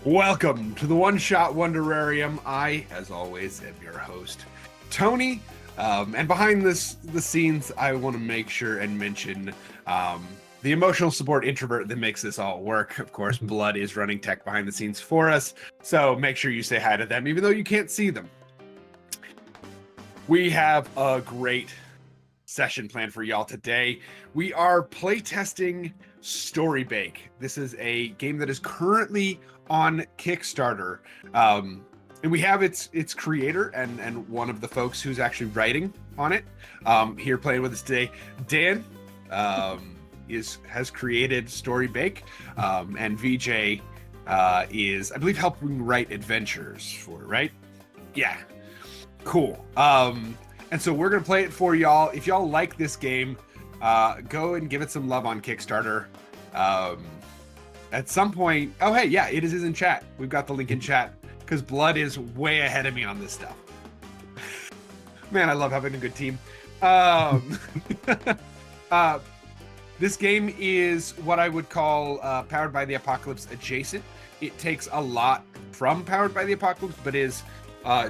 Welcome to the One Shot Wonderarium. I, as always, am your host, Tony. And behind the scenes, I want to make sure and mention the emotional support introvert that makes this all work. Of course, Blood is running tech behind the scenes for us, so make sure you say hi to them, even though you can't see them. We have a great session planned for y'all today. We are playtesting Storybake. This is a game that is currently on Kickstarter. And we have its creator and one of the folks who's actually writing on it here playing with us today. Dan has created Storybake, and VJ is, I believe, helping write adventures for it, right? Yeah, cool. And so we're gonna play it for y'all. If y'all like this game, go and give it some love on Kickstarter. At some point, oh hey, yeah, it is in chat. We've got the link in chat because Blood is way ahead of me on this stuff. Man, I love having a good team. This game is what I would call Powered by the Apocalypse adjacent. It takes a lot from Powered by the Apocalypse, but is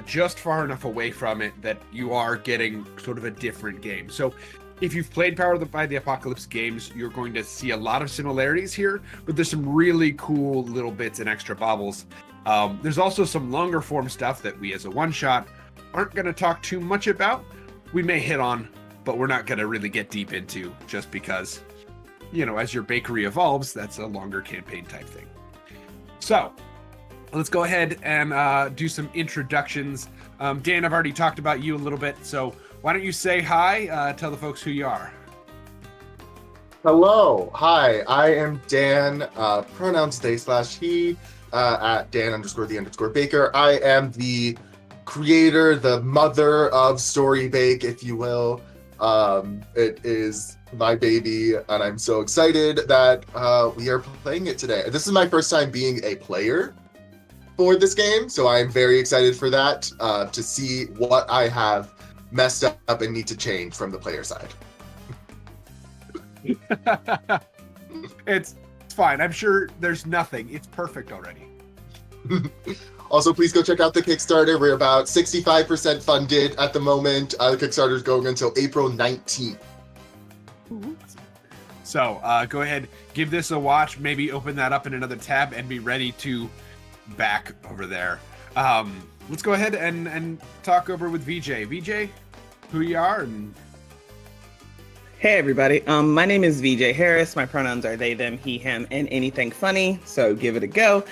just far enough away from it that you are getting sort of a different game. So if you've played Powered by the Apocalypse games, you're going to see a lot of similarities here, but there's some really cool little bits and extra baubles. There's also some longer form stuff that we as a one-shot aren't going to talk too much about. We may hit on, but we're not going to really get deep into, just because, you know, as your bakery evolves, that's a longer campaign type thing. So let's go ahead and do some introductions. Dan, I've already talked about you a little bit, so why don't you say hi, tell the folks who you are. Hello, hi, I am Dan, pronouns they/he, at Dan_the_baker. I am the creator, the mother of Storybake, if you will. It is my baby, and I'm so excited that we are playing it today. This is my first time being a player for this game, so I'm very excited for that, to see what I have messed up and need to change from the player side. It's fine. I'm sure there's nothing. It's perfect already. Also, please go check out the Kickstarter. We're about 65% funded at the moment. The Kickstarter is going until April 19th. So go ahead, give this a watch, maybe open that up in another tab and be ready to back over there. Let's go ahead and talk over with VJ. VJ, who you are and... Hey everybody, my name is VJ Harris. My pronouns are they, them, he, him, and anything funny, so give it a go.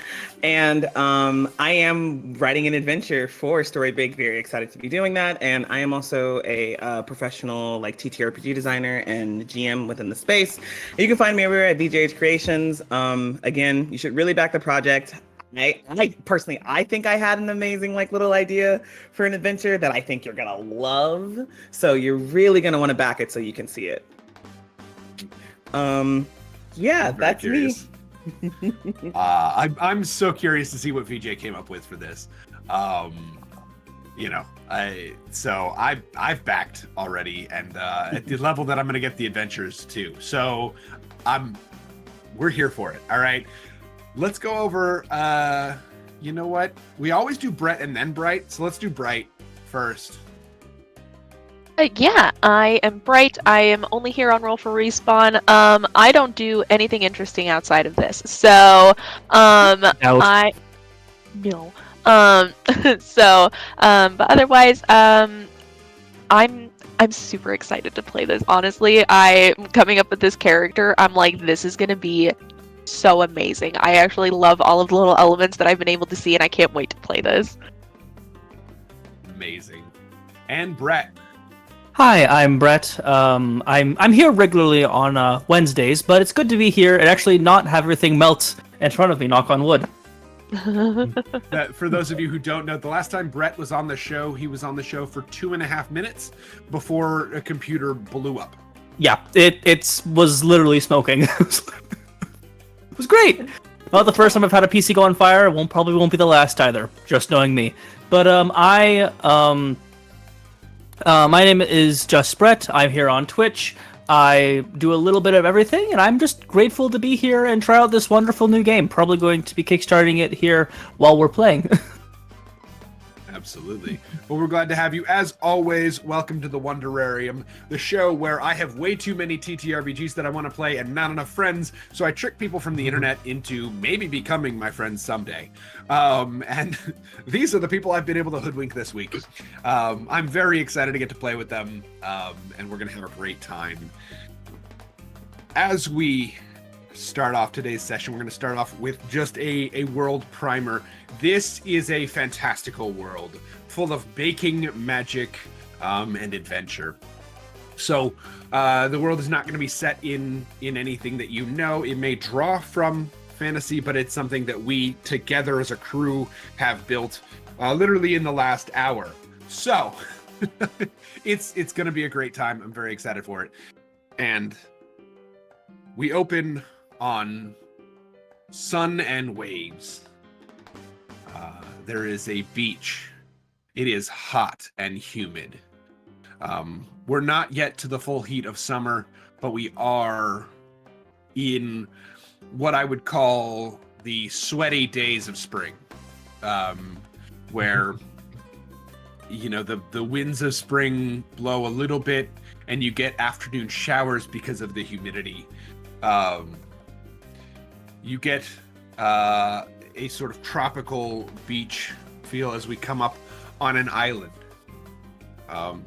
And I am writing an adventure for Storybake, very excited to be doing that. And I am also a professional TTRPG designer and GM within the space. You can find me everywhere at VJH Creations. Again, you should really back the project. I personally, I think I had an amazing little idea for an adventure that I think you're gonna love. So you're really gonna want to back it so you can see it. Yeah, that's curious. me. I'm so curious to see what VJ came up with for this. You know, I've backed already, and at the level that I'm gonna get the adventures too. So we're here for it. All right. Let's go over, you know what? We always do Brett and then Bright, so let's do Bright first. Yeah, I am Bright. I am only here on Roll for Respawn. I don't do anything interesting outside of this. So, but otherwise, I'm super excited to play this. Honestly, I'm coming up with this character. I'm like, this is gonna be so amazing. I actually love all of the little elements that I've been able to see, and I can't wait to play this. Amazing. And Brett. Hi, I'm Brett. I'm here regularly on Wednesdays, but it's good to be here and actually not have everything melt in front of me, knock on wood. For those of you who don't know, the last time Brett was on the show, he was on the show for 2.5 minutes before a computer blew up. Yeah, it was literally smoking. It was great. Not the first time I've had a PC go on fire. Probably won't be the last either. Just knowing me. But my name is Just Brett. I'm here on Twitch. I do a little bit of everything, and I'm just grateful to be here and try out this wonderful new game. Probably going to be kickstarting it here while we're playing. Absolutely. Well, we're glad to have you. As always, welcome to the Wonderarium, the show where I have way too many TTRPGs that I want to play and not enough friends, so I trick people from the internet into maybe becoming my friends someday. And these are the people I've been able to hoodwink this week. I'm very excited to get to play with them, and we're going to have a great time. As we start off today's session, we're going to start off with just a world primer. This is a fantastical world full of baking, magic, and adventure. So the world is not going to be set in anything that you know. It may draw from fantasy, but it's something that we together as a crew have built literally in the last hour. So it's going to be a great time. I'm very excited for it. And we open on sun and waves. There is a beach. It is hot and humid. We're not yet to the full heat of summer, but we are in what I would call the sweaty days of spring, where the winds of spring blow a little bit and you get afternoon showers because of the humidity. You get a sort of tropical beach feel as we come up on an island.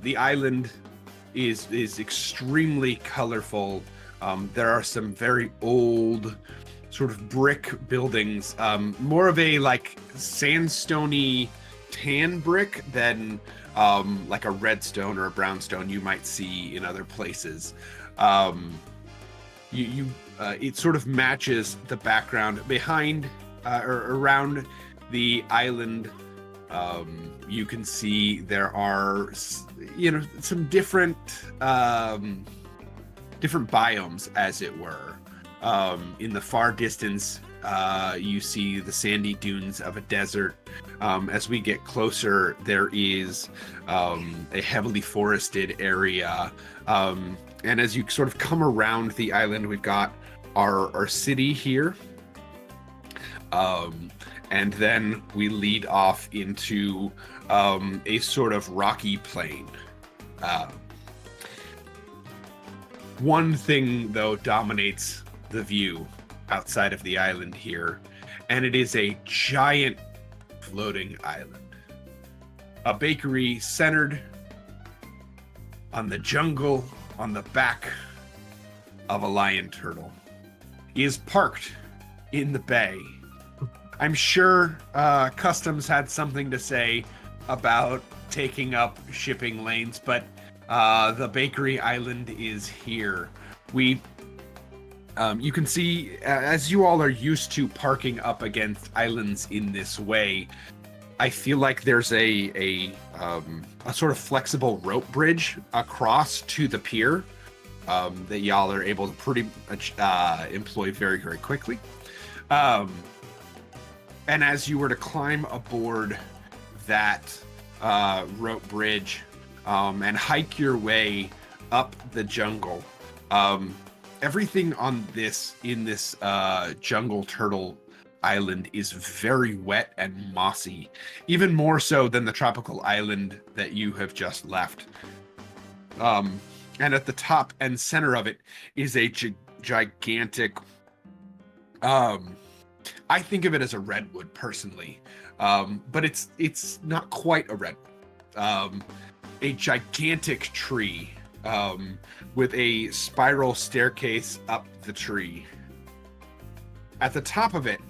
The island is extremely colorful. There are some very old sort of brick buildings, more of a like sandstony tan brick than like a redstone or a brownstone you might see in other places. It sort of matches the background behind or around the island. You can see there are, some different biomes, as it were. In the far distance, you see the sandy dunes of a desert. As we get closer, there is a heavily forested area. And as you sort of come around the island, we've got our city here. And then we lead off into a sort of rocky plain. One thing, though, dominates the view outside of the island here, and it is a giant floating island. A bakery centered on the jungle on the back of a lion turtle is parked in the bay. I'm sure Customs had something to say about taking up shipping lanes, but the bakery island is here. You can see, as you all are used to parking up against islands in this way, I feel like there's a sort of flexible rope bridge across to the pier that y'all are able to pretty much employ very, very quickly. And as you were to climb aboard that rope bridge and hike your way up the jungle, everything in this jungle turtle island is very wet and mossy, even more so than the tropical island that you have just left. And at the top and center of it is a gigantic, I think of it as a redwood personally, but it's not quite a redwood. A gigantic tree with a spiral staircase up the tree. At the top of it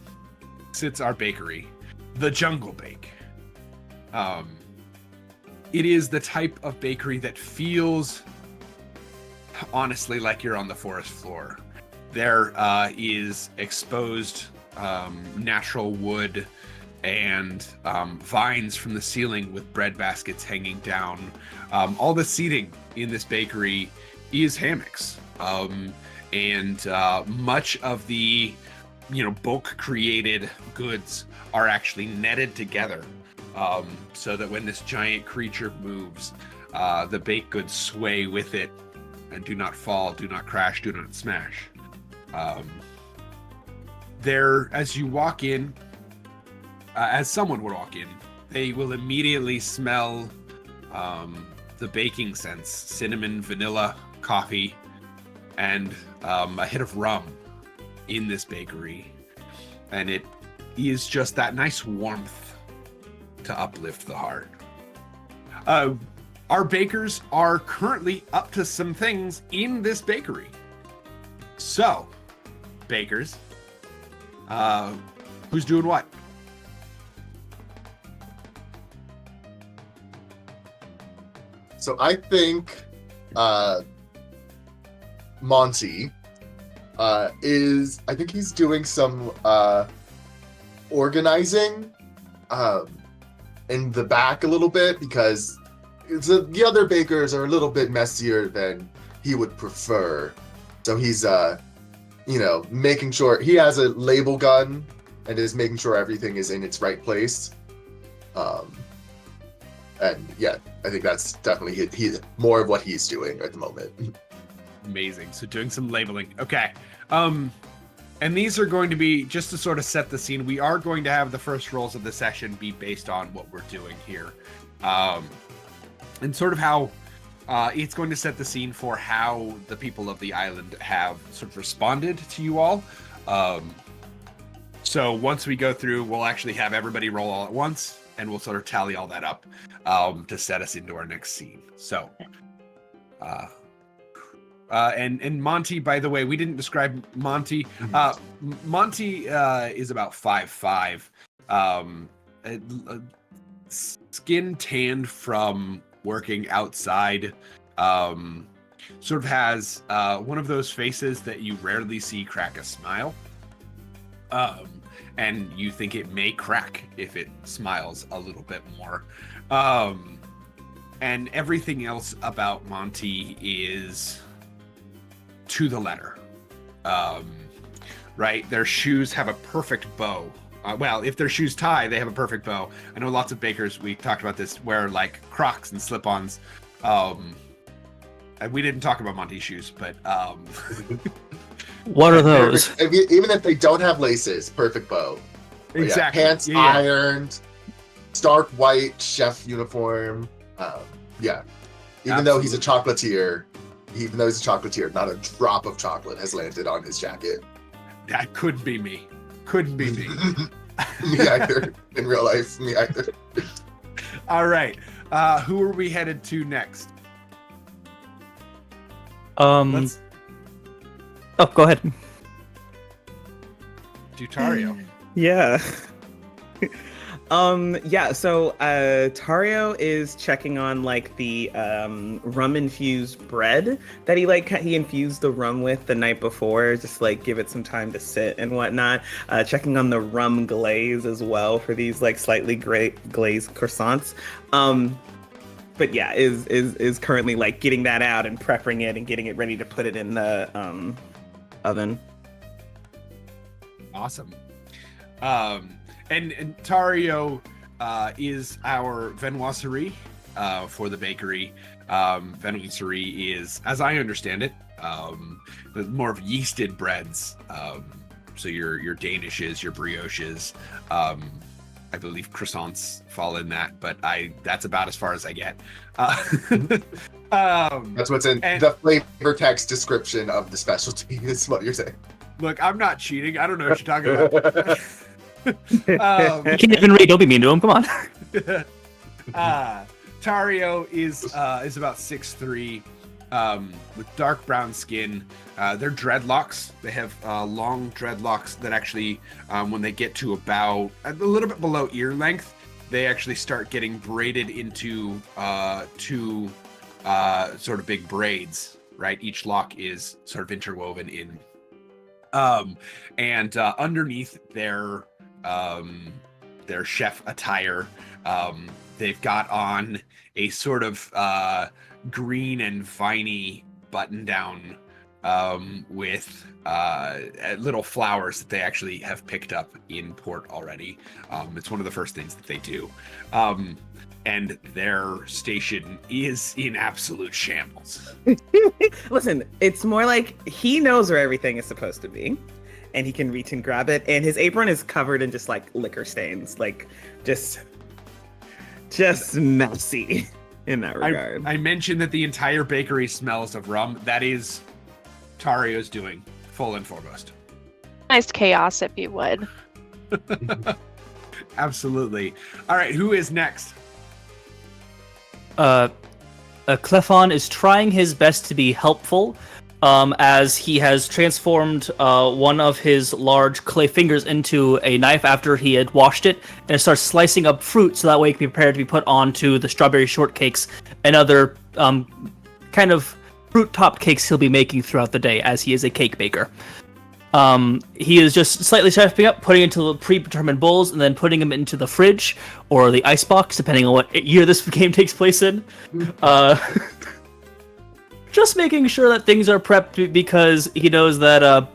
sits our bakery, the Jungle Bake. It is the type of bakery that feels honestly like you're on the forest floor. There is exposed natural wood and vines from the ceiling with bread baskets hanging down. All the seating in this bakery is hammocks. And much of the bulk created goods are actually netted together so that when this giant creature moves, the baked goods sway with it and do not fall, do not crash, do not smash. There, as you walk in, as someone would walk in, they will immediately smell the baking scents: cinnamon, vanilla, coffee, and a hit of rum in this bakery. And it is just that nice warmth to uplift the heart. Our bakers are currently up to some things in this bakery. So, bakers, who's doing what? So I think Monty I think he's doing some organizing in the back a little bit, because the other bakers are a little bit messier than he would prefer. So he's making sure he has a label gun and is making sure everything is in its right place. And yeah, I think that's definitely he more of what he's doing at the moment. Amazing. So doing some labeling. Okay. And these are going to be, just to sort of set the scene, we are going to have the first rolls of the session be based on what we're doing here. And sort of how it's going to set the scene for how the people of the island have sort of responded to you all. So once we go through, we'll actually have everybody roll all at once, and we'll sort of tally all that up to set us into our next scene. So, and Monty, by the way, we didn't describe Monty. Monty is about 5'5", skin tanned from working outside, sort of has one of those faces that you rarely see crack a smile. And you think it may crack if it smiles a little bit more. And everything else about Monty is to the letter. Right? Their shoes have a perfect bow. Well, if their shoes tie, they have a perfect bow. I know lots of bakers, we talked about this, wear like Crocs and slip-ons. And we didn't talk about Monty's shoes, but... What are those? Even if they don't have laces, perfect bow. Exactly. Yeah, pants ironed, stark white chef uniform. Even though he's a chocolatier, not a drop of chocolate has landed on his jacket. That could be me. Couldn't be me. Me either. In real life, me either. All right. Who are we headed to next? Let's Oh, go ahead. do Tario. Yeah. So Tario is checking on like the rum infused bread that he infused the rum with the night before, just like give it some time to sit and whatnot. Checking on the rum glaze as well for these like slightly glazed croissants. But yeah, is currently like getting that out and prepping it and getting it ready to put it in the oven. Awesome. And Tario is our vinoiserie for the bakery. Vinoiserie is, as I understand it, more of yeasted breads. So your Danishes, your brioches, I believe croissants fall in that, but that's about as far as I get. That's what's in the flavor text description of the specialty, is what you're saying. Look, I'm not cheating. I don't know what you're talking about. You can't even read. Don't be mean to him. Come on. Tario is about 6'3", with dark brown skin. They're dreadlocks. They have long dreadlocks that actually, when they get to about a little bit below ear length, they actually start getting braided into two sort of big braids. Right, each lock is sort of interwoven in. And underneath their chef attire, they've got on a sort of green and viney button-down with little flowers that they actually have picked up in port already. It's one of the first things that they do. And their station is in absolute shambles. Listen, it's more like he knows where everything is supposed to be, and he can reach and grab it, and his apron is covered in just like liquor stains, like just messy in that regard. I mentioned that the entire bakery smells of rum. That is Tario's doing, full and foremost. Nice chaos, if you would. Absolutely. All right, who is next? Clefon is trying his best to be helpful, as he has transformed one of his large clay fingers into a knife after he had washed it, and it starts slicing up fruit so that way it can be prepared to be put onto the strawberry shortcakes and other kind of fruit-topped cakes he'll be making throughout the day, as he is a cake baker. He is just slightly stepping up, putting into the predetermined bowls, and then putting them into the fridge or the icebox, depending on what year this game takes place in. Just making sure that things are prepped, because he knows that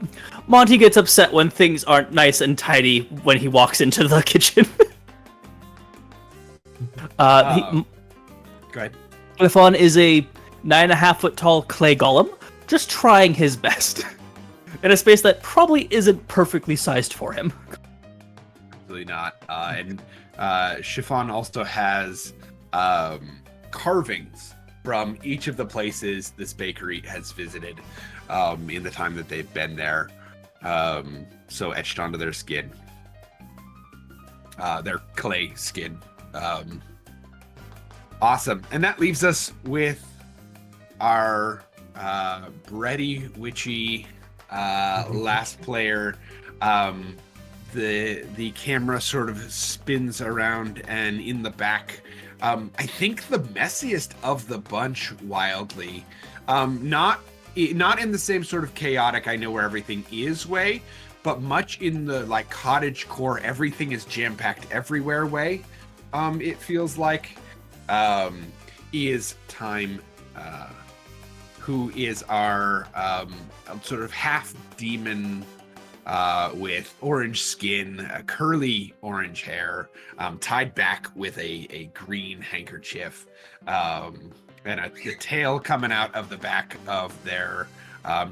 Monty gets upset when things aren't nice and tidy when he walks into the kitchen. Go ahead. Cliffon is a 9.5-foot tall clay golem, just trying his best. In a space that probably isn't perfectly sized for him. Absolutely not. And Chiffon also has carvings from each of the places this bakery has visited in the time that they've been there. So etched onto their skin. Their clay skin. Awesome. And that leaves us with our bready, witchy last player. The camera sort of spins around, and in the back, I think the messiest of the bunch, wildly, not in the same sort of chaotic I know where everything is way, but much in the like cottage core, everything is jam-packed everywhere way. It feels like is Time, who is our sort of half demon with orange skin, curly orange hair, tied back with a green handkerchief, and the tail coming out of the back of their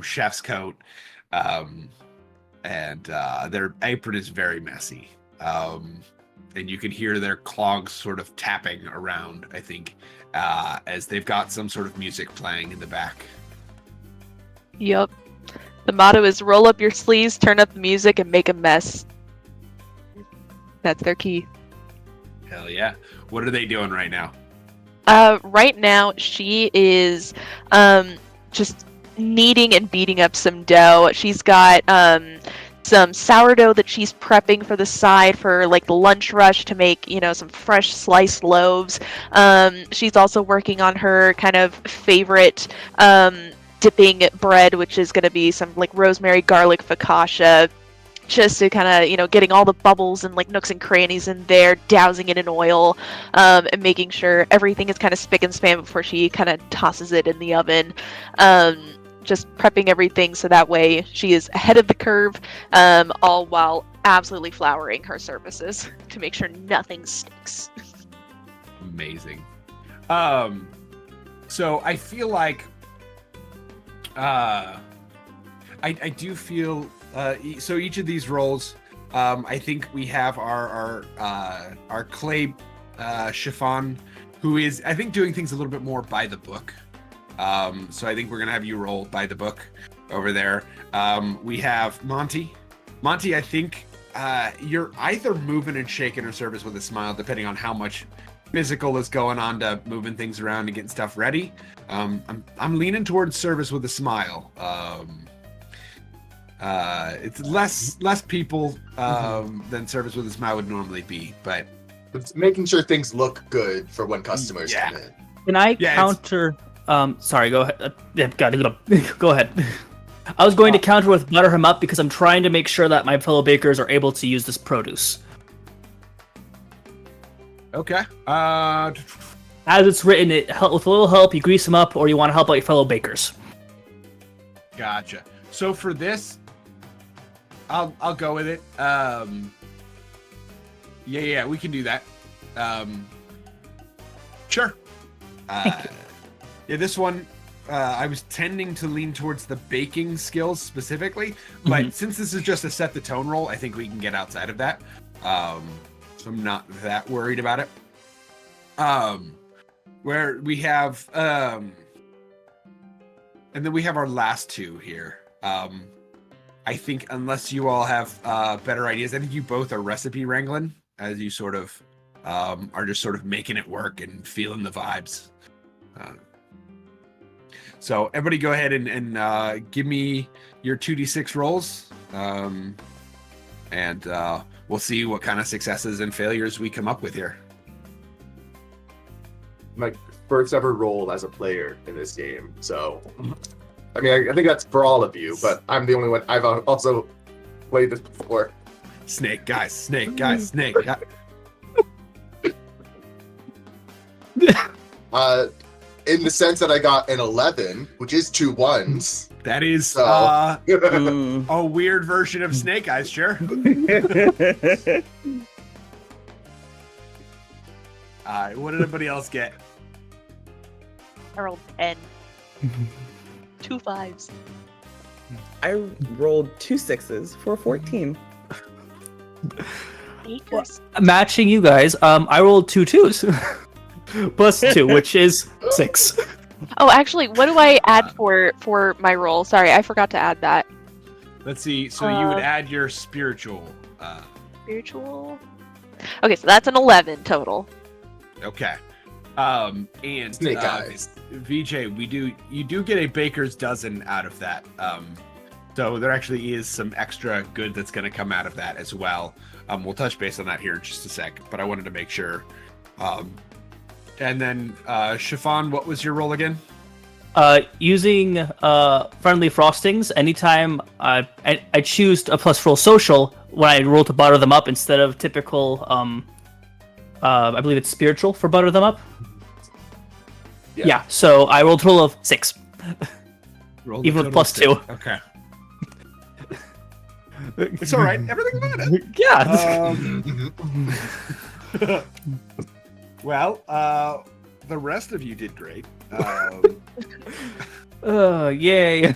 chef's coat, and their apron is very messy. And you can hear their clogs sort of tapping around, I think, as they've got some sort of music playing in the back. Yup. The motto is roll up your sleeves, turn up the music, and make a mess. That's their key. Hell yeah. What are they doing right now? Right now, she is just kneading and beating up some dough. She's got some sourdough that she's prepping for the side for like the lunch rush to make, some fresh sliced loaves. She's also working on her kind of favorite dipping bread, which is going to be some like rosemary garlic focaccia, just to kind of getting all the bubbles and like nooks and crannies in there, dousing it in oil, and making sure everything is kind of spick and span before she kind of tosses it in the oven. Just prepping everything so that way she is ahead of the curve, all while absolutely flouring her surfaces to make sure nothing sticks. Amazing. So I feel like I do feel so each of these roles, I think we have our clay chiffon, who is I think doing things a little bit more by the book. So I think we're gonna have you roll by the book over there. We have Monty. Monty, I think you're either moving and shaking her service with a smile, depending on how much physical is going on to moving things around and getting stuff ready. I'm leaning towards service with a smile. It's less people than service with a smile would normally be, but it's making sure things look good for when customers come in. Can I counter? Sorry, go ahead. Go ahead. I was going to counter with butter him up because I'm trying to make sure that my fellow bakers are able to use this produce. Okay. As it's written, with a little help, you grease them up, or you want to help out your fellow bakers. Gotcha. So for this, I'll go with it. Yeah, we can do that. Sure. Yeah, this one, I was tending to lean towards the baking skills specifically, but since this is just a set the tone roll, I think we can get outside of that. So I'm not that worried about it. Where we have, and then we have our last two here. I think unless you all have better ideas, I think you both are recipe wrangling as you sort of are just sort of making it work and feeling the vibes. So everybody go ahead and give me your 2d6 rolls. And we'll see what kind of successes and failures we come up with here. My first ever roll as a player in this game. So, I mean, I think that's for all of you, but I'm the only one. I've also played this before. Snake, guys, snake, guys, snake. In the sense that I got an 11, which is 2 1s. That is So- a weird version of Snake Eyes, sure. All right, what did everybody else get? I rolled 10. 2 5s. I rolled 2 6s for 14. Bakers. Matching you guys, I rolled 2 2s. Plus 2, which is 6. Oh, actually, what do I add for my roll? Sorry, I forgot to add that. Let's see. So you would add your spiritual. Spiritual. Okay, so that's an 11 total. Okay. And Snake Eyes. VJ, you do get a baker's dozen out of that. So there actually is some extra good that's going to come out of that as well. We'll touch base on that here in just a sec, but I wanted to make sure. And then Chiffon, what was your roll again? Using friendly frostings, anytime I choose a plus roll social when I roll to butter them up instead of typical, I believe it's spiritual for butter them up. Yeah, so I rolled a total of 6. Rolled a Even with total plus of 6. 2. Okay. It's all right. Everything's fine. Yeah. Well, the rest of you did great. Yay.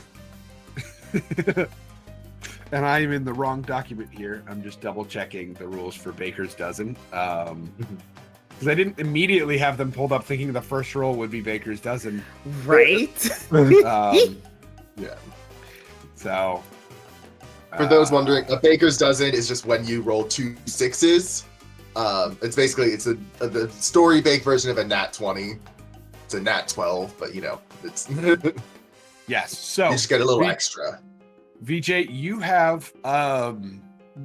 And I am in the wrong document here. I'm just double checking the rules for Baker's Dozen. Because I didn't immediately have them pulled up thinking the first roll would be Baker's Dozen. Right? Yeah. So. For those wondering, a baker's dozen is just when you roll 2 6s. It's basically the story bake version of a nat 20. It's a nat 12, but it's you Yes. So just get a little extra. VJ, you have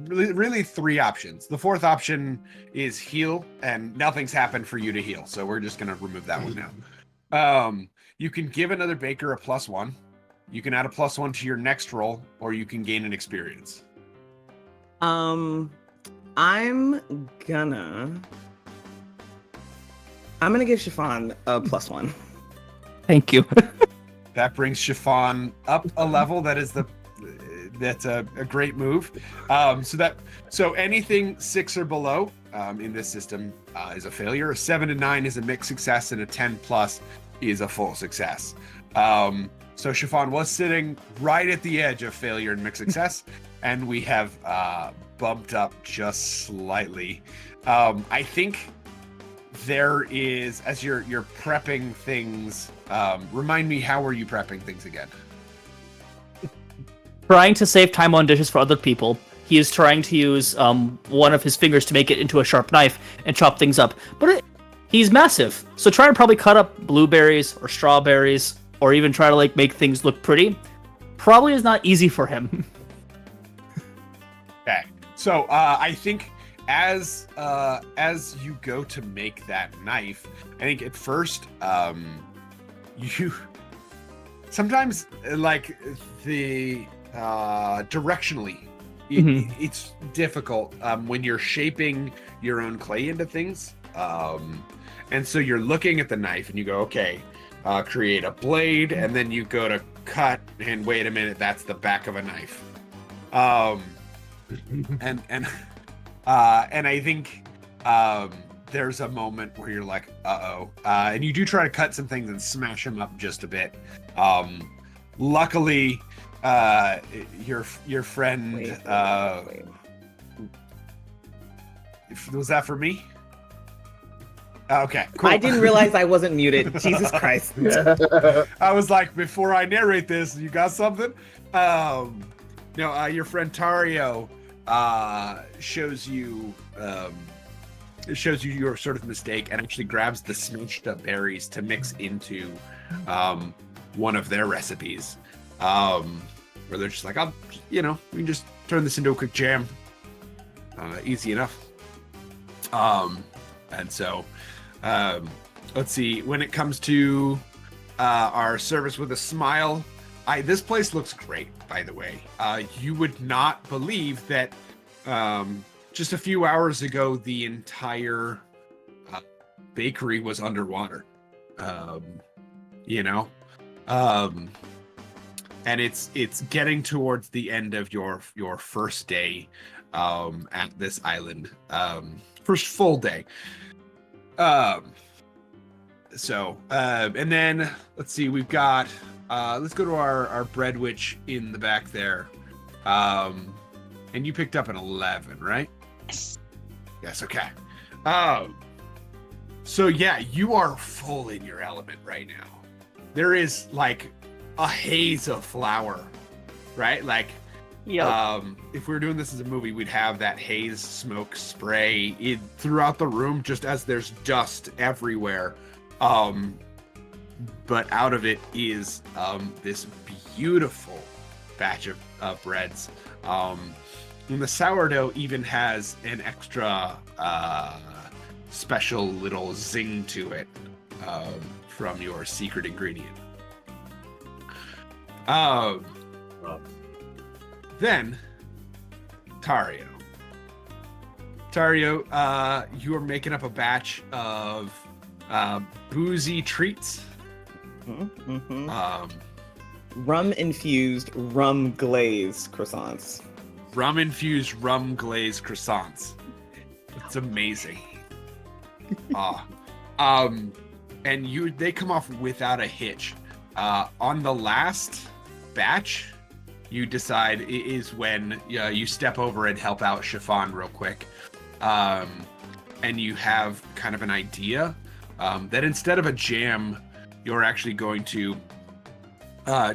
really 3 options. The fourth option is heal, and nothing's happened for you to heal, so we're just gonna remove that one now. You can give another baker a +1. You can add a +1 to your next roll, or you can gain an experience. I'm gonna give Chiffon a +1. Thank you. That brings Chiffon up a level. That's a great move. So anything 6 or below in this system is a failure. A 7 to 9 is a mixed success, and a 10+ is a full success. So Chiffon was sitting right at the edge of failure and mixed success, and we have bumped up just slightly. I think there is, as you're prepping things, remind me, how are you prepping things again? Trying to save time on dishes for other people. He is trying to use one of his fingers to make it into a sharp knife and chop things up. But he's massive, so try to probably cut up blueberries or strawberries, or even try to make things look pretty. Probably is not easy for him. Okay, so I think as you go to make that knife, I think at first you sometimes the directionally it's difficult when you're shaping your own clay into things, and so you're looking at the knife and you go, okay, create a blade, and then you go to cut, and wait a minute, that's the back of a knife. And I think there's a moment where you're like, uh-oh. And you do try to cut some things and smash them up just a bit. Luckily, your friend... Wait. Was that for me? Okay, cool. I didn't realize I wasn't muted. Jesus Christ. I was like, before I narrate this, you got something? No, your friend Tario shows you your sort of mistake and actually grabs the smashed up berries to mix into one of their recipes. Where they're just like, we can just turn this into a quick jam. Easy enough. And so, let's see, when it comes to our service with a smile, this place looks great, by the way. You would not believe that just a few hours ago, the entire bakery was underwater. And it's getting towards the end of your first day at this island. First full day. And then let's see, we've got let's go to our bread witch in the back there. And you picked up an 11, right? Yes, okay. So yeah, you are full in your element right now. There is like a haze of flour, right? Like if we were doing this as a movie, we'd have that haze smoke spray throughout the room just as there's dust everywhere. But out of it is this beautiful batch of breads. And the sourdough even has an extra special little zing to it from your secret ingredient. Then, Tario, you are making up a batch of boozy treats. Mm-hmm. Rum-infused, rum-glazed croissants. Rum-infused, rum-glazed croissants. It's amazing. And they come off without a hitch. On the last batch, you decide is when you step over and help out Chiffon real quick. And you have kind of an idea that instead of a jam, you're actually going to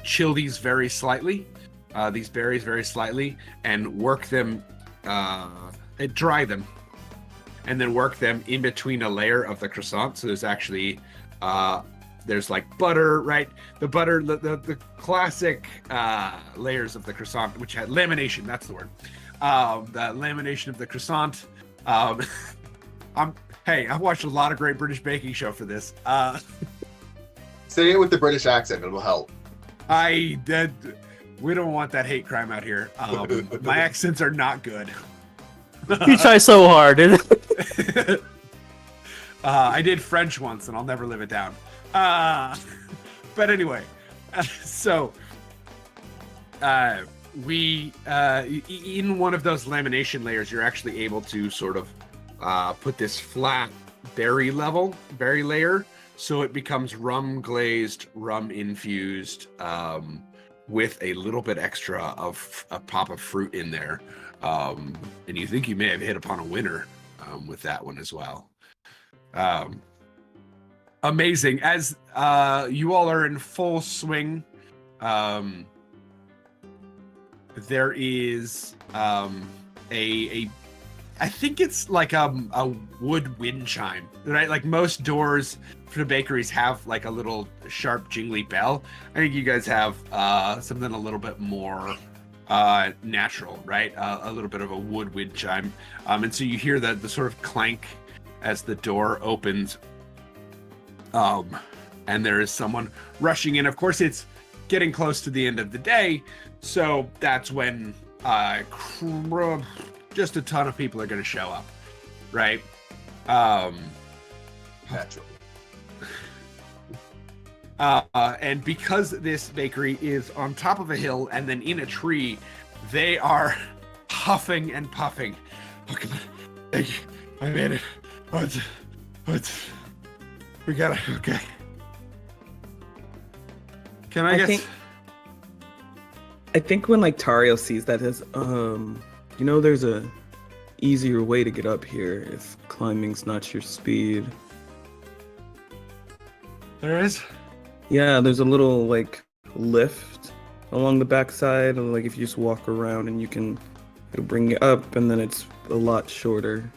chill these very slightly, these berries very slightly, and work them, dry them, and then work them in between a layer of the croissant. So there's actually there's like butter, right? The butter, the classic layers of the croissant, which had lamination. That's the word. The lamination of the croissant. I've watched a lot of great British baking show for this. Say it with the British accent; it'll help. We don't want that hate crime out here. My accents are not good. You try so hard. I did French once, and I'll never live it down. But anyway, so we in one of those lamination layers, you're actually able to sort of put this flat berry layer, so it becomes rum glazed, rum infused, with a little bit extra of a pop of fruit in there. And you think you may have hit upon a winner with that one as well. Amazing. As you all are in full swing, there is I think it's like a wood wind chime, right? Like most doors for bakeries have like a little sharp jingly bell. I think you guys have something a little bit more natural, right? A little bit of a wood wind chime. And so you hear the sort of clank as the door opens. And there is someone rushing in. Of course, it's getting close to the end of the day, so that's when just a ton of people are going to show up, right? Naturally. And because this bakery is on top of a hill and then in a tree, they are huffing and puffing. Okay, thank you. I made it. We got it. Okay. Can I guess? I think when like Tario sees that as, there's a easier way to get up here if climbing's not your speed. There is? Yeah, there's a little like lift along the backside, and like if you just walk around and it'll bring you up, and then it's a lot shorter.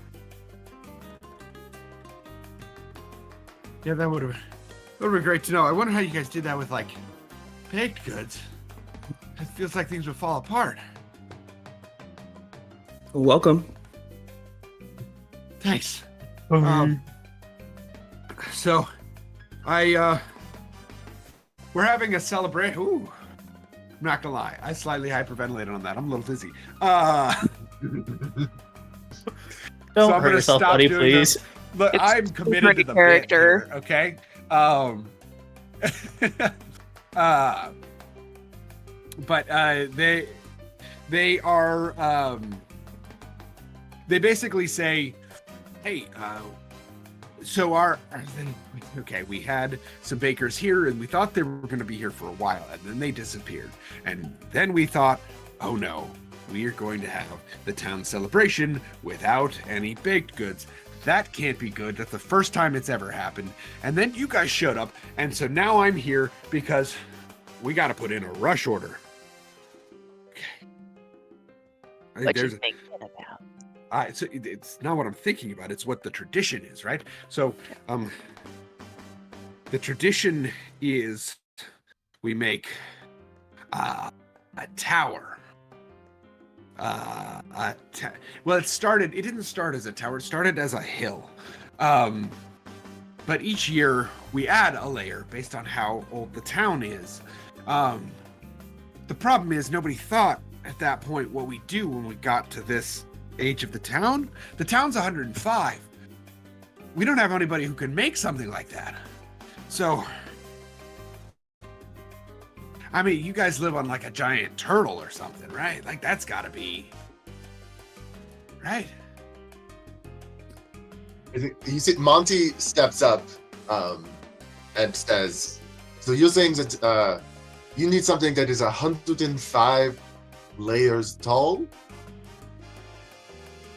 Yeah, that would have been great to know. I wonder how you guys did that with like baked goods. It feels like things would fall apart. Welcome. Thanks. So, we're having a celebration. Ooh, I'm not gonna lie. I slightly hyperventilated on that. I'm a little dizzy. Don't hurt yourself, buddy, please. Look, I'm committed to the character. bit here, okay? But they are they basically say, hey, we had some bakers here and we thought they were going to be here for a while, and then they disappeared, and then we thought, oh no, we are going to have the town celebration without any baked goods. That can't be good. That's the first time it's ever happened. And then you guys showed up, and so now I'm here because we got to put in a rush order. Okay. What you thinking about? So it's not what I'm thinking about. It's what the tradition is, right? So, the tradition is we make a tower. Well, it didn't start as a tower. It started as a hill. But each year we add a layer based on how old the town is. The problem is nobody thought at that point what we do when we got to this age of the town. The town's 105. We don't have anybody who can make something like that. So, I mean, you guys live on like a giant turtle or something, right? Like that's gotta be right. You see, Monty steps up and says, "So you're saying that you need something that is 105 layers tall?"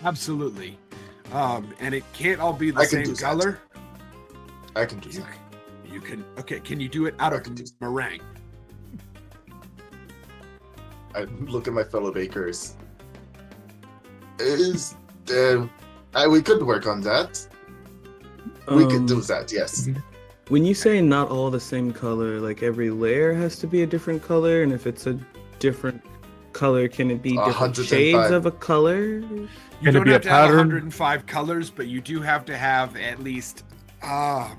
Absolutely. And it can't all be the same color. I can do that. You can. Okay, can you do it out of meringue? I look at my fellow bakers. We could work on that. We could do that, yes. When you say not all the same color, like every layer has to be a different color, and if it's a different color, can it be different shades of a color? You don't have to have 105 colors, but you do have to have at least I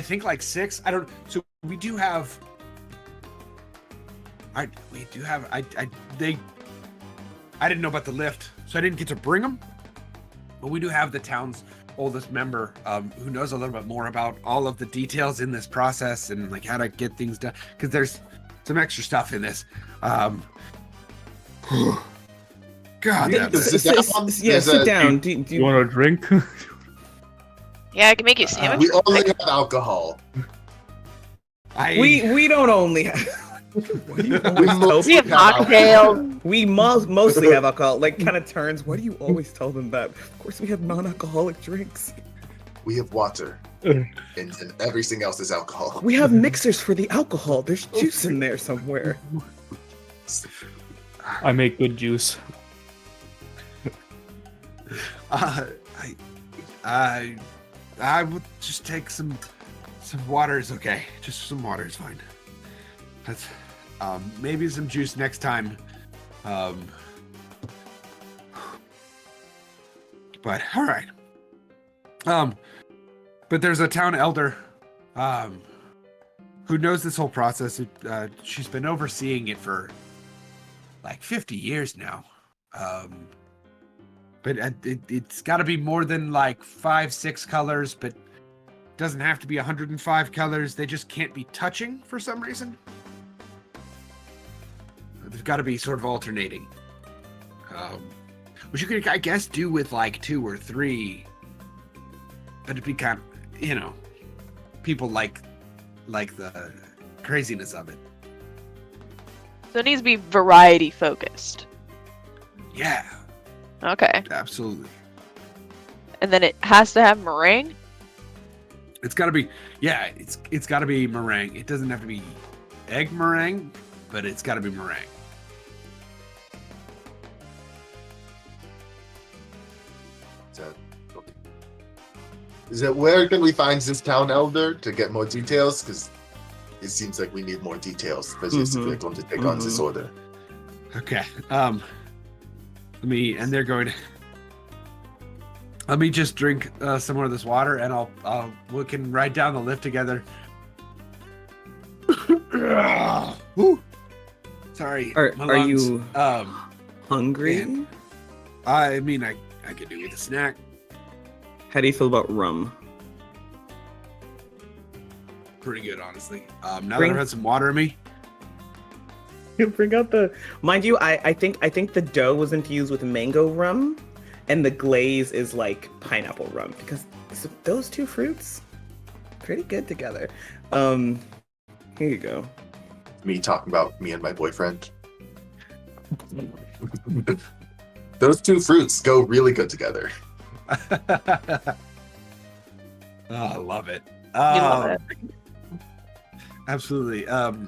think like 6. I don't. So we do have. I didn't know about the lift, so I didn't get to bring them. But we do have the town's oldest member, who knows a little bit more about all of the details in this process and like how to get things done. Because there's some extra stuff in this. God, sit down. Do you want a drink? Yeah, I can make you a sandwich. We only have alcohol. We don't only have. We have cocktails. We mostly have alcohol. Like, kind of turns. Why do you always tell them that? Of course, we have non-alcoholic drinks. We have water, and everything else is alcohol. We have mixers for the alcohol. There's juice in there somewhere. I make good juice. I would just take some water is okay. Just some water is fine. That's maybe some juice next time. But all right. But there's a town elder who knows this whole process. She's been overseeing it for like 50 years now. But it's got to be more than like 5-6 colors. But Doesn't have to be 105 colors. They just can't be touching for some reason. They've got to be sort of alternating. Which you could, I guess, do with like 2 or 3. But it'd be kind of, you know, people like the craziness of it. So it needs to be variety focused. Yeah, Okay. absolutely. And then it has to have meringue. It's got to be, yeah, it's got to be meringue. It doesn't have to be egg meringue, but it's got to be meringue. Is it where can we find this town elder to get more details? Because it seems like we need more details, especially if we're going to take on this order. Okay. Let me just drink some more of this water, and we can ride down the lift together. Woo. Sorry. Are my lungs. you hungry? man. I mean, I could do with a snack. How do you feel about rum? Pretty good, honestly. Now that I've had some water in me. Bring out the. Mind you, I think the dough was infused with mango rum, and the glaze is like pineapple rum because those two fruits, pretty good together. Here you go. Me talking about me and my boyfriend. Those two fruits go really good together. I love it. You love it. Absolutely. And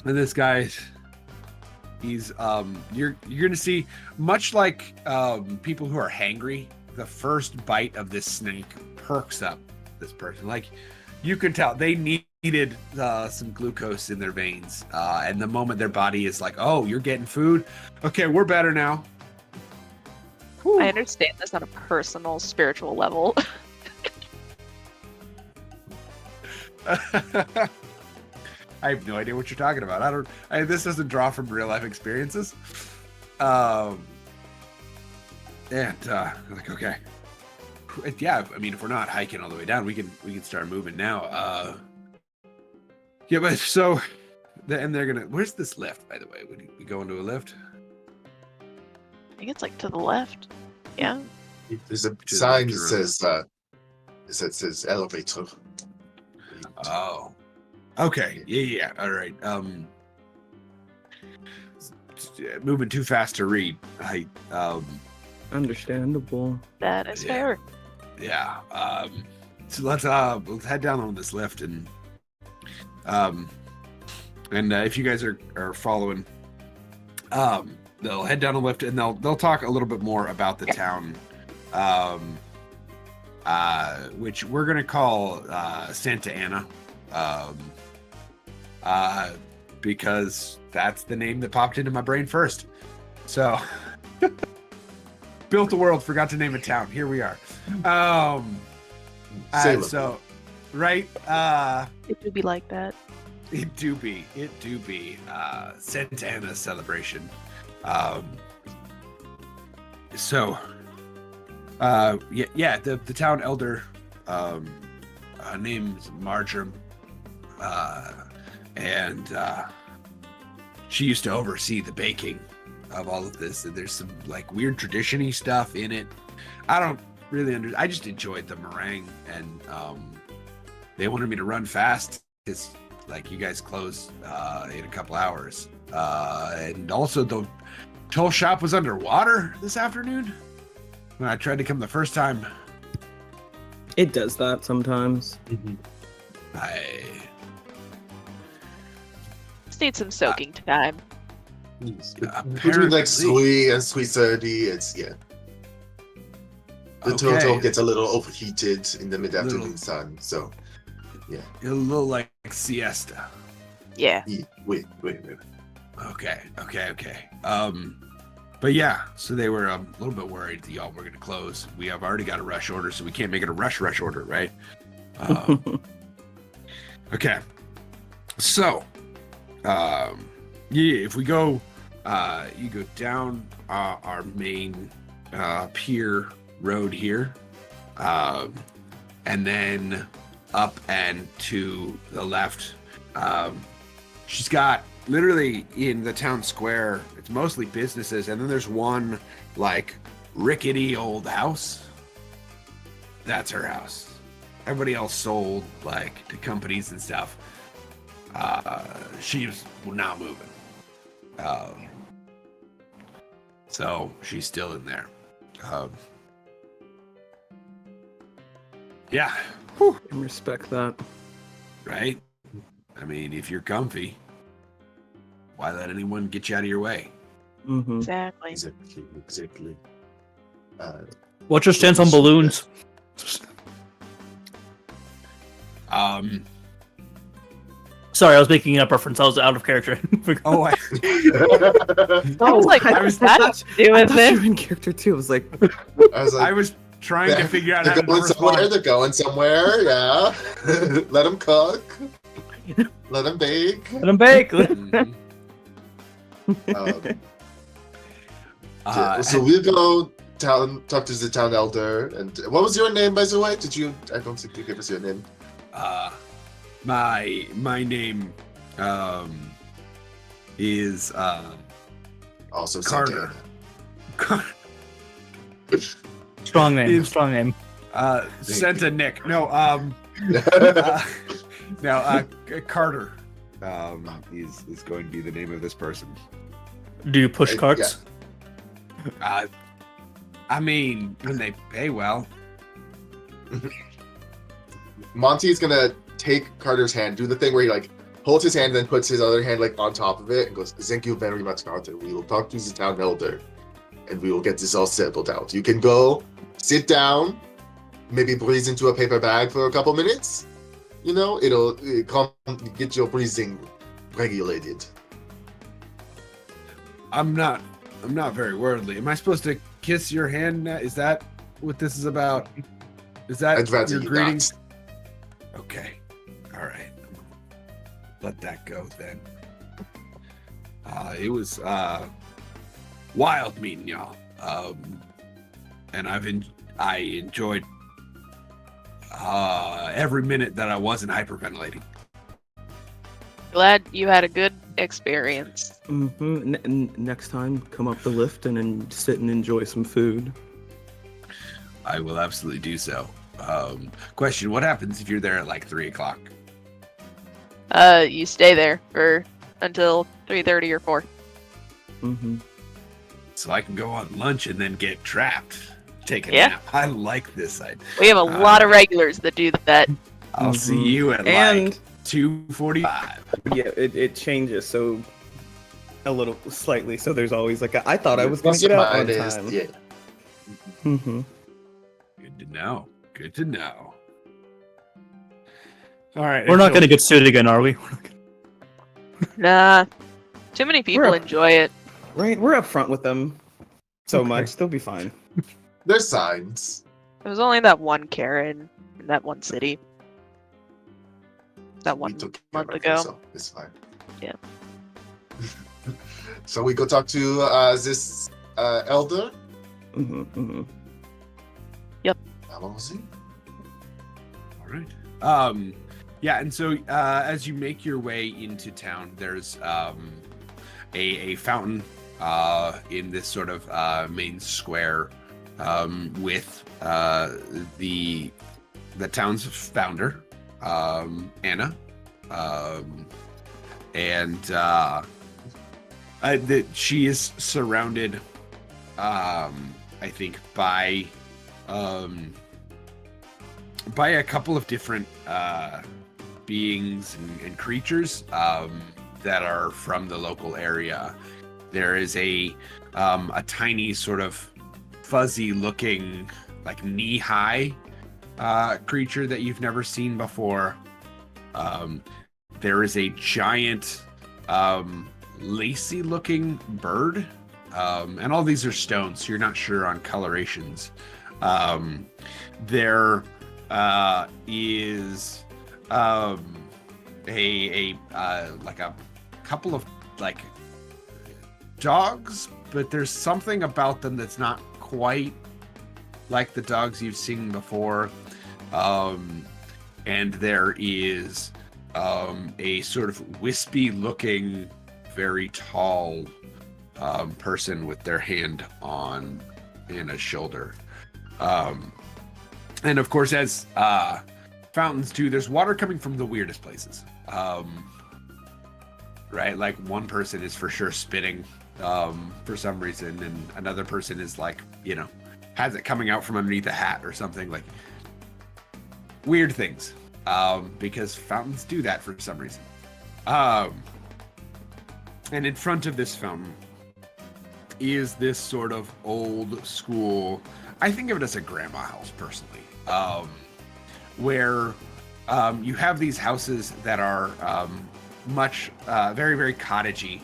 this guy, he's you're gonna see, much like people who are hangry, the first bite of this snake perks up this person. Like, you can tell they needed some glucose in their veins, and the moment their body is like, oh, you're getting food, okay, we're better now. I understand this on a personal, spiritual level. I have no idea what you're talking about. This doesn't draw from real life experiences. Like, okay. Yeah, I mean, if we're not hiking all the way down, we can start moving now. Yeah, but so, and they're gonna, where's this lift, by the way? Would we go into a lift? I think it's like to the left. Yeah. There's a sign that says elevator. Oh, okay. Yeah. All right. Moving too fast to read. Understandable. That is fair. Yeah. So let's head down on this lift, and if you guys are following, they'll head down the lift, and they'll talk a little bit more about the town, which we're gonna call Santa Ana, because that's the name that popped into my brain first. So, built a world, forgot to name a town. Here we are. So, right. It would be like that. It do be Santa Ana celebration. The town elder, name's Marjoram, and she used to oversee the baking of all of this. And there's some like weird tradition-y stuff in it. I don't really I just enjoyed the meringue, and they wanted me to run fast because, like, you guys close in a couple hours, and also the toll shop was underwater this afternoon when I tried to come the first time. It does that sometimes. Just need some soaking time. Between like sweet and sweet 30, it's The total gets a little overheated in the mid-afternoon sun, so yeah. A little like siesta. Yeah. Wait. Okay. But yeah, so they were a little bit worried that y'all were going to close. We have already got a rush order, so we can't make it a rush order, right? Okay. So, if we go, you go down our main pier road here. and then up and to the left. She's got literally in the town square, it's mostly businesses, and then there's one like rickety old house. That's her house. Everybody else sold like to companies and stuff. She's not moving. So she's still in there. Yeah. I respect that. Right? I mean, if you're comfy, why let anyone get you out of your way? Mm-hmm. Exactly. Exactly. What's your stance on balloons? Sorry, I was making a reference. I was out of character. Oh, I was like, I what was- does that have to do I with thought you it? were in character too. I was like, I was trying to figure out how they're to going somewhere. respond. They're going somewhere. Yeah. Let them cook. Let them bake. Let 'em bake. Mhm. So we'll go talk to the town elder. And what was your name, by the way? Did you? I don't think you gave us your name. My name is Also, Carter. Strong name. It's- Strong name. Senta Nick. No, Carter is going to be the name of this person. Do you push carts? I mean, when they pay well. Monty's gonna take Carter's hand, do the thing where he like holds his hand, then puts his other hand like on top of it, and goes, "Thank you very much, Carter. We will talk to the town elder, and we will get this all settled out. You can go sit down, maybe breathe into a paper bag for a couple minutes. You know, it'll get your breathing regulated." I'm not very worldly. Am I supposed to kiss your hand? Is that what this is about? Is that I'd rather your you greetings? Okay. All right. Let that go then. It was wild meeting y'all. And I enjoyed every minute that I wasn't hyperventilating. Glad you had a good experience. Next time, come up the lift and then sit and enjoy some food. I will absolutely do so. Question: what happens if you're there at like 3:00? You stay there for until 3:30 or 4. Mm-hmm. So I can go on lunch and then get trapped. Take a Yeah. nap. I like this idea. We have a lot of regulars that do that. I'll see you at And like 2:45. yeah, it changes so a little slightly. So there's always like I thought I was gonna Plus get or out on minus, time. yeah. Mm-hmm. Good to know. Good to know. All right. We're not until- going to get sued again, are we? Nah. Too many people We're- enjoy it. Right, we're up front with them so Okay. much. They'll be fine. There's signs. There was only that one Karen in that one city. That We one took care month of it, ago. so it's fine. Yeah. So we go talk to this elder. Mm-hmm, mm-hmm. How long was he? All right. Yeah, and so as you make your way into town, there's a fountain in this sort of main square with the town's founder, Anna, and that she is surrounded, I think, by a couple of different beings and creatures that are from the local area. There is a tiny sort of fuzzy looking, like knee-high creature that you've never seen before. There is a giant lacy looking bird, and all these are stones, so you're not sure on colorations. There is like a couple of like dogs, but there's something about them that's not quite like the dogs you've seen before. And there is a sort of wispy looking, very tall person with their hand in a shoulder. And of course, as fountains do, there's water coming from the weirdest places. Right? Like one person is for sure spitting for some reason, and another person is like, has it coming out from underneath a hat or something. Like weird things. Because fountains do that for some reason. And in front of this fountain is this sort of old school, I think of it as a grandma house personally, where you have these houses that are much, very, very cottagey,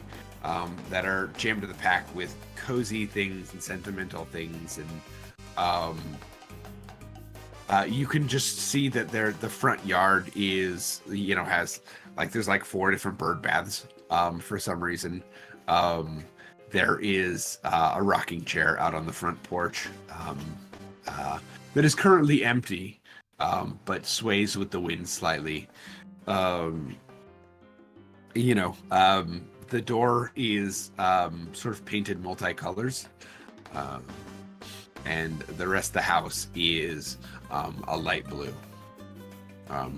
that are jammed to the pack with cozy things and sentimental things. And you can just see that the front yard is, has there's like 4 different bird baths for some reason. There is a rocking chair out on the front porch that is currently empty, but sways with the wind slightly. The door is sort of painted multicolors, and the rest of the house is a light blue.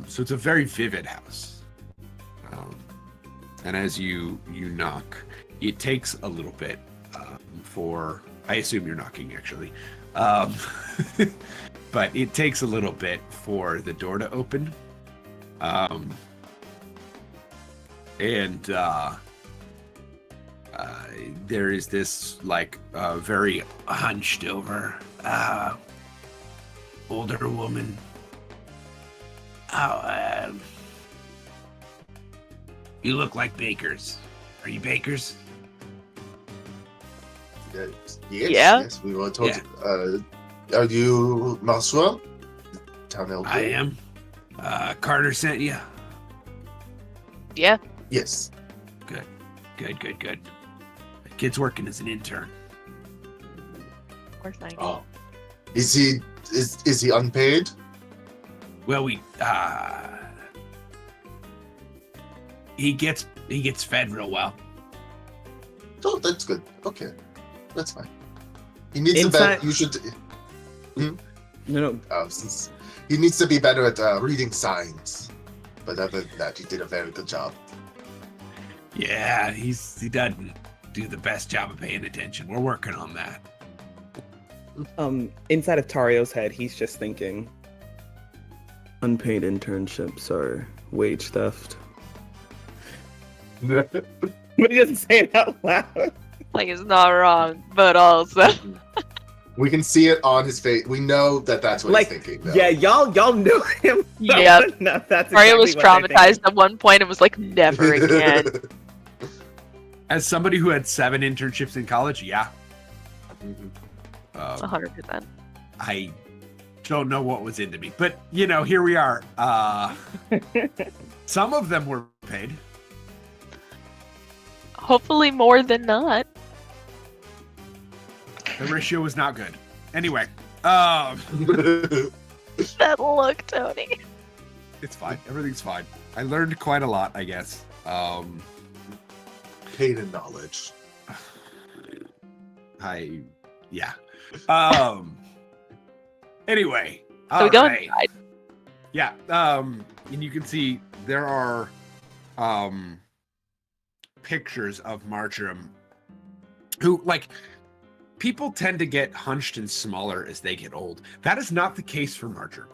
So it's a very vivid house. And as you knock, it takes a little bit for, I assume you're knocking actually, but it takes a little bit for the door to open. There is this very hunched over older woman. You look like bakers. Are you bakers? Yes, Yeah. yes, we were told. Are you Masua? Town elder? I am. Carter sent you. Yeah. Yes. Good. The kid's working as an intern. Of course I know. Oh. Is he unpaid? Well, he gets fed real well. Oh, that's good. Okay, that's fine. He needs to Inside- be. You should. No. He needs to be better at reading signs. But other than that, he did a very good job. Yeah, he doesn't do the best job of paying attention. We're working on that. Inside of Tario's head, he's just thinking, unpaid internships are wage theft. But he doesn't say it out loud. Like, it's not wrong, but also. We can see it on his face. We know that that's what he's thinking. Though. Yeah, y'all know him. Yeah. No, that's Mario exactly was what they're traumatized at one point and was like, never again. As somebody who had 7 internships in college, yeah. 100%. I don't know what was into me, but here we are. Some of them were paid. Hopefully more than not. The ratio was not good. Anyway, That look, Tony. it's fine. Everything's fine. I learned quite a lot, I guess. Paid in knowledge. Yeah. Anyway. So we go alright. inside. Yeah. And you can see there are pictures of Marjoram who, people tend to get hunched and smaller as they get old. That is not the case for Marjoram.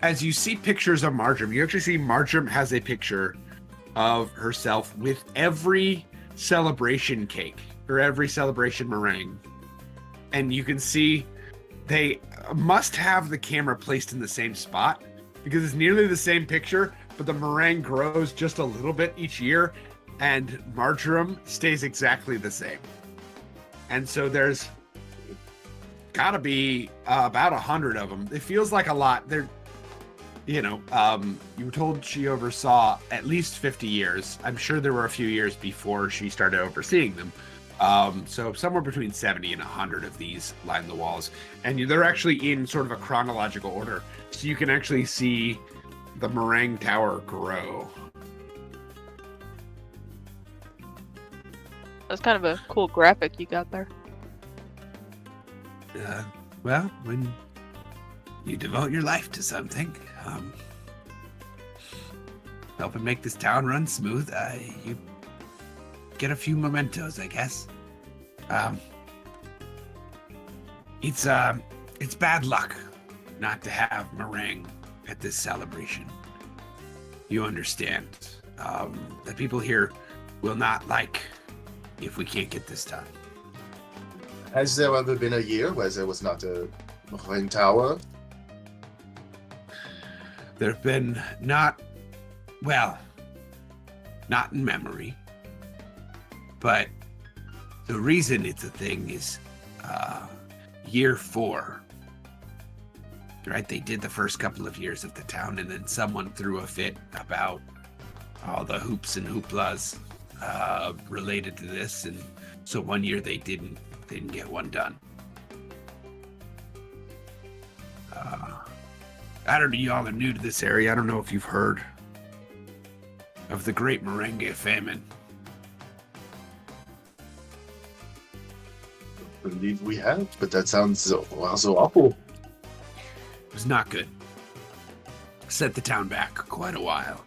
As you see pictures of Marjoram, you actually see Marjoram has a picture of herself with every celebration cake or every celebration meringue. And you can see they must have the camera placed in the same spot because it's nearly the same picture, but the meringue grows just a little bit each year and Marjoram stays exactly the same. And so there's gotta be about 100 of them. It feels like a lot. You were told she oversaw at least 50 years. I'm sure there were a few years before she started overseeing them. So somewhere between 70 and 100 of these line the walls, and they're actually in sort of a chronological order, so you can actually see the Merengue Tower grow. That's kind of a cool graphic you got there. Well, when you devote your life to something, helping make this town run smooth, you get a few mementos, I guess. It's bad luck not to have Merengue at this celebration. You understand. The people here will not like if we can't get this done. Has there ever been a year where there was not a Merengue Tower? There have been not in memory, but the reason it's a thing is year 4. Right? They did the first couple of years of the town, and then someone threw a fit about all the hoops and hooplas related to this, and so one year they didn't get one done. I don't know, y'all are new to this area. I don't know if you've heard of the Great Merengue Famine. I believe we have, but that sounds so awful. It was not good. Set the town back quite a while.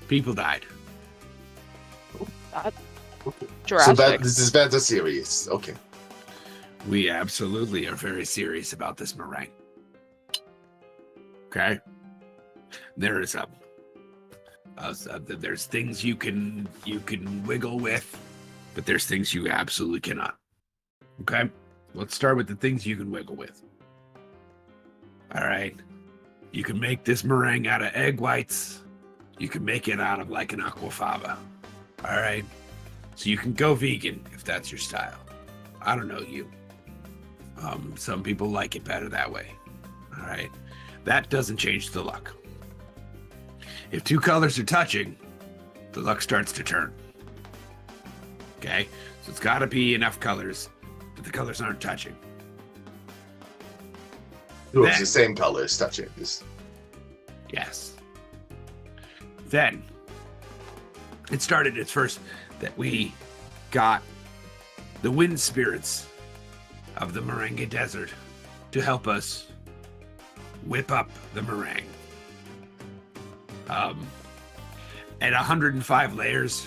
People died. Drastic. So this is bad, serious. Okay. We absolutely are very serious about this meringue. Okay? There is there's things you can wiggle with, but there's things you absolutely cannot. Okay? Let's start with the things you can wiggle with. All right. You can make this meringue out of egg whites. You can make it out of like an aquafaba. All right. So you can go vegan if that's your style. I don't know you. Some people like it better that way. All right. That doesn't change the luck. If 2 colors are touching, the luck starts to turn. Okay. So it's got to be enough colors, but the colors aren't touching. It's the same colors touching. Yes. Then it started its first that we got the wind spirits of the Merengue Desert to help us whip up the meringue. At 105 layers,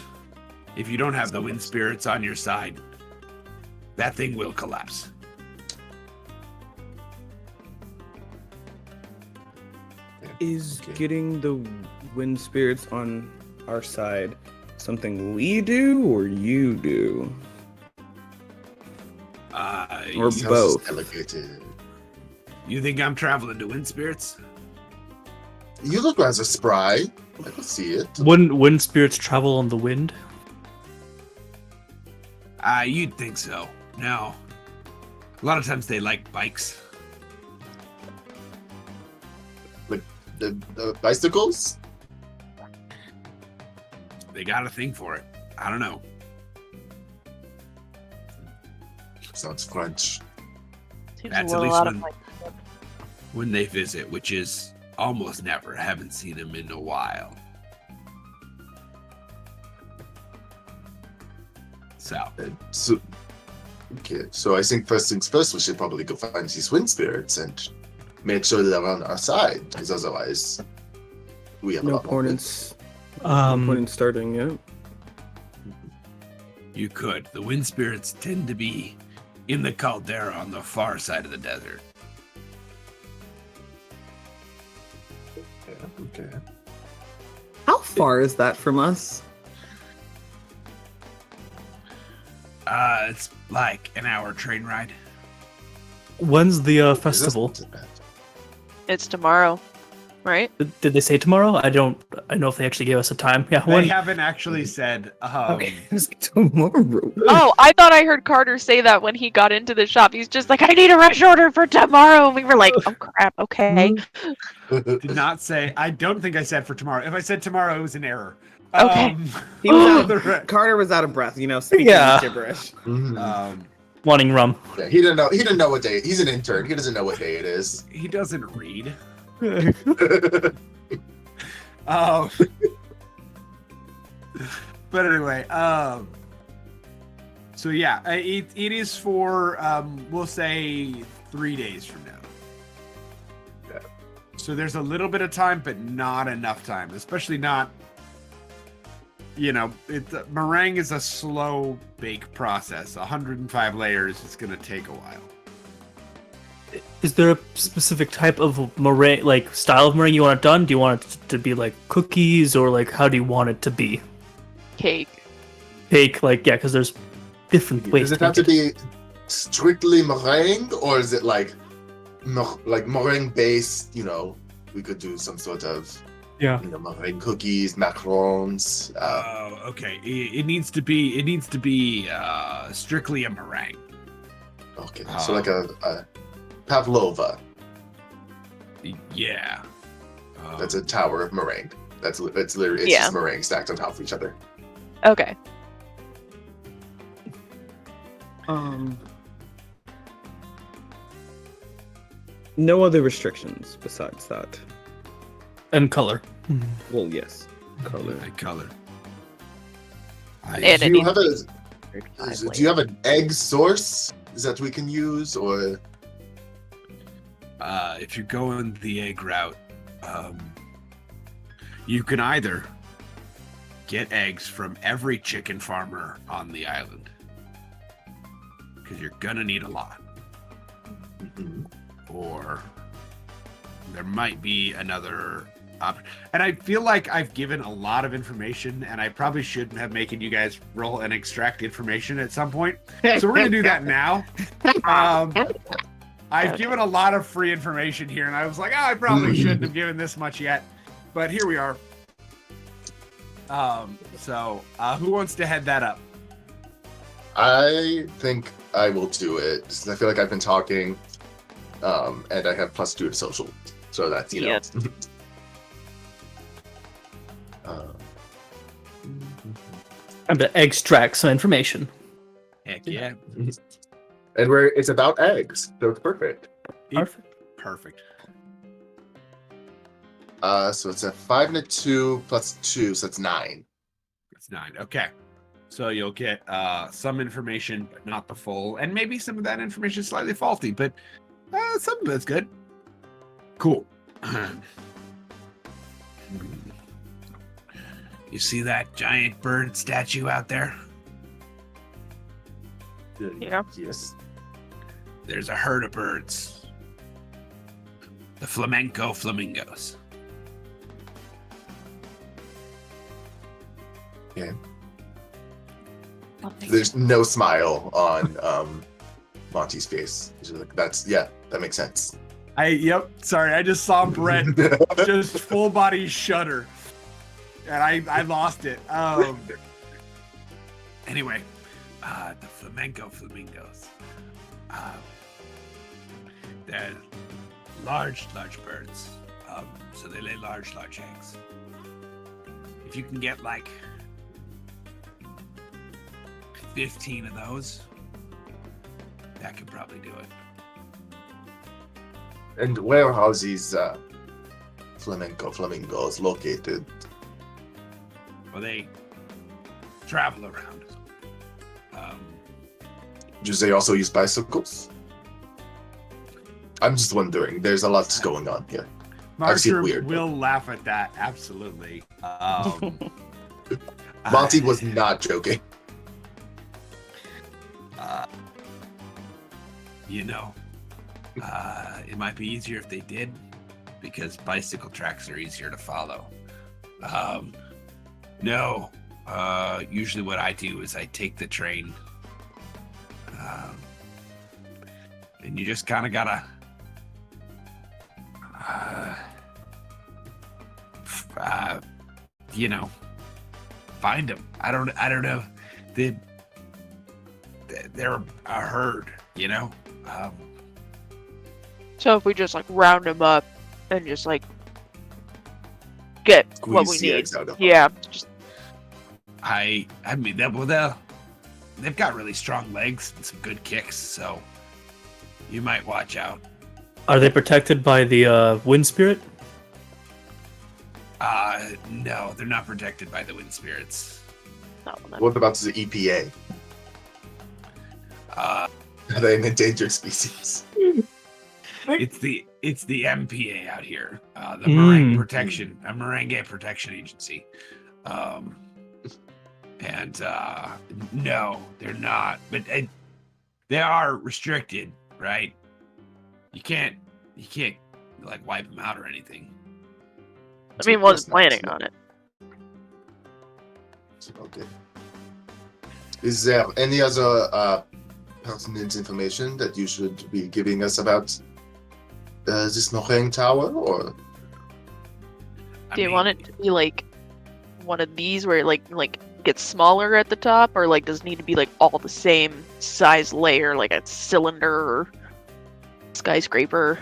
if you don't have the wind spirits on your side, that thing will collapse. Is getting the wind spirits on our side something we do or you do? Or both? Delegated. You think I'm traveling to wind spirits? You look rather spry. I can see it. Wouldn't wind spirits travel on the wind? You'd think so. No. A lot of times they like bikes. Like the bicycles? They got a thing for it. I don't know. Sounds French. Seems That's a at little least out of my when they visit, which is almost never. Haven't seen them in a while. So, okay. So I think first things first, we should probably go find these wind spirits and make sure they're on our side, because otherwise, we have a No lot point more. in point in starting yet. You could. The wind spirits tend to be in the caldera on the far side of the desert. Okay. How far is that from us? It's like an hour train ride. When's the That's festival? not too bad. It's tomorrow, right? Did they say tomorrow? I know if they actually gave us a time. Yeah, They when? haven't actually said. Okay, it's tomorrow. Oh, I thought I heard Carter say that when he got into the shop. He's just like, I need a rush order for tomorrow. And we were like, oh crap, okay. Did not say. I don't think I said for tomorrow. If I said tomorrow, it was an error. Okay. He was out the re- Carter was out of breath, speaking Yeah. gibberish. Wanting rum. Yeah, he didn't know. He didn't know what day. He's an intern. He doesn't know what day it is. he doesn't read. Mhm. Um, but anyway, so yeah, it is for we'll say 3 days from now. Yeah. So there's a little bit of time, but not enough time, especially not. Meringue is a slow bake process. 105 layers is going to take a while. Is there a specific type of meringue, like style of meringue you want it done? Do you want it to be like cookies, or like how do you want it to be? Cake. Cake, like because there's different ways. Does it have to be strictly meringue, or is it like meringue based? We could do some sort of meringue cookies, macarons. Oh, okay. It needs to be strictly a meringue. Okay, so like a pavlova. Yeah. That's a tower of meringue. It's literally just meringue stacked on top of each other. Okay. No other restrictions besides that. And color. Well, yes. Color. Color. And Do it you needs have to be do you have an egg source that we can use, or? If you're going the egg route, you can either get eggs from every chicken farmer on the island, because you're gonna need a lot, or there might be another option. And I feel like I've given a lot of information, and I probably shouldn't have making you guys roll and extract information at some point. So we're gonna do that now. I've given a lot of free information here, and I was like, I probably shouldn't have given this much yet, but here we are. So who wants to head that up? I think I will do it. 'Cause I feel like I've been talking, and I have +2 to social, so that's Yes. I'm gonna extract some information. Heck yeah. And it's about eggs, so it's perfect. Perfect. So it's a 5 and a 2 +2, so it's 9. It's 9. Okay. So you'll get some information, but not the full. And maybe some of that information is slightly faulty, but some of it's good. Cool. You see that giant bird statue out there? Yeah. Yes. There's a herd of birds. The flamenco flamingos. Yeah. There's no smile on Monty's face. He's like, that makes sense. Sorry, I just saw Brett just full body shudder. And I lost it. Anyway, the flamenco flamingos. They're large birds. So they lay large eggs. If you can get like 15 of those, that could probably do it. And where are these flamenco flamingos located? Well, they travel around. Do they also use bicycles? I'm just wondering. There's a lot going on here. I've seen Marshall weird. will laugh at that, absolutely. Monty was not joking. It might be easier if they did, because bicycle tracks are easier to follow. No, usually what I do is I take the train, and you just kind of gotta find them. I don't know. They're a herd, So if we just like round them up and just like get what we Squeeze the need, eggs out of them. yeah, just I mean, they've got really strong legs and some good kicks, so you might watch out. Are they protected by the wind spirit? No, they're not protected by the wind spirits. Oh, no. What about the EPA? Uh, Are they an endangered species? it's the MPA out here, the Mm. Merengue Protection Agency. And no, they're not. But they are restricted, right? You can't like wipe them out or anything. I mean, wasn't planning on it. Okay. Is there any other pertinent information that you should be giving us about this Merengue Tower, or? Do you want it to be like one of these where it like gets smaller at the top, or like does it need to be like all the same size layer, like a cylinder or skyscraper?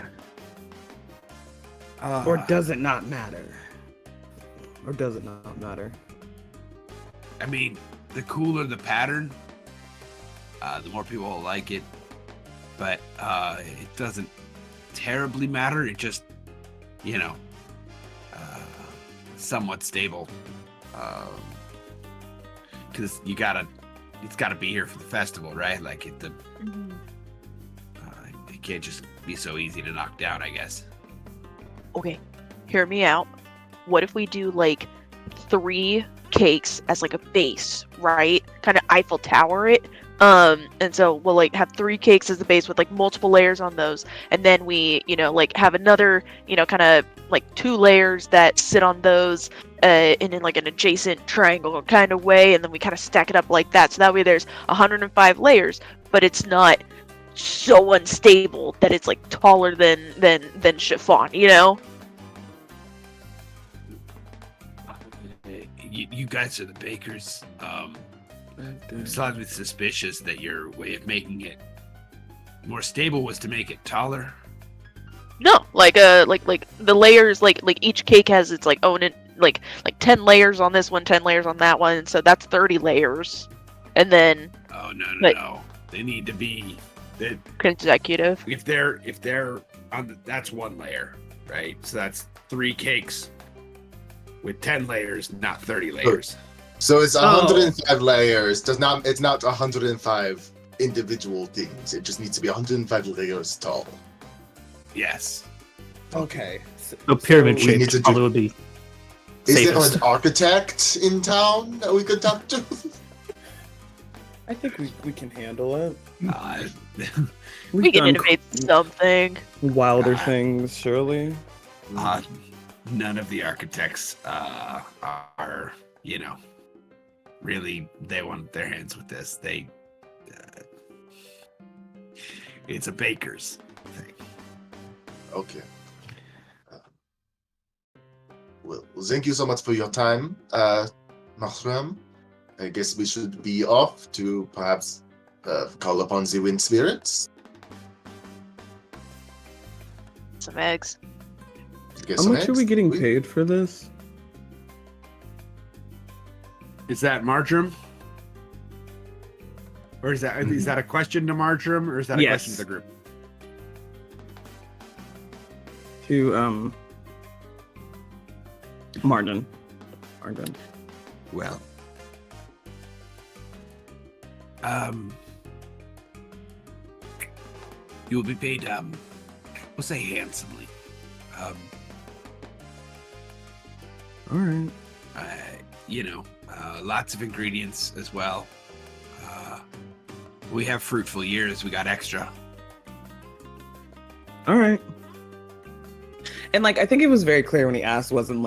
Or does it not matter? Or does it not matter? I mean, the cooler the pattern, the more people will like it. But it doesn't terribly matter. It just, somewhat stable. Because it's gotta be here for the festival, right? Like it can't just be so easy to knock down, I guess. Okay, hear me out. What if we do like 3 cakes as like a base, right? Kind of Eiffel Tower it. And so we'll like have 3 cakes as the base with like multiple layers on those, and then we, like have another, kind of like 2 layers that sit on those, in like an adjacent triangle kind of way, and then we kind of stack it up like that. So that way there's 105 layers, but it's not so unstable that it's like taller than chiffon, You guys are the bakers. I'm slightly suspicious that your way of making it more stable was to make it taller. No, like the layers, like each cake has its like own like 10 layers on this one, 10 layers on that one, so that's 30 layers. And then Oh no, like, they need to be consecutive. if they're on that's 1 layer, right? So that's 3 cakes with 10 layers, not 30 layers. So it's 105 layers. It's not 105 individual things. It just needs to be 105 layers tall. Yes. Okay. So pyramid we shape need to probably would be Is safest. there an architect in town that we could talk to? I think we can handle it. We We've can done innovate something. wilder things, surely. None of the architects are, really, they want their hands with this. It's a baker's thing. Okay. Well, thank you so much for your time, Mahram. I guess we should be off to perhaps call upon the wind spirits. Some eggs. Get How some much are we eggs. getting paid for this? Is that Marjoram? Or is that a question to Marjoram, or is that a question to the group? To Martin. Well, you will be paid, we'll say handsomely. All right. Lots of ingredients as well. We have fruitful years. We got extra. All right. And like I think it was very clear when he asked, wasn't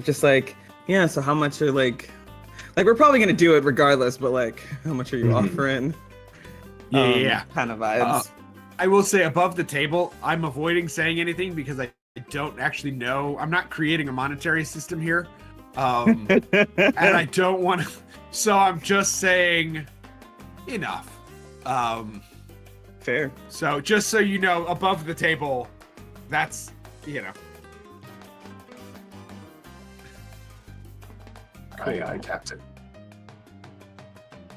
just like, yeah, so how much are like we're probably gonna do it regardless, but like how much are you offering? Yeah. Kind of vibes. I will say above the table, I'm avoiding saying anything because I don't actually know. I'm not creating a monetary system here. And I don't want to. So I'm just saying enough. Fair. So just so you know, above the table, that's, Aye, aye, Captain.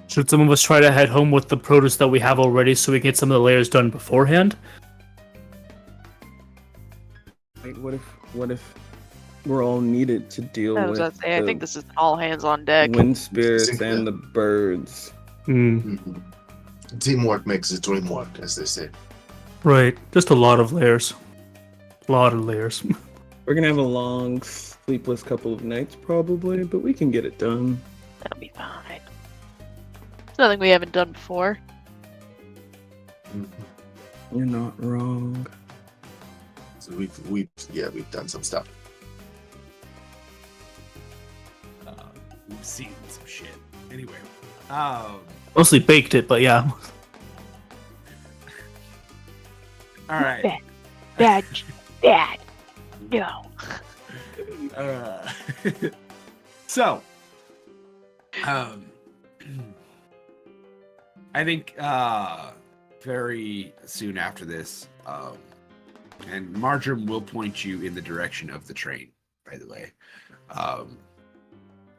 Should some of us try to head home with the produce that we have already so we can get some of the layers done beforehand? Like, what if we're all needed to deal I was with about to say, I the think this is all hands on deck. wind spirits and the birds? Mhm. Teamwork makes the dream work, as they say. Right. Just a lot of layers. A lot of layers. We're gonna have a long, sleepless couple of nights probably, but we can get it done. That'll be fine. It's nothing we haven't done before. Mhm. You're not wrong. So we've done some stuff. We've seen some shit. Anyway, Mostly baked it, but yeah. all right. Bad. No. So, I think very soon after this, and Marjoram will point you in the direction of the train, by the way,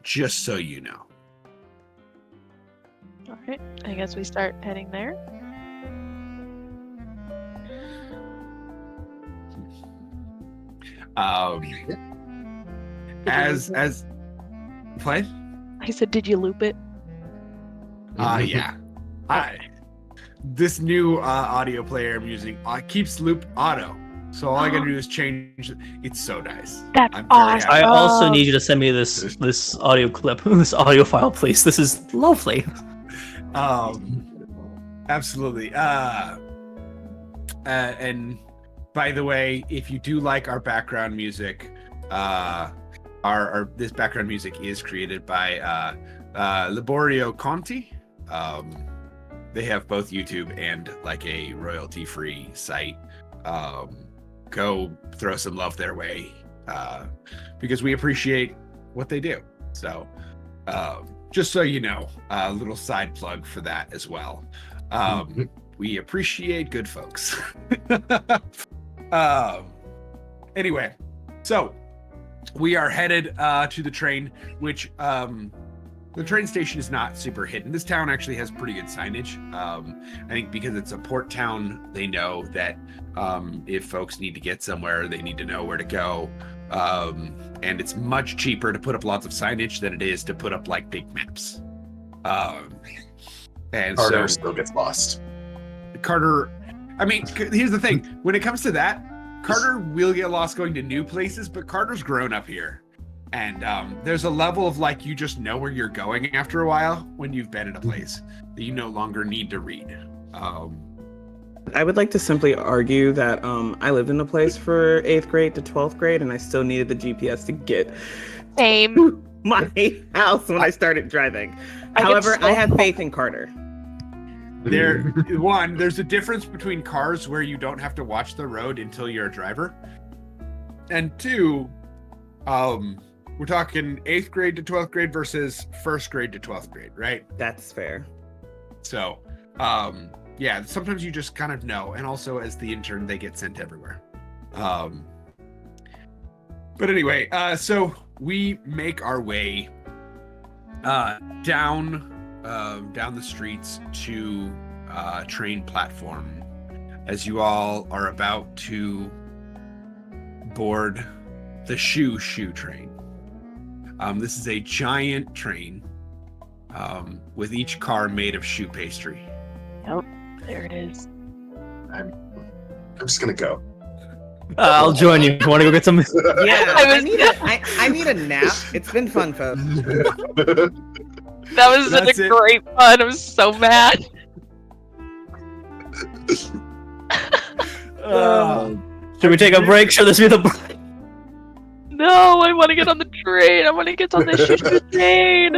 just so you know. All right. I guess we start heading there. As what? I said, did you loop it? Yeah. This new audio player I'm using keeps loop auto. So all I gotta do is change. It's so nice. That's I'm very awesome. happy. I also need you to send me this audio clip, this audio file, please. This is lovely. Absolutely. And by the way, if you do like our background music, our this background music is created by Laborio Conti. They have both YouTube and like a royalty-free site. Go throw some love their way because we appreciate what they do. So just so you know, a little side plug for that as well. We appreciate good folks. Anyway, so we are headed to the train, which the train station is not super hidden. This town actually has pretty good signage. I think because it's a port town, they know that if folks need to get somewhere, they need to know where to go. And it's much cheaper to put up lots of signage than it is to put up like big maps. And Carter so still gets lost. Carter, I mean, here's the thing. When it comes to that, Carter will get lost going to new places, but Carter's grown up here. And there's a level of like, you just know where you're going after a while when you've been in a place that you no longer need to read. I would like to simply argue that I lived in a place for 8th grade to 12th grade, and I still needed the GPS to get Same. to my house when I started driving. However, I have faith in Carter. There's a difference between cars where you don't have to watch the road until you're a driver. And two, we're talking 8th grade to 12th grade versus 1st grade to 12th grade, right? That's fair. So, yeah, sometimes you just kind of know. And also as the intern, they get sent everywhere. But anyway, so we make our way down the streets to train platform as you all are about to board the shoo train. This is a giant train with each car made of shoe pastry. Yep, there it is. I'm just gonna go. I'll join you. Want to go get some? Yeah, I I need a nap. It's been fun, folks. That was such That's a it. great fun. I was so mad. Should we take a break? Should this be the break? No, I want to get on the train. I want to get on the shoo train.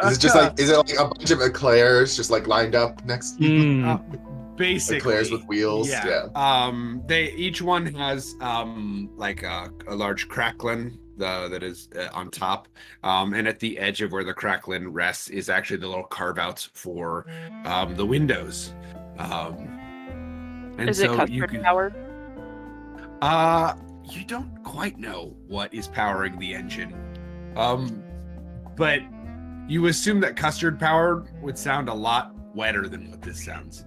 Is it like a bunch of eclairs just like lined up next? Basically, Eclairs with wheels. Yeah. They each one has like a large cracklin that is on top, and at the edge of where the cracklin rests is actually the little carve outs for the windows. And Is it so you custard can, powered? you don't quite know what is powering the engine. but you assume that custard power would sound a lot wetter than what this sounds.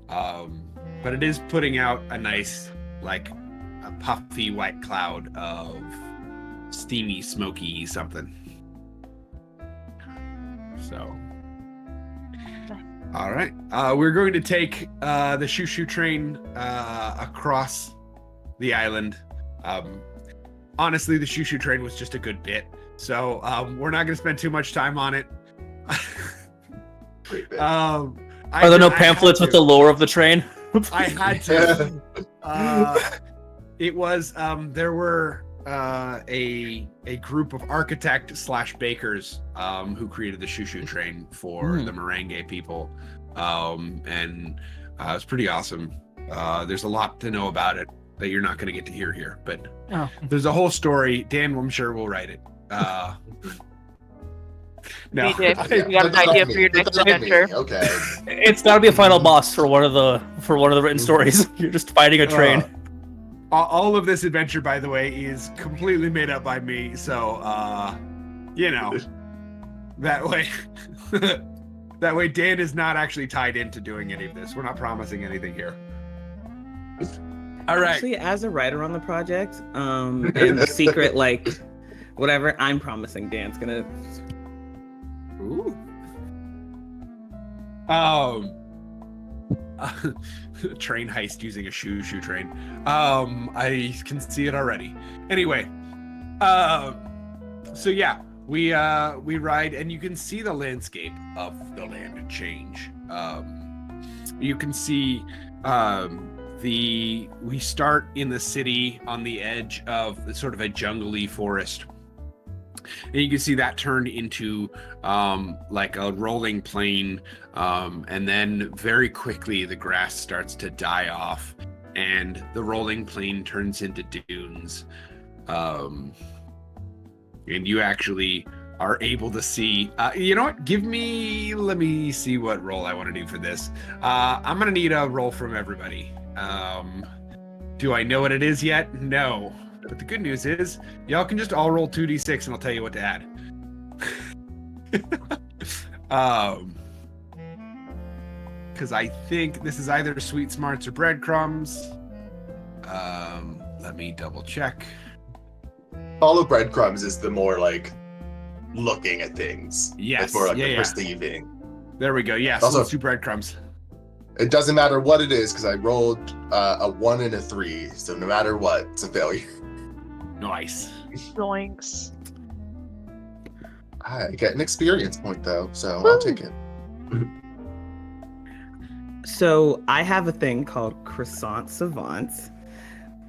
But it is putting out a nice, like, a puffy white cloud of steamy, smoky something. So, all right. We're going to take the shoo-shoo train across the island. Honestly, the shoo-shoo train was just a good bit. So we're not going to spend too much time on it. Great bit. Are there no pamphlets with the lore of the train? I had to. It was there were a group of architect/bakers who created the shoo-shoo train for the Merengue people, and it's pretty awesome. There's a lot to know about it that you're not going to get to hear here, but there's a whole story. Dan, I'm sure, will write it. No, BJ, you got an idea for your next adventure? Okay. It's got to be a final boss for one of the written stories. You're just fighting a train. All of this adventure, by the way, is completely made up by me. So, you know, that way, that way, Dan is not actually tied into doing any of this. We're not promising anything here. All right. Actually, as a writer on the project, and secret, like, whatever, I'm promising Dan's gonna. Ooh. Train heist using a shoo-shoo train. I can see it already. Anyway, so yeah, we ride, and you can see the landscape of the land change. You can see we start in the city on the edge of sort of a jungly forest. And you can see that turn into like a rolling plain, and then very quickly the grass starts to die off, and the rolling plain turns into dunes. And you actually are able to see. You know what? Let me see what roll I want to do for this. I'm gonna need a roll from everybody. Do I know what it is yet? No. But the good news is, y'all can just all roll 2d6 and I'll tell you what to add. Because I think this is either sweet smarts or breadcrumbs. Let me double check. Follow breadcrumbs is the more like looking at things. Yes. It's more like the yeah. perceiving. There we go. Yeah. So Also- let's do breadcrumbs. It doesn't matter what it is because I rolled a 1 and a 3, so no matter what, it's a failure. Nice. Yoinks. I get an experience point though, so I'll take it. So I have a thing called croissant savants.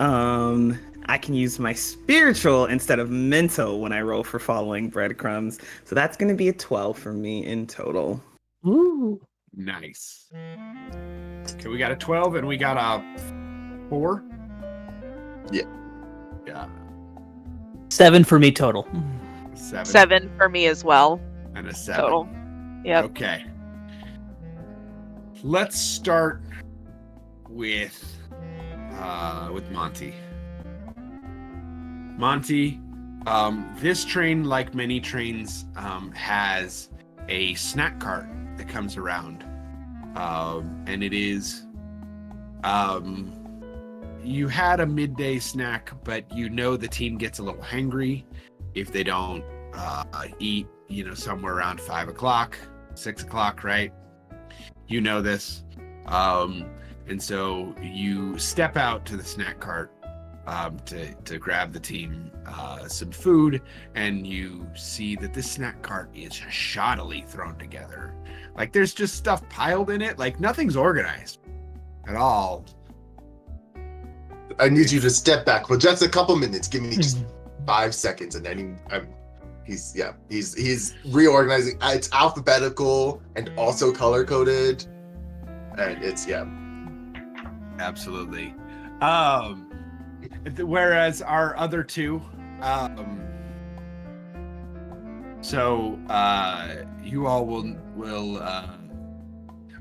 I can use my spiritual instead of mental when I roll for following breadcrumbs. So that's going to be a 12 for me in total. Ooh. Nice. Okay, we got a 12 and we got a 4. Yeah. Yeah. 7 for me total. 7 for me as well. And a 7. Total. Yep. Okay. Let's start with Monty. Monty, this train, like many trains, has a snack cart that comes around, and it is you had a midday snack, but you know the team gets a little hangry if they don't eat, somewhere around 5 o'clock, 6 o'clock, right? You know this, and so you step out to the snack cart to grab the team some food, and you see that this snack cart is shoddily thrown together. Like, there's just stuff piled in it. Like, nothing's organized at all. I need you to step back for just a couple minutes. Give me just 5 seconds, and then he's reorganizing. It's alphabetical and also color coded, and it's Absolutely. Whereas our other two, you all will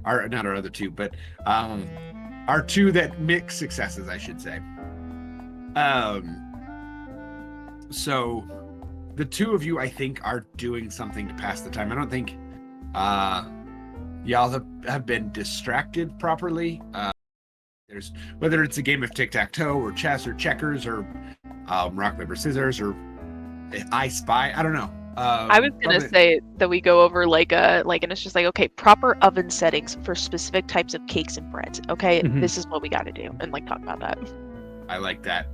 our not our other two, but our two that mix successes, I should say. So the two of you, I think, are doing something to pass the time. I don't think y'all have been distracted properly. There's whether it's a game of tic-tac-toe or chess or checkers or rock, paper, scissors or I Spy. I don't know. I was gonna say that we go over and it's just like, okay, proper oven settings for specific types of cakes and breads. Okay, this is what we got to do, and like talk about that. I like that.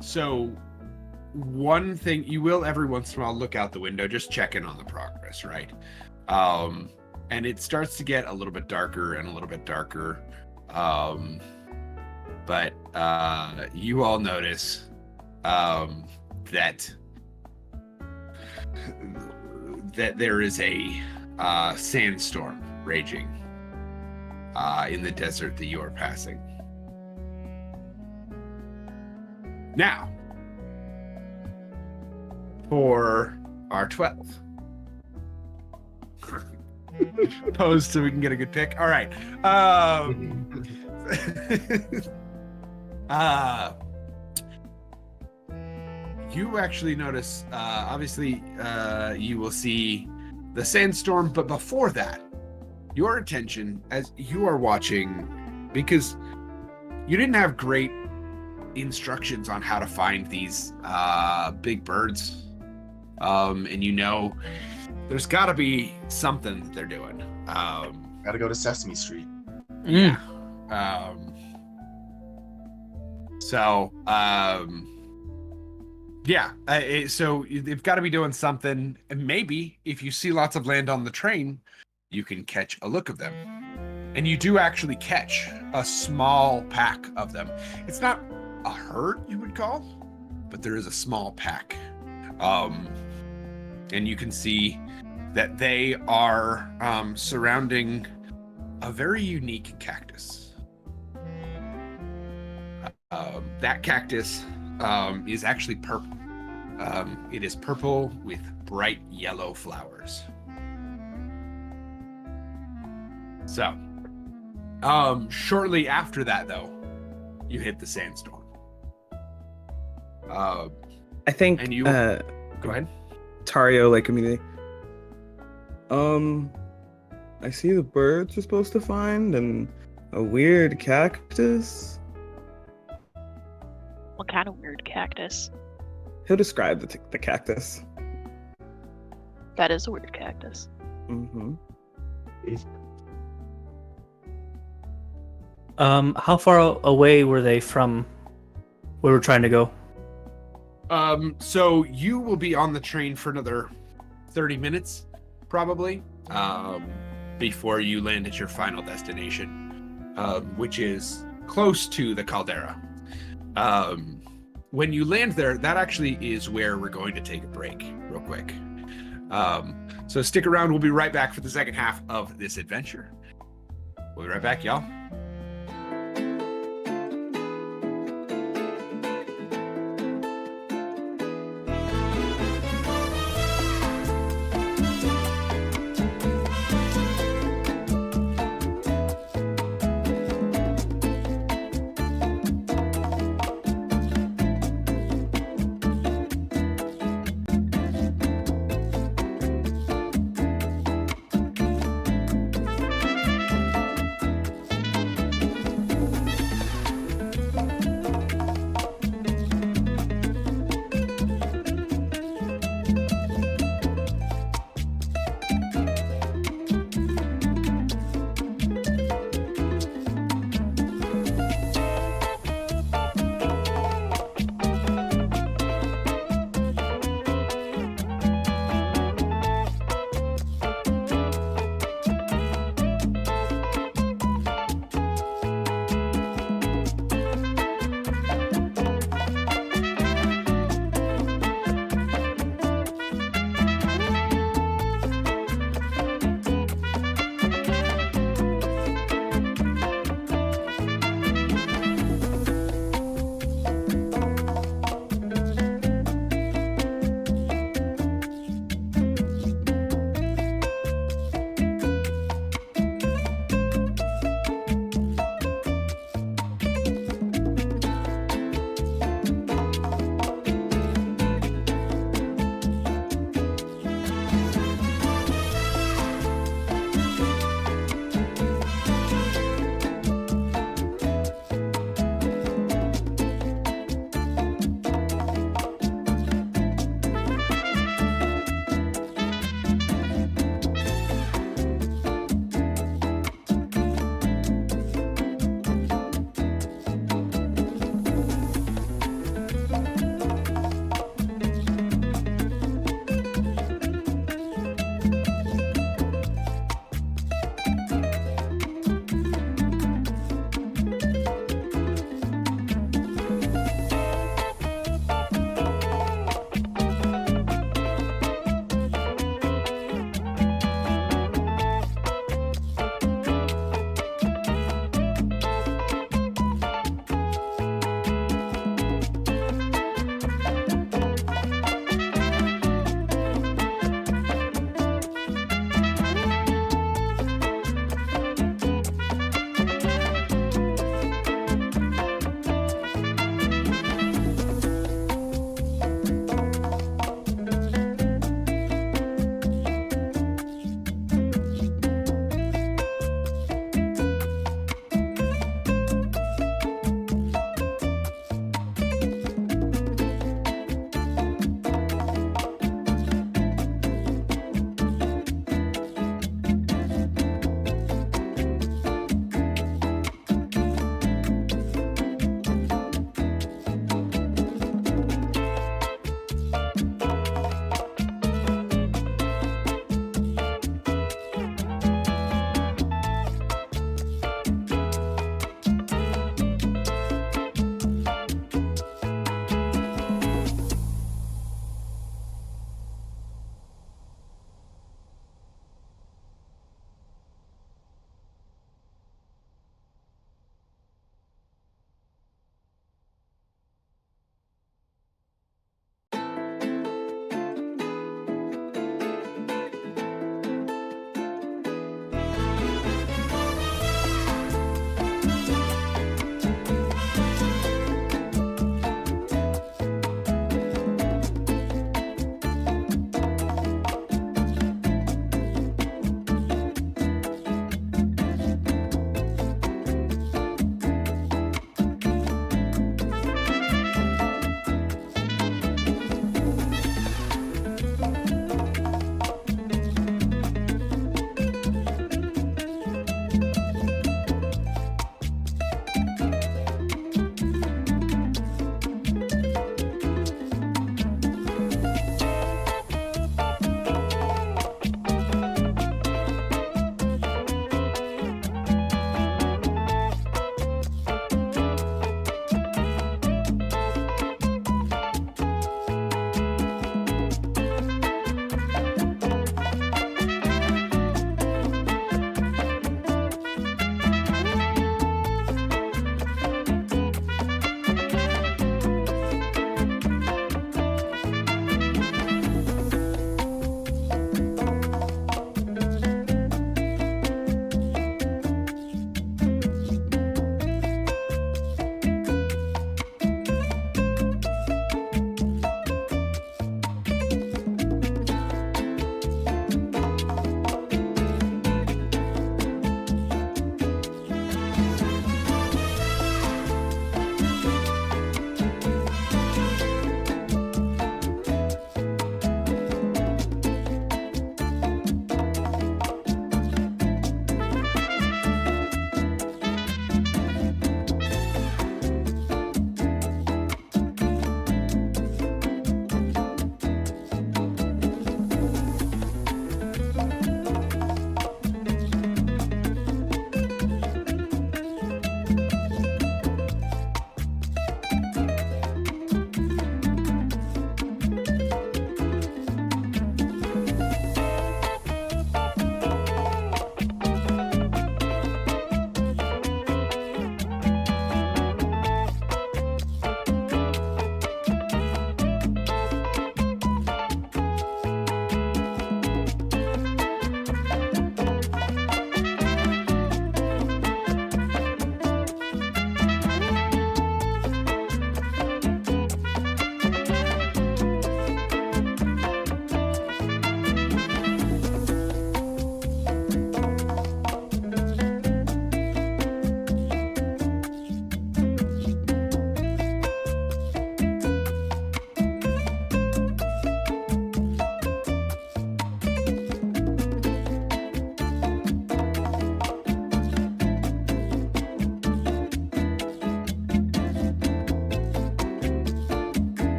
So one thing you will every once in a while look out the window, just check in on the progress, right? And it starts to get a little bit darker and a little bit darker. But you all notice that there is a sandstorm raging in the desert that you are passing. Now, for our 12th. Pose so we can get a good pick. All right. You actually notice, obviously, you will see the sandstorm, but before that, your attention as you are watching, because you didn't have great instructions on how to find these big birds, and you know there's got to be something that they're doing. Gotta go to Sesame Street. Yeah. So they've got to be doing something, and maybe if you see lots of land on the train, you can catch a look of them. And you do actually catch a small pack of them. It's not a herd, you would call, but there is a small pack. And you can see that they are surrounding a very unique cactus. That cactus is actually purple. It is purple with bright yellow flowers. So, shortly after that, though, you hit the sandstorm. I think. And you go ahead. Tario, like, immediately. I see the birds we're supposed to find and a weird cactus. What kind of weird cactus? He'll describe the cactus. That is a weird cactus. Mm-hmm. How far away were they from where we're trying to go? So you will be on the train for another 30 minutes, probably, before you land at your final destination, which is close to the caldera. When you land there, that actually is where we're going to take a break real quick. So stick around. We'll be right back for the second half of this adventure. We'll be right back, y'all.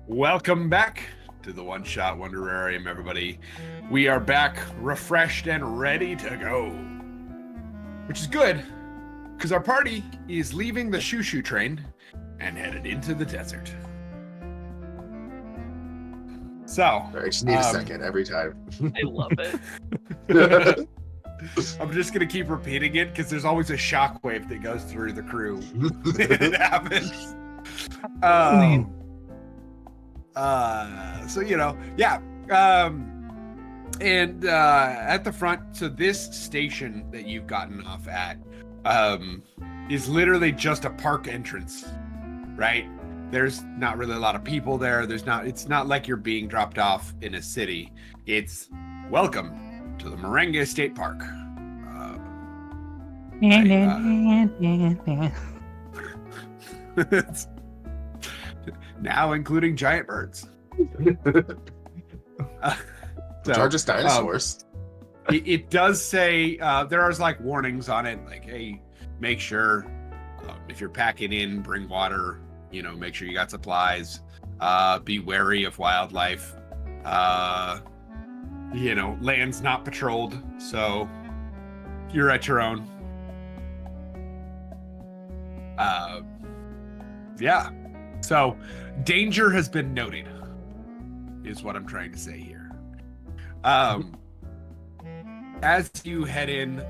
Welcome back to the One Shot Wonderarium, everybody. We are back refreshed and ready to go. Which is good, because our party is leaving the shoo-shoo train and headed into the desert. So, I just need a second every time. I love it. I'm just going to keep repeating it because there's always a shockwave that goes through the crew when it happens. So, yeah. And at the front, so this station that you've gotten off at is literally just a park entrance, right? There's not really a lot of people there. It's not like you're being dropped off in a city. It's welcome to the Merengue State Park. Now including giant birds. Which are just dinosaurs. It does say there are like warnings on it, like, hey, make sure if you're packing in, bring water. Make sure you got supplies. Be wary of wildlife. Land's not patrolled, so you're at your own. Yeah. So danger has been noted, is what I'm trying to say here. As you head in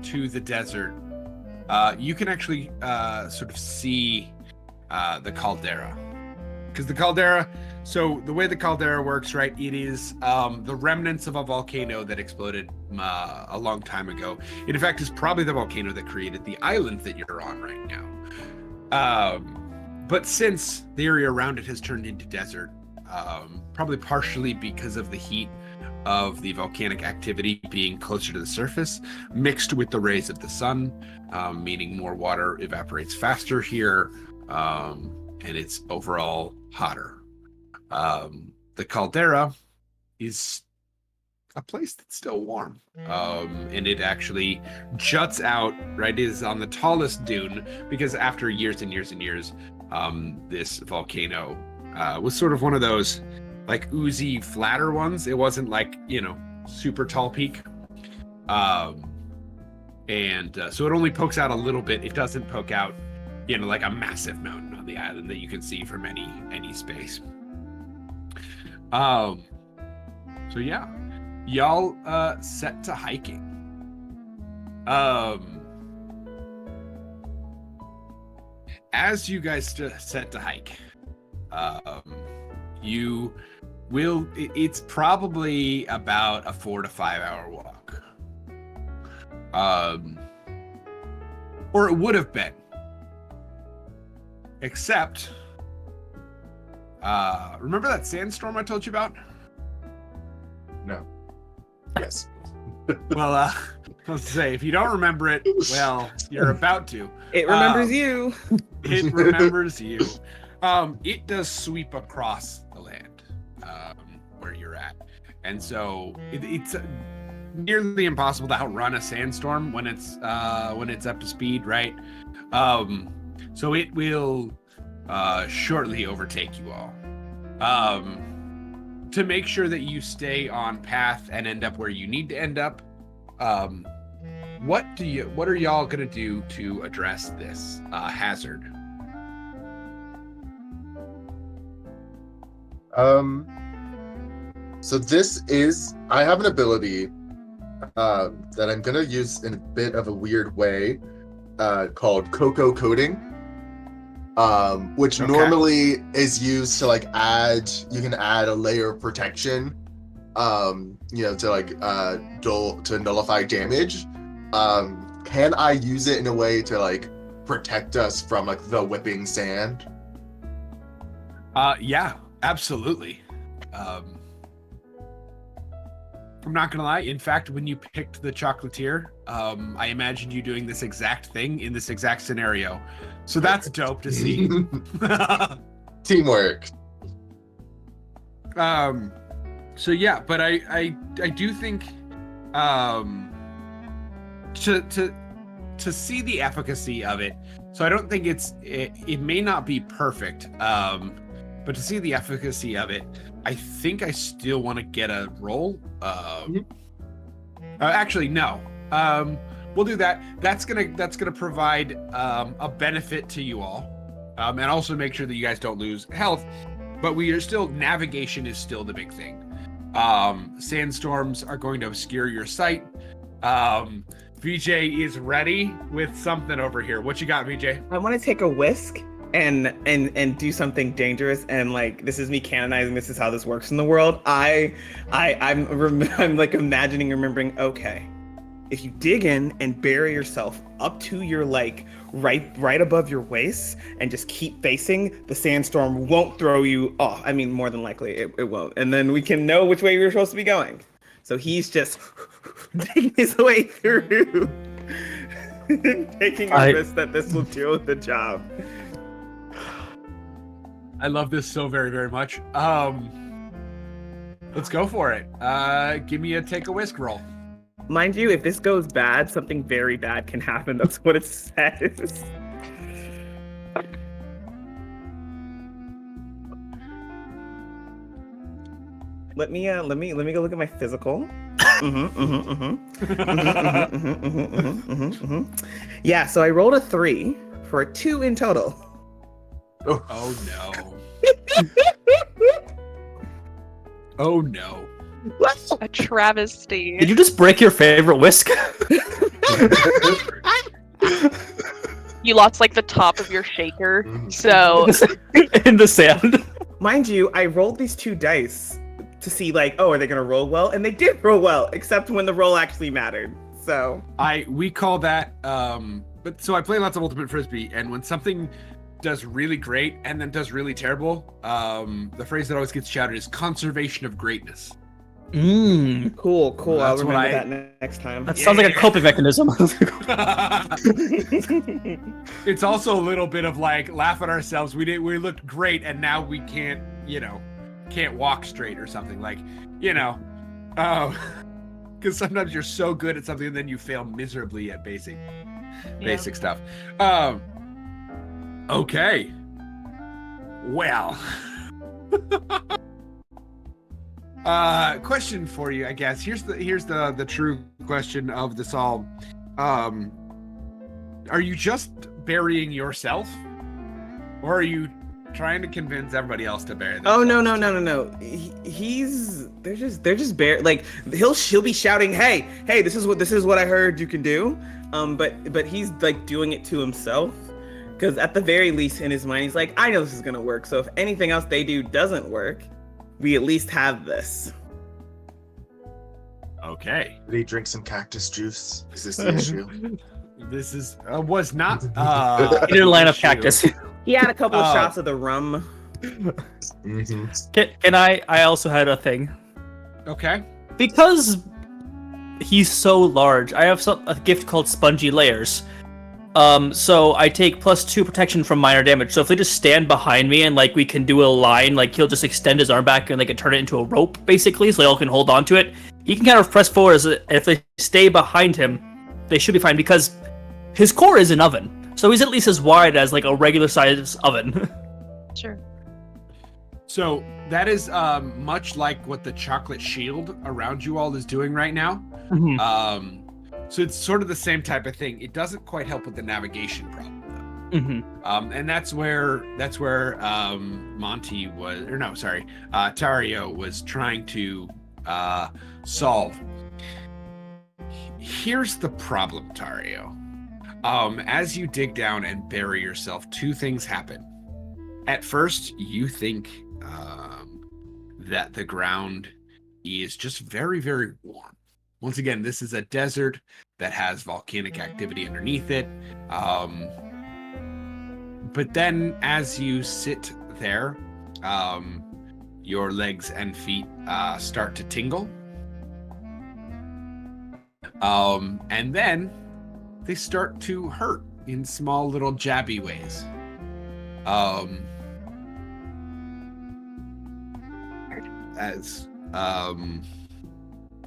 to the desert, you can actually sort of see the caldera. Because the caldera, so the way the caldera works, right, it is the remnants of a volcano that exploded a long time ago. It, in fact, is probably the volcano that created the island that you're on right now. But since the area around it has turned into desert, probably partially because of the heat of the volcanic activity being closer to the surface, mixed with the rays of the sun, meaning more water evaporates faster here, and it's overall hotter. The caldera is a place that's still warm, and it actually juts out, right? It is on the tallest dune, because after years and years and years, this volcano was sort of one of those like oozy, flatter ones. It wasn't like, super tall peak. And so it only pokes out a little bit. It doesn't poke out, like a massive mountain on the island that you can see from any space. So yeah, y'all set to hiking. As you guys set to hike, you will, it's probably about a 4 to 5 hour walk. Or it would have been. Except, remember that sandstorm I told you about? No. Yes. Well, I was to say, if you don't remember it, well, you're about to. It remembers you. It remembers you. It does sweep across the land where you're at, and so it's nearly impossible to outrun a sandstorm when it's up to speed, right? So it will shortly overtake you all. To make sure that you stay on path and end up where you need to end up, what are y'all gonna do to address this hazard? So I have an ability that I'm gonna use in a bit of a weird way, called Cocoa Coating, which normally is used to you can add a layer of protection, to nullify damage. Can I use it in a way to protect us from the whipping sand? Yeah, absolutely. I'm not gonna lie. In fact, when you picked the chocolatier, I imagined you doing this exact thing in this exact scenario. So that's dope to see. Teamwork. So yeah, but I do think to see the efficacy of it. So I don't think it may not be perfect. but to see the efficacy of it, I think I still want to get a roll. Actually, no. We'll do that. That's gonna provide a benefit to you all, and also make sure that you guys don't lose health. But navigation is still the big thing. Sandstorms are going to obscure your sight. VJ is ready with something over here. What you got, VJ? I want to take a whisk and do something dangerous, and like, this is me canonizing this is how this works in the world. I'm like remembering, okay, if you dig in and bury yourself up to your like right above your waist and just keep facing, the sandstorm won't throw you off. I mean, more than likely it won't, and then we can know which way we're supposed to be going. So he's just digging his way through, taking a risk that this will do the job. I love this so very, very much. Let's go for it. Give me a take a whisk roll. Mind you, if this goes bad, something very bad can happen. That's what it says. Let me go look at my physical. Yeah, so I rolled a 3 for a 2 in total. Oh no. Oh no. A travesty. Did you just break your favorite whisk? You lost like the top of your shaker, so In the sand. Mind you, I rolled these 2 dice to see like, oh, are they gonna roll well? And they did roll well, except when the roll actually mattered. So we call that but so I play lots of Ultimate Frisbee, and when something does really great and then does really terrible, the phrase that always gets shouted is conservation of greatness. Cool. Well, I'll that's what remember that next time. That sounds like a coping mechanism. It's also a little bit of like laugh at ourselves. We looked great and now we can't walk straight or something, like, because sometimes you're so good at something and then you fail miserably at basic stuff. Okay. Well. Question for you, I guess. Here's the true question of this all. Are you just burying yourself, or are you trying to convince everybody else to bury themselves? Oh no. They're just like, he'll be shouting, hey, this is what I heard you can do. But he's like doing it to himself, because at the very least in his mind he's like, I know this is gonna work. So if anything else they do doesn't work, we at least have this. Okay. Did he drink some cactus juice? Is this the issue? This is was not He didn't line up issue. cactus. He had a couple of shots of the rum. Can I also had a thing. Okay. Because he's so large, I have a gift called Spongy Layers. So I take +2 protection from minor damage. So if they just stand behind me and like we can do a line, like he'll just extend his arm back and they can turn it into a rope, basically, so they all can hold on to it. He can kind of press forward, and if they stay behind him, they should be fine, because his core is an oven. So he's at least as wide as like a regular size oven. sure. So that is much like what the chocolate shield around you all is doing right now. Mhm. So it's sort of the same type of thing. It doesn't quite help with the navigation problem, though. And that's where Tario was trying to solve. Here's the problem, Tario. As you dig down and bury yourself, 2 things happen. At first, you think that the ground is just very, very warm. Once again, this is a desert that has volcanic activity underneath it. But then as you sit there, your legs and feet start to tingle. And then they start to hurt in small little jabby ways.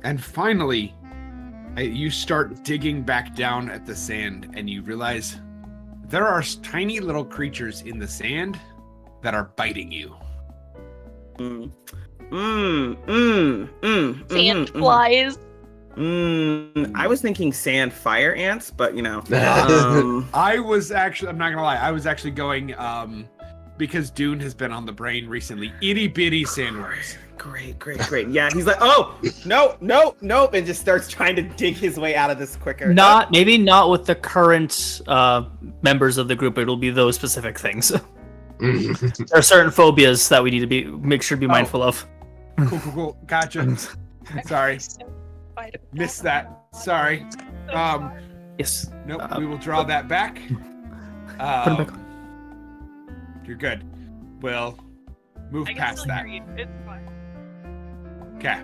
And finally, you start digging back down at the sand, and you realize there are tiny little creatures in the sand that are biting you. Mm. Sand flies. I was thinking sand fire ants, but you know. I was actually, I'm not gonna lie, I was actually going, because Dune has been on the brain recently, itty bitty sandworms. Great. Yeah, he's like, oh, nope, and just starts trying to dig his way out of this quicker. Maybe not with the current members of the group. It'll be those specific things. There are certain phobias that we need to make sure to be mindful of. Cool. Gotcha. Sorry. Missed that. Sorry. Yes. Nope, we will draw that back. Put it back on. You're good. We'll move past that. It's fine. Okay.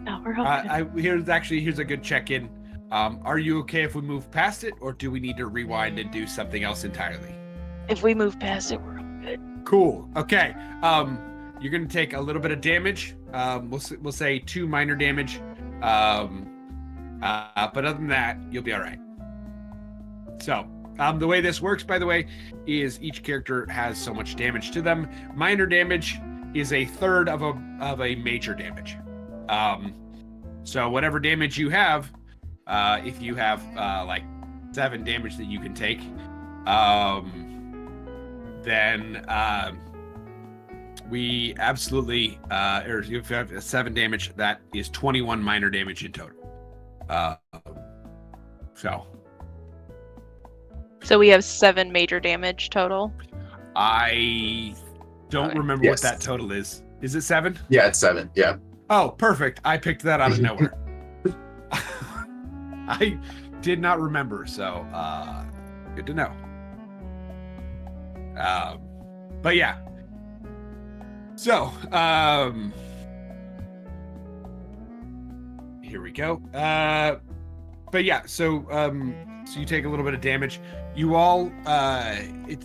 No, we're okay. Here's a good check-in. Are you okay if we move past it, or do we need to rewind and do something else entirely? If we move past it, we're good. Cool. Okay. You're gonna take a little bit of damage. We'll say 2 minor damage. But other than that, you'll be all right. So, the way this works, by the way, is each character has so much damage to them. Minor damage is a third of a major damage. So whatever damage you have, if you have like 7 damage that you can take, then we absolutely, or if you have 7 damage, that is 21 minor damage in total. So we have 7 major damage total. I don't remember what that total is. Is it 7? Yeah, it's 7. Yeah. Oh, perfect. I picked that out of nowhere. I did not remember, so good to know. But yeah. So, here we go. But yeah, so you take a little bit of damage. You all,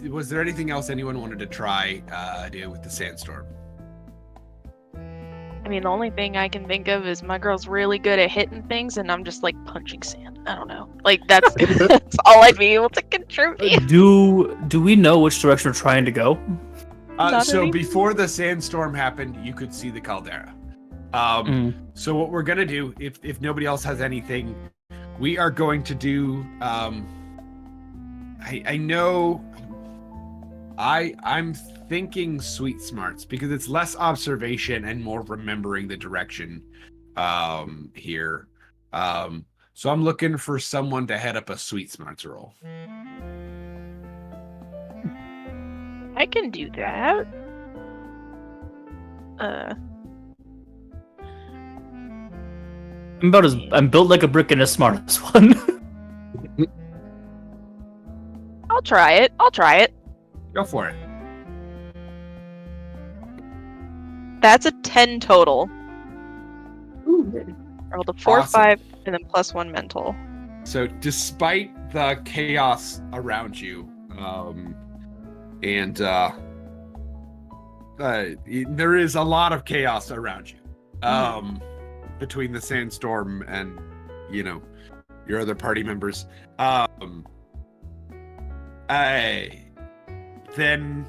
was there anything else anyone wanted to try do with the sandstorm? I mean, the only thing I can think of is my girl's really good at hitting things, and I'm just like punching sand. I don't know. Like that's all I'd be able to contribute. Do we know which direction we're trying to go? So before the sandstorm happened, you could see the caldera. So what we're gonna do, if nobody else has anything, we are going to do. I know. I'm thinking sweet smarts because it's less observation and more remembering the direction here. So I'm looking for someone to head up a sweet smarts roll. I can do that. I'm built like a brick and as smart as one. I'll try it. Go for it. That's a 10 total. Ooh. I rolled a 4, Awesome. 5, and then +1 mental. So despite the chaos around you, and there is a lot of chaos around you, between the sandstorm and your other party members, then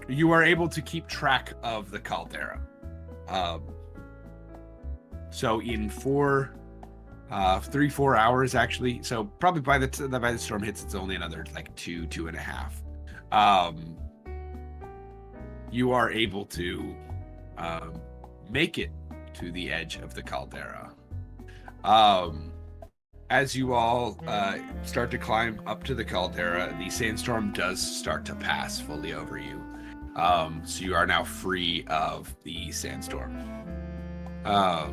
you are able to keep track of the caldera. So in 3-4 hours, actually. So probably by the storm hits, it's only another like 2.5. You are able to make it to the edge of the caldera. As you all start to climb up to the caldera, the sandstorm does start to pass fully over you. So you are now free of the sandstorm. As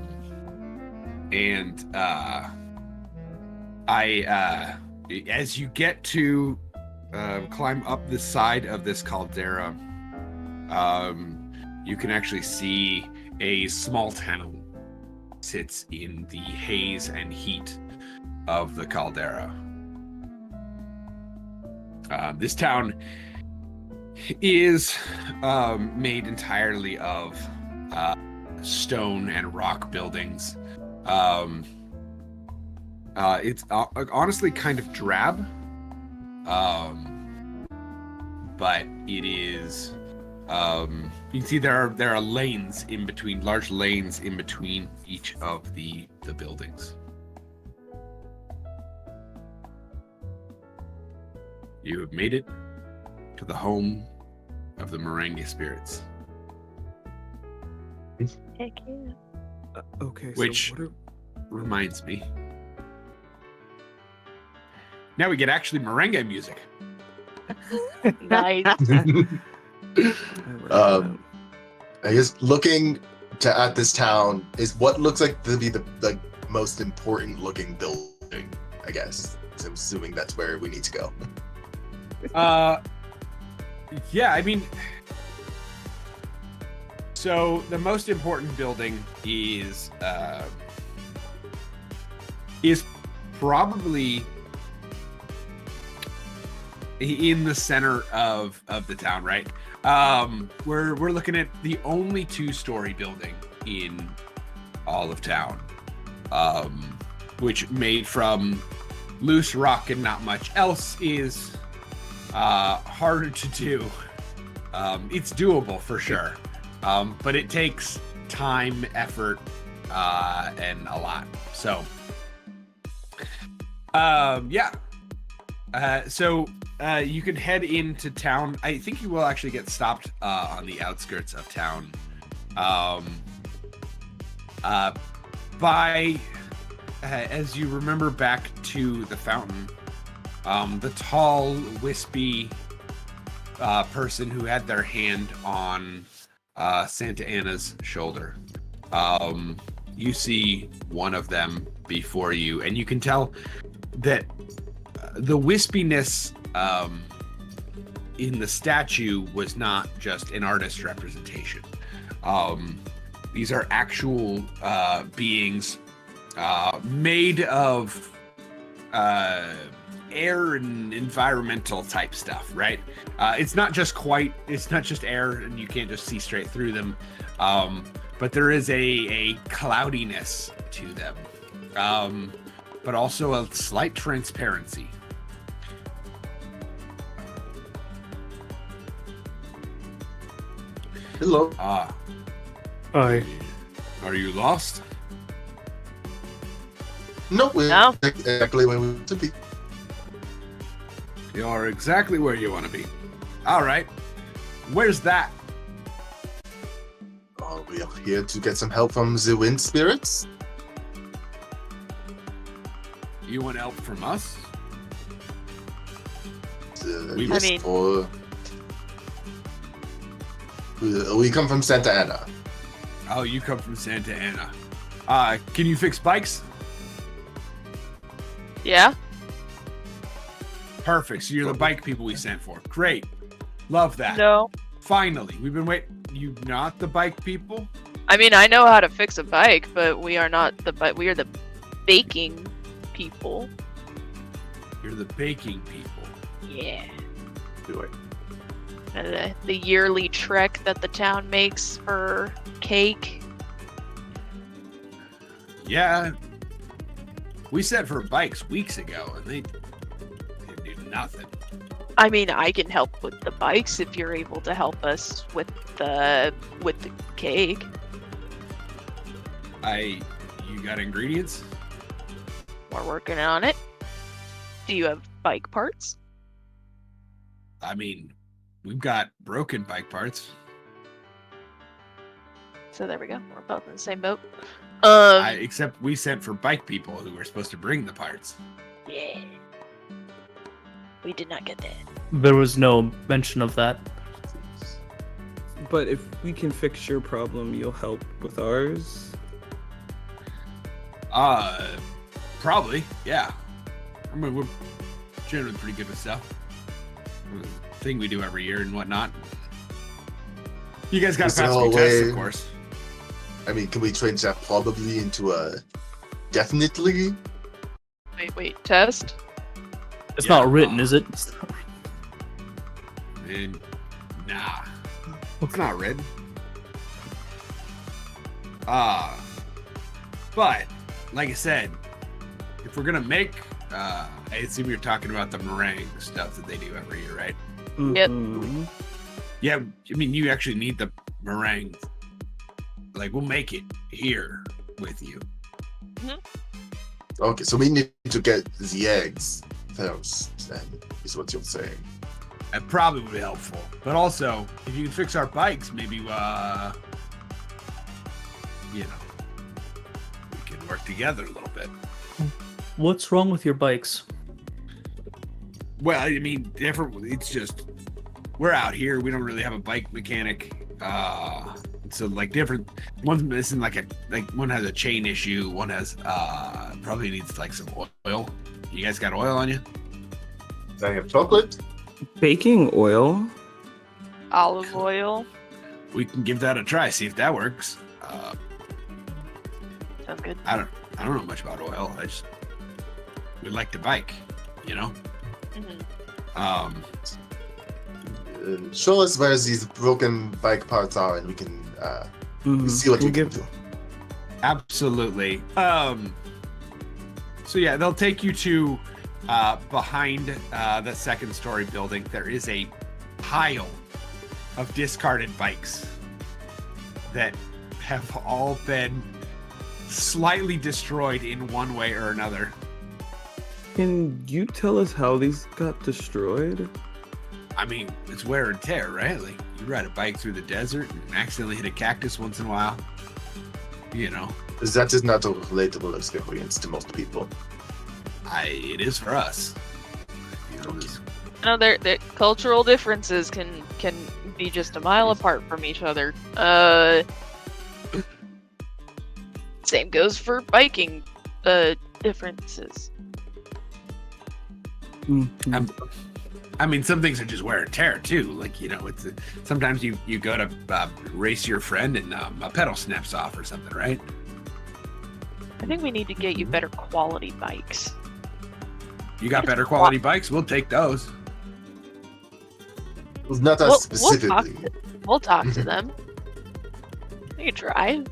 you get to climb up the side of this caldera, you can actually see a small town sits in the haze and heat of the caldera. This town is made entirely of stone and rock buildings. It's honestly kind of drab, but it is You can see there are lanes in between, large lanes in between each of the buildings. You have made it to the home of the Merengue spirits. Heck yeah. Okay. Which So reminds me. Now we get actually merengue music. Nice. I guess looking at this town is what looks like to be the most important looking building, I guess. So I'm assuming that's where we need to go. Yeah, I mean, so the most important building is probably in the center of the town, right? We're looking at the only 2-story building in all of town, which made from loose rock and not much else is harder to do. It's doable for sure, but it takes time, effort, and a lot. So, yeah. So you can head into town. I think you will actually get stopped on the outskirts of town by, as you remember back to the fountain, the tall, wispy person who had their hand on Santa Anna's shoulder. You see one of them before you, and you can tell that the wispiness in the statue was not just an artist's representation. These are actual beings made of air and environmental type stuff, right? It's not just air, and you can't just see straight through them. But there is a cloudiness to them, but also a slight transparency. Hello. Hi. Are you lost? No, we're No. exactly where we want to be. You are exactly where you want to be. All right. Where's that? We are here to get some help from the wind spirits. You want help from us? Yes, I mean- or we come from Santa Anna. Oh, you come from Santa Ana. Can you fix bikes? Yeah. Perfect. So you're the bike people we sent for. Great. Love that. No. Finally. We've been waiting. You not the bike people? I mean, I know how to fix a bike, but we are not the we are the baking people. You're the baking people. Yeah. Do it. And the yearly trek that the town makes for cake. Yeah. We sent for bikes weeks ago, and they didn't do nothing. I mean, I can help with the bikes if you're able to help us with the cake. You got ingredients? We're working on it. Do you have bike parts? I mean, we've got broken bike parts. So there we go. We're both in the same boat. Except we sent for bike people who were supposed to bring the parts. Yeah. We did not get that. There was no mention of that. But if we can fix your problem, you'll help with ours. Probably, yeah. I mean, we're generally pretty good with stuff. Thing we do every year and whatnot. You guys got Is to pass there me a tests, way- of course. I mean, can we change that probably into a definitely? Wait, test? It's Yeah. not written, is it? And nah, it's not red. But like I said, if we're gonna make, I assume you're talking about the meringue stuff that they do every year, right? Yep. Mhm. Yeah, I mean, you actually need the meringue. Like, we'll make it here with you. Okay, so we need to get the eggs first, then, is what you're saying. That probably would be helpful. But also, if you can fix our bikes, maybe, you know, we can work together a little bit. What's wrong with your bikes? Well, I mean, it's just, we're out here. We don't really have a bike mechanic. So like different, one's missing one has a chain issue. One has, probably needs like some oil. You guys got oil on you? Do I have chocolate? Baking oil. Olive oil. We can give that a try. See if that works. Sounds good. I don't know much about oil. We like to bike, you know? Show us where these broken bike parts are, and we can see what we can do. Absolutely. So yeah, they'll take you to behind the second story building. There is a pile of discarded bikes that have all been slightly destroyed in one way or another. Can you tell us how these got destroyed? I mean, it's wear and tear, right? Like, you ride a bike through the desert and accidentally hit a cactus once in a while. You know. That is not a relatable experience to most people. It is for us. You know, No, their cultural differences can be just a mile apart from each other. Same goes for biking differences. I mean, some things are just wear and tear too. Like, you know, it's sometimes you go to race your friend and a pedal snaps off or something, right? I think we need to get you better quality bikes. You got better quality bikes? We'll take those. It was not us specifically. We'll talk to them. We can try.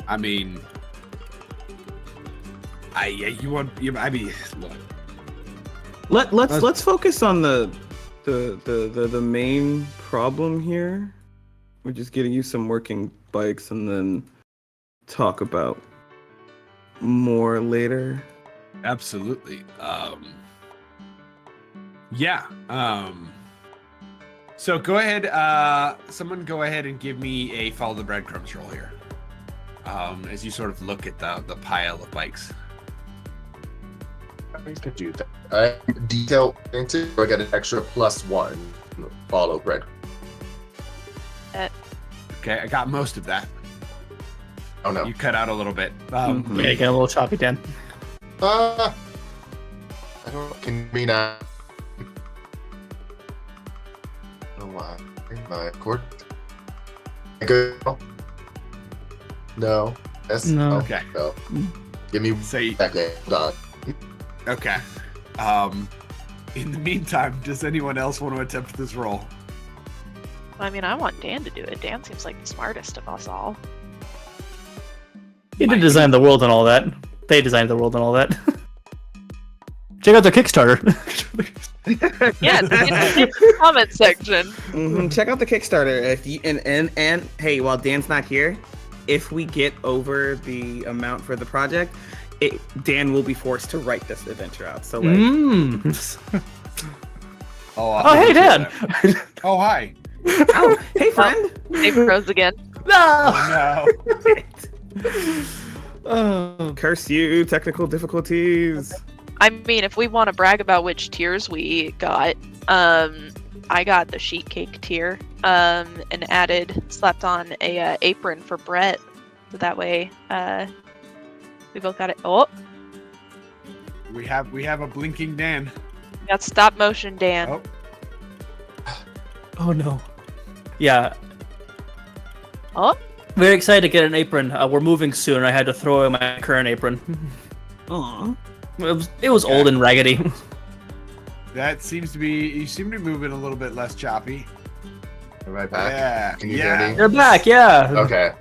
I mean, look. Let's focus on the main problem here. We're just getting you some working bikes and then talk about more later. Absolutely. Yeah. So go ahead. Someone go ahead and give me a follow the breadcrumbs roll here. As you sort of look at the pile of bikes. I can do that. Detail oriented, or I get an extra +1. Follow bread. Okay, I got most of that. Oh no. You cut out a little bit. Yeah, get a little choppy, Dan. I don't know. Can we not? I don't know why. My cord. Good. No. Yes. No. Okay. No. Give me back there. Hold on. Okay. In the meantime, does anyone else want to attempt this roll? I mean, I want Dan to do it. Dan seems like the smartest of us all. He did design the world and all that. They designed the world and all that. Check out their Kickstarter. Yeah, in the comment section. Check out the Kickstarter. If you and hey, while Dan's not here, if we get over the amount for the project, Dan will be forced to write this adventure out. So like, Oh, hey, Dan. Oh, hi. oh, hey, friend. They froze again. No. Oh, Oh, curse you! Technical difficulties. I mean, if we want to brag about which tiers we got, I got the sheet cake tier, and slapped on a apron for Brett, so that way, we both got it. Oh, we have a blinking Dan. we got stop motion Dan. Oh. Oh no. Yeah. Oh, Very excited to get an apron. We're moving soon. I had to throw away my current apron. Aw. It was old and raggedy. That seems to be. You seem to be moving a little bit less choppy. Am I back? Yeah. Can you hear me? You're back, yeah. Okay.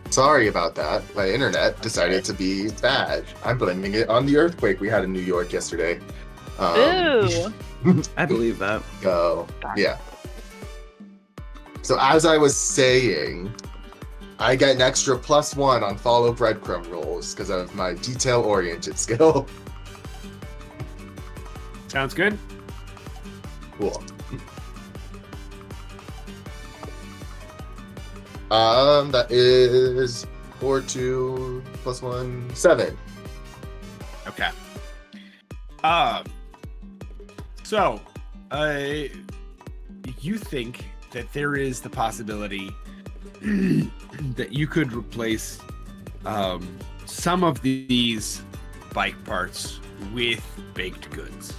Sorry about that. My internet decided to be bad. I'm blaming it on the earthquake we had in New York yesterday. Ooh. I believe that. Go. Yeah. So as I was saying, I get an extra +1 on follow breadcrumb rolls because of my detail-oriented skill. Sounds good. Cool. That is 4, 2, +1, 7. Okay. So, you think that there is the possibility that you could replace some of these bike parts with baked goods.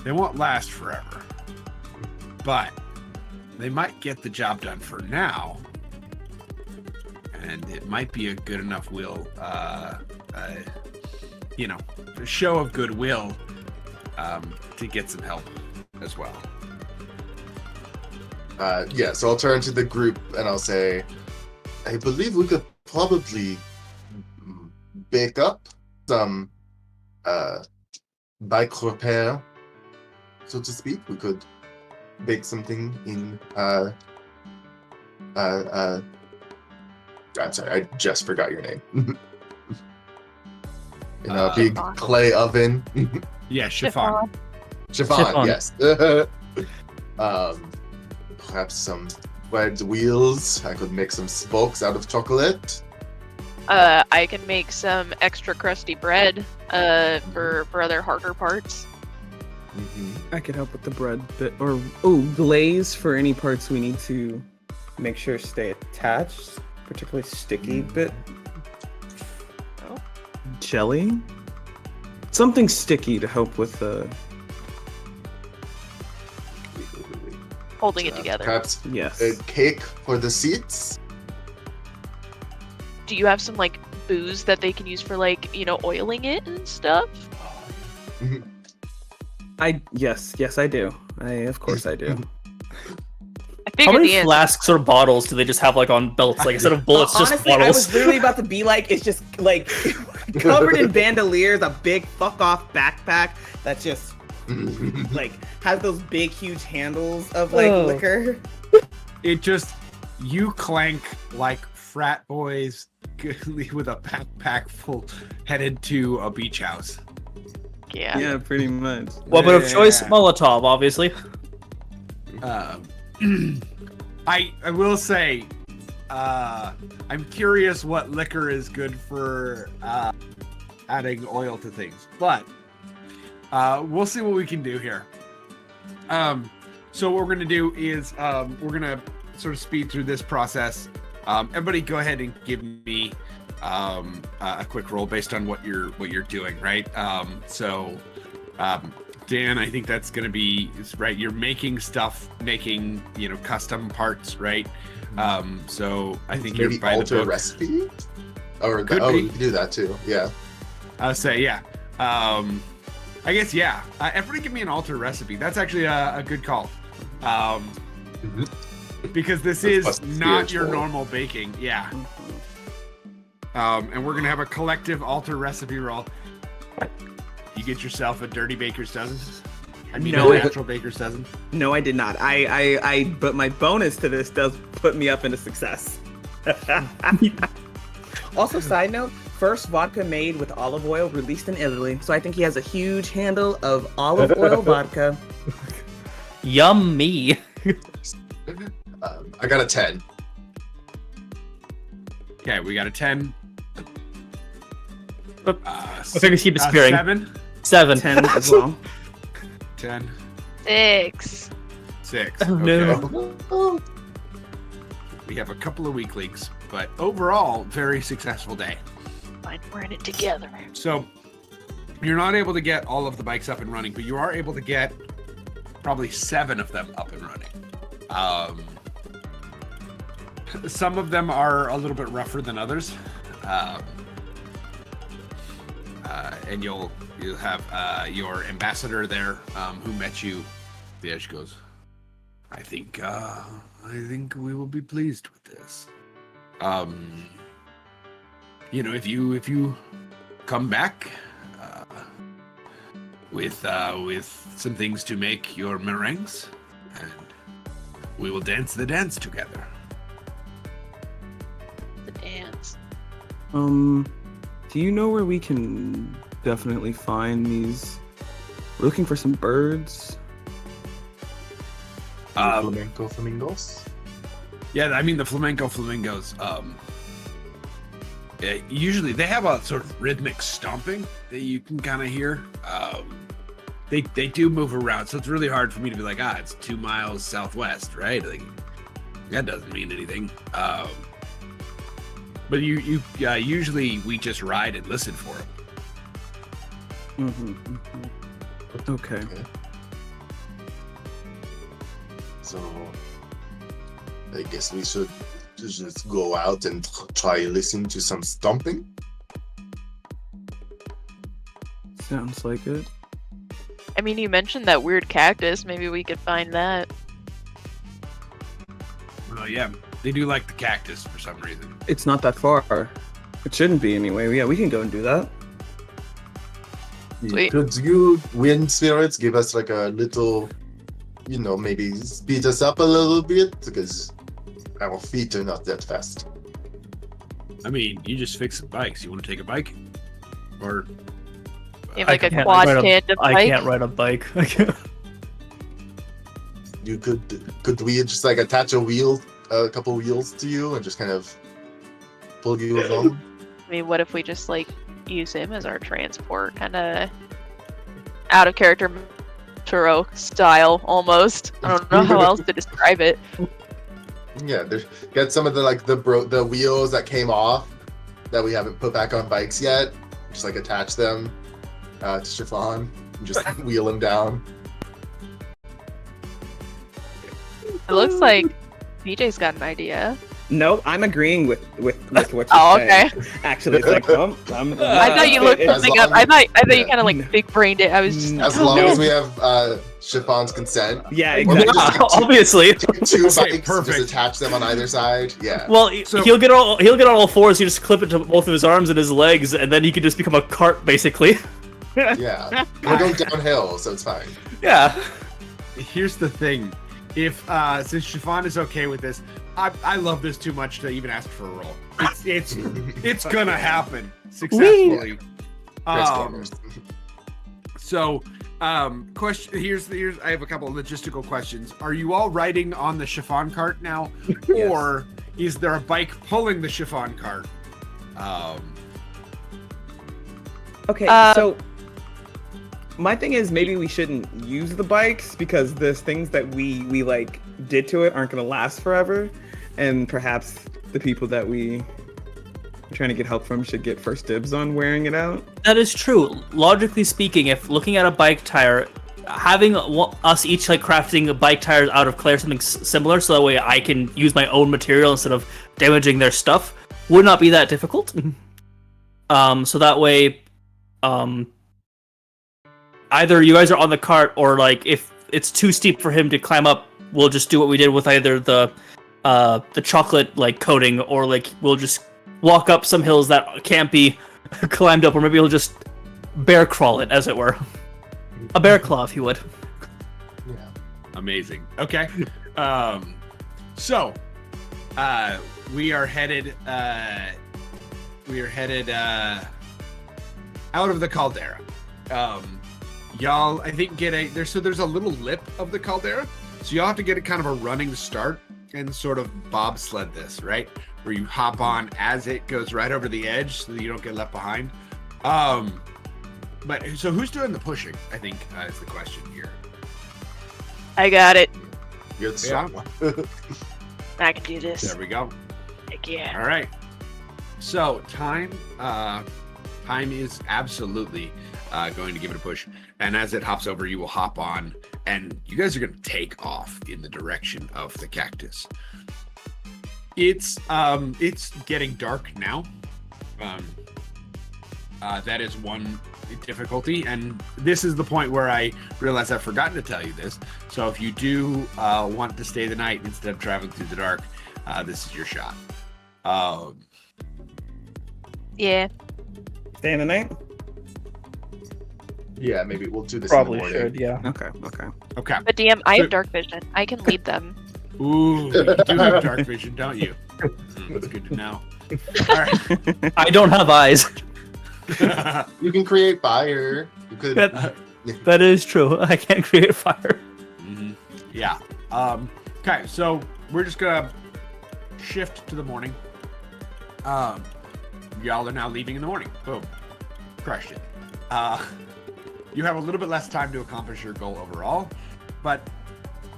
They won't last forever, but they might get the job done for now, and it might be a good enough show of goodwill to get some help as well. Yeah, so I'll turn to the group and I'll say, I believe we could probably bake up some bike repair, so to speak. We could bake something in I'm sorry, I just forgot your name. In a big Chiffon. clay oven. Yeah, chiffon. Chiffon, yes. Perhaps some bread wheels. I could make some spokes out of chocolate. I can make some extra crusty bread for other harder parts. I could help with the bread bit, or glaze for any parts we need to make sure stay attached, particularly sticky bit. Oh. Jelly, something sticky to help with the. Holding it together. Perhaps Yes. a cake for the seats. Do you have some like booze that they can use for like, oiling it and stuff? Yes, I do. Of course I do. I How figured many the answer. flasks or bottles do they just have like on belts? Like instead of bullets, just Honestly, I bottles. was literally about to be like, it's just like covered in bandoliers, a big fuck off backpack that just like has those big huge handles of like Oh. liquor. It just, you clank like frat boys with a backpack full headed to a beach house. Yeah. Yeah, pretty much. Weapon of choice, Yeah. Molotov, obviously. I will say, I'm curious what liquor is good for adding oil to things, but we'll see what we can do here. So what we're gonna do is we're gonna sort of speed through this process. Everybody, go ahead and give me a quick roll based on what you're doing, right? Dan, I think that's going to be right. You're making stuff, custom parts, right? So I think Maybe you're by the alter book. recipe? Or Could be. you can do that too. Yeah. I'll say, yeah. I guess, yeah. Everybody give me an alter recipe. That's actually a good call. Because this is That's not your spiritual. normal baking. Yeah. And we're going to have a collective alter recipe roll. You get yourself a dirty baker's dozen. I mean, No. a natural baker's dozen. No, I did not. But my bonus to this does put me up into success. Also, side note, first vodka made with olive oil released in Italy. So I think he has a huge handle of olive oil vodka. Yummy. I got a 10. Okay, we got a 10. I figured he'd disappearing. 7. 7. 10 as well. 10. 6. 6. Oh, no. Oh. We have a couple of weak leaks, but overall, very successful day. Fine, we're in it together. So, you're not able to get all of the bikes up and running, but you are able to get probably 7 of them up and running. Some of them are a little bit rougher than others. And you'll have your ambassador there who met you. The edge goes, I think we will be pleased with this. If you come back with some things to make your meringues, and we will dance the dance together. The dance. Do you know where we can definitely find these? We're looking for some birds. Flamenco flamingos. Yeah, I mean the flamenco flamingos. Usually they have a sort of rhythmic stomping that you can kind of hear. They do move around, so it's really hard for me to be like, it's 2 miles southwest, right? Like that doesn't mean anything. But usually we just ride and listen for them. Okay. So I guess we should just go out and try listen to some stomping. Sounds like it. I mean, you mentioned that weird cactus. Maybe we could find that. Well, yeah, they do like the cactus for some reason. It's not that far. It shouldn't be anyway. Yeah, we can go and do that. Sweet. Could you, wind spirits, give us like a little, maybe speed us up a little bit? Because our feet are not that fast. I mean, you just fix the bikes. You want to take a bike? Or You have like a can't quad ride tandem I bike. can't ride a bike. You could we just like attach a couple wheels to you and just kind of pull you along? I mean, what if we just like use him as our transport, kind of out of character Turo style almost. I don't know how else to describe it. Yeah, get some of the wheels that came off that we haven't put back on bikes yet. Just like attach them to Chiffon and just wheel him down. It looks like BJ's got an idea. No, I'm agreeing with what you're Oh, saying. okay. Actually, it's like, I thought you looked as something up. long I thought you yeah. kind of like big brained it. I was just As long as we have Chiffon's consent. Yeah, Or maybe exactly. just Obviously. two bikes, perfect. just attach them on either side. Yeah. Well, So- he'll get on all fours. You just clip it to both of his arms and his legs, and then he can just become a cart, basically. Yeah. We're going downhill, so it's fine. Yeah. Here's the thing. If since Chiffon is okay with this, I love this too much to even ask for a roll. It's gonna happen successfully. Transformers. So, question. Here's I have a couple of logistical questions. Are you all riding on the chiffon cart now, or is there a bike pulling the chiffon cart? Okay, so my thing is maybe we shouldn't use the bikes because there's things that we like did to it aren't going to last forever, and perhaps the people that we are trying to get help from should get first dibs on wearing it out. That is true. Logically speaking, if looking at a bike tire, having us each like crafting bike tires out of clay or something similar, so that way I can use my own material instead of damaging their stuff, would not be that difficult. So that way, either you guys are on the cart, or like if it's too steep for him to climb up, we'll just do what we did with either the chocolate like coating, or like we'll just walk up some hills that can't be climbed up, or maybe he'll just bear crawl it, as it were. A bear claw, if you would. Yeah. Amazing. Okay. So, we are headed. Out of the caldera. Y'all, I think there's a little lip of the caldera, so y'all have to get a kind of a running start and sort of bobsled this, right? Where you hop on as it goes right over the edge, so that you don't get left behind. But so who's doing the pushing? I think is the question here. I got it. You're the strong one. I can do this. There we go. Heck yeah. All right. So time is absolutely going to give it a push, and as it hops over, you will hop on, and you guys are going to take off in the direction of the cactus. It's getting dark now. That is one difficulty, and this is the point where I realize I've forgotten to tell you this. So if you do want to stay the night instead of traveling through the dark, this is your shot. Yeah. Stay in the night? Yeah, maybe we'll do this Probably in the morning. should, yeah. Okay. Okay. But DM, I So- have dark vision. I can lead them. Ooh, you do have dark vision, don't you? That's good to know. All right. I don't have eyes. You can create fire. You could. That is true. I can't create fire. Mhm. Yeah. Okay, so we're just gonna shift to the morning. Y'all are now leaving in the morning. Boom. Crushed it. You have a little bit less time to accomplish your goal overall, but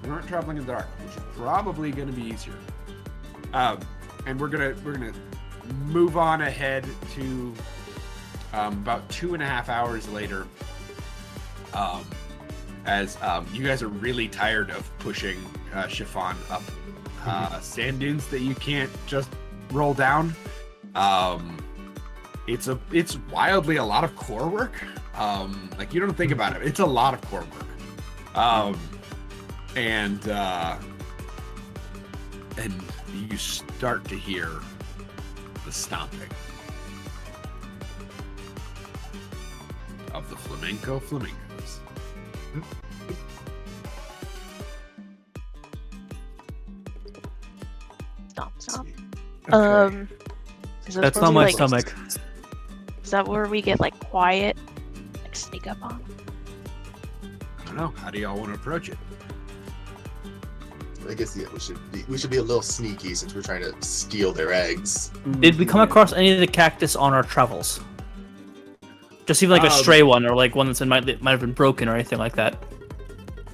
we aren't traveling in the dark, which is probably gonna be easier. And we're gonna move on ahead to about 2.5 hours later. As you guys are really tired of pushing Chiffon up sand dunes that you can't just roll down. It's wildly a lot of core work. Like you don't think about it, it's a lot of core work. And you start to hear the stomping of the flamenco flamingos. Stomp. Okay. Is this That's where not we, my like, stomach. Is that where we get like quiet, like sneak up on? I don't know. How do y'all want to approach it? I guess we should be a little sneaky since we're trying to steal their eggs. Did we come across any of the cactus on our travels? Just even like a stray one, or like one that's might have been broken or anything like that.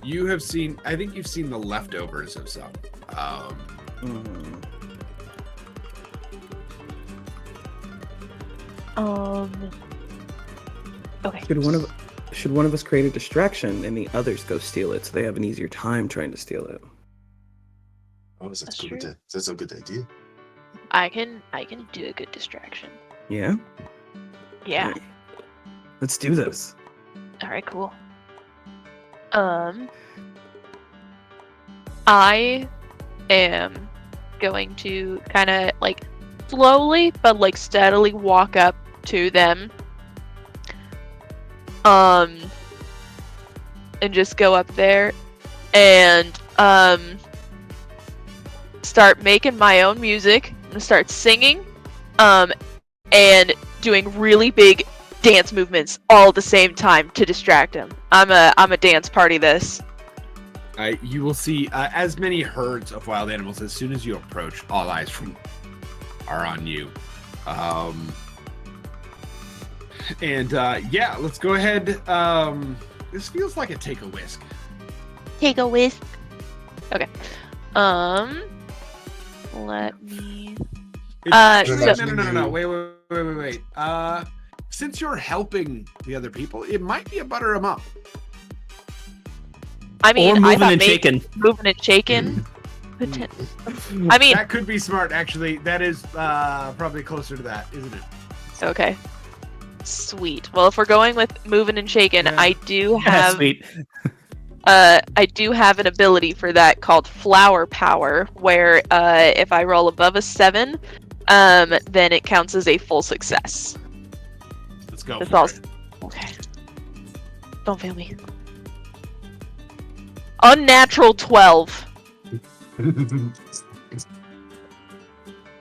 You have seen. I think you've seen the leftovers of some. Okay. Should one of us create a distraction and the others go steal it so they have an easier time trying to steal it? Oh, that's That's good. true. That's a good idea. I can do a good distraction. Yeah? Yeah. Alright. Let's do this. All right, cool. I am going to kind of like slowly but like steadily walk up to them. And just go up there and start making my own music and start singing and doing really big dance movements all at the same time to distract him. I'm a dance party this. You will see as many herds of wild animals as soon as you approach. All eyes are on you. Yeah, let's go ahead. This feels like a take a whisk. Take a whisk. Okay. Let me. No. Wait. Since you're helping the other people, it might be a butter 'em up. I mean, Or I moving thought and maybe shaking. moving and shaking. I mean, That could be smart, actually. That is probably closer to that, isn't it? okay. Sweet. Well, if we're going with moving and shaking, Yeah. I do Yeah, have sweet. I do have an ability for that called Flower Power, where if I roll above a 7, then it counts as a full success. Let's go. That's for all. it. Okay. Don't fail me. Unnatural 12.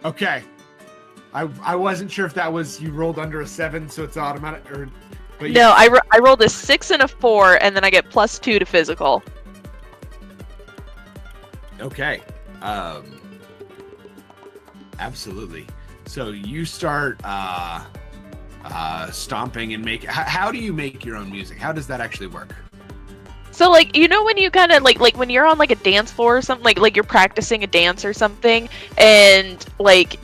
Okay. I wasn't sure if that was you rolled under a 7, so it's automatic, or. But No, I rolled a 6 and a 4, and then I get +2 to physical. Okay. Absolutely. So you start stomping and make. How do you make your own music? How does that actually work? So like, you know when you kind of like when you're on like a dance floor or something, like you're practicing a dance or something, and like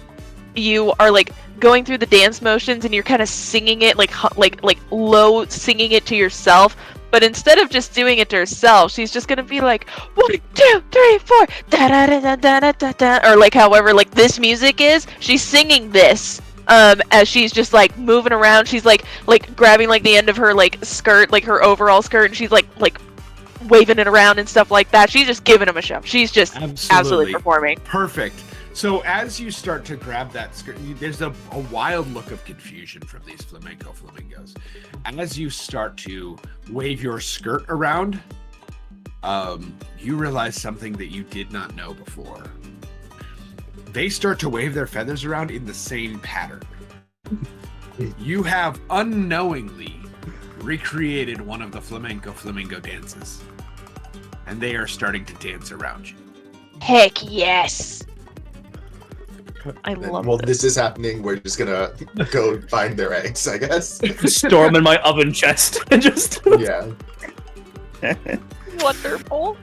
you are like going through the dance motions and you're kind of singing it like low singing it to yourself, but instead of just doing it to herself, she's just gonna be like 1, 2, 3, 4 da da da da da da da, or like however like this music is, she's singing this as she's just like moving around. She's like grabbing like the end of her like skirt, like her overall skirt, and she's like waving it around and stuff like that. She's just giving him a show. She's just absolutely performing. Perfect. So as you start to grab that skirt, there's a wild look of confusion from these flamenco flamingos. As you start to wave your skirt around, you realize something that you did not know before. They start to wave their feathers around in the same pattern. You have unknowingly recreated one of the flamenco flamingo dances, and they are starting to dance around you. Heck yes! I love Well, this. this is happening. We're just gonna go find their eggs, I guess. Storm in my oven chest and just. Yeah. Wonderful.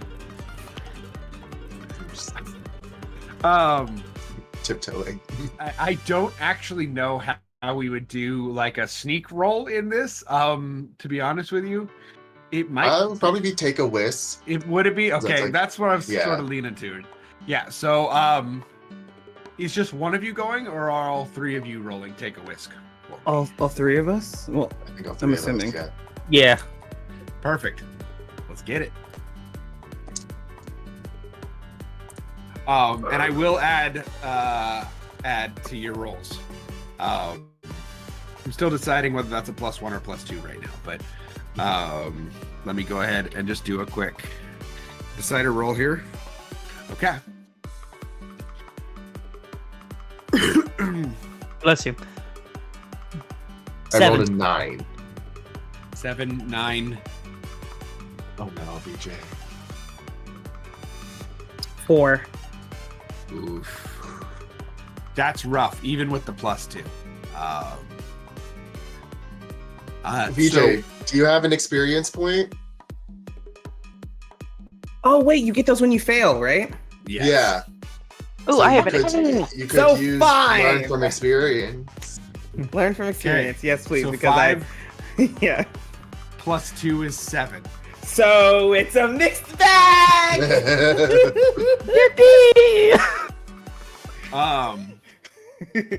Tiptoeing. I don't actually know how we would do like a sneak roll in this. To be honest with you, it might. I would probably be take a whisk. Would it be That's okay? like- That's what I was yeah. sort of leaning to. Yeah. So is just one of you going, or are all three of you rolling? Take a whisk. All three of us? Well, I think all I'm three of us, assuming. yeah. Yeah. Perfect. Let's get it. And I will add to your rolls. I'm still deciding whether that's a +1 or +2 right now, but let me go ahead and just do a quick decider roll here. Okay. Bless you. I rolled a 7. 9. 7, 9. Oh no, BJ. 4. Oof. That's rough, even with the +2. BJ, do you have an experience point? Oh wait, you get those when you fail, right? Yes. Yeah. Oh, So I you have an could- experience. You could So use fine. learn from experience. Learn from experience. Yes, please, So because 5 yeah. +2 is 7. So it's a mixed bag.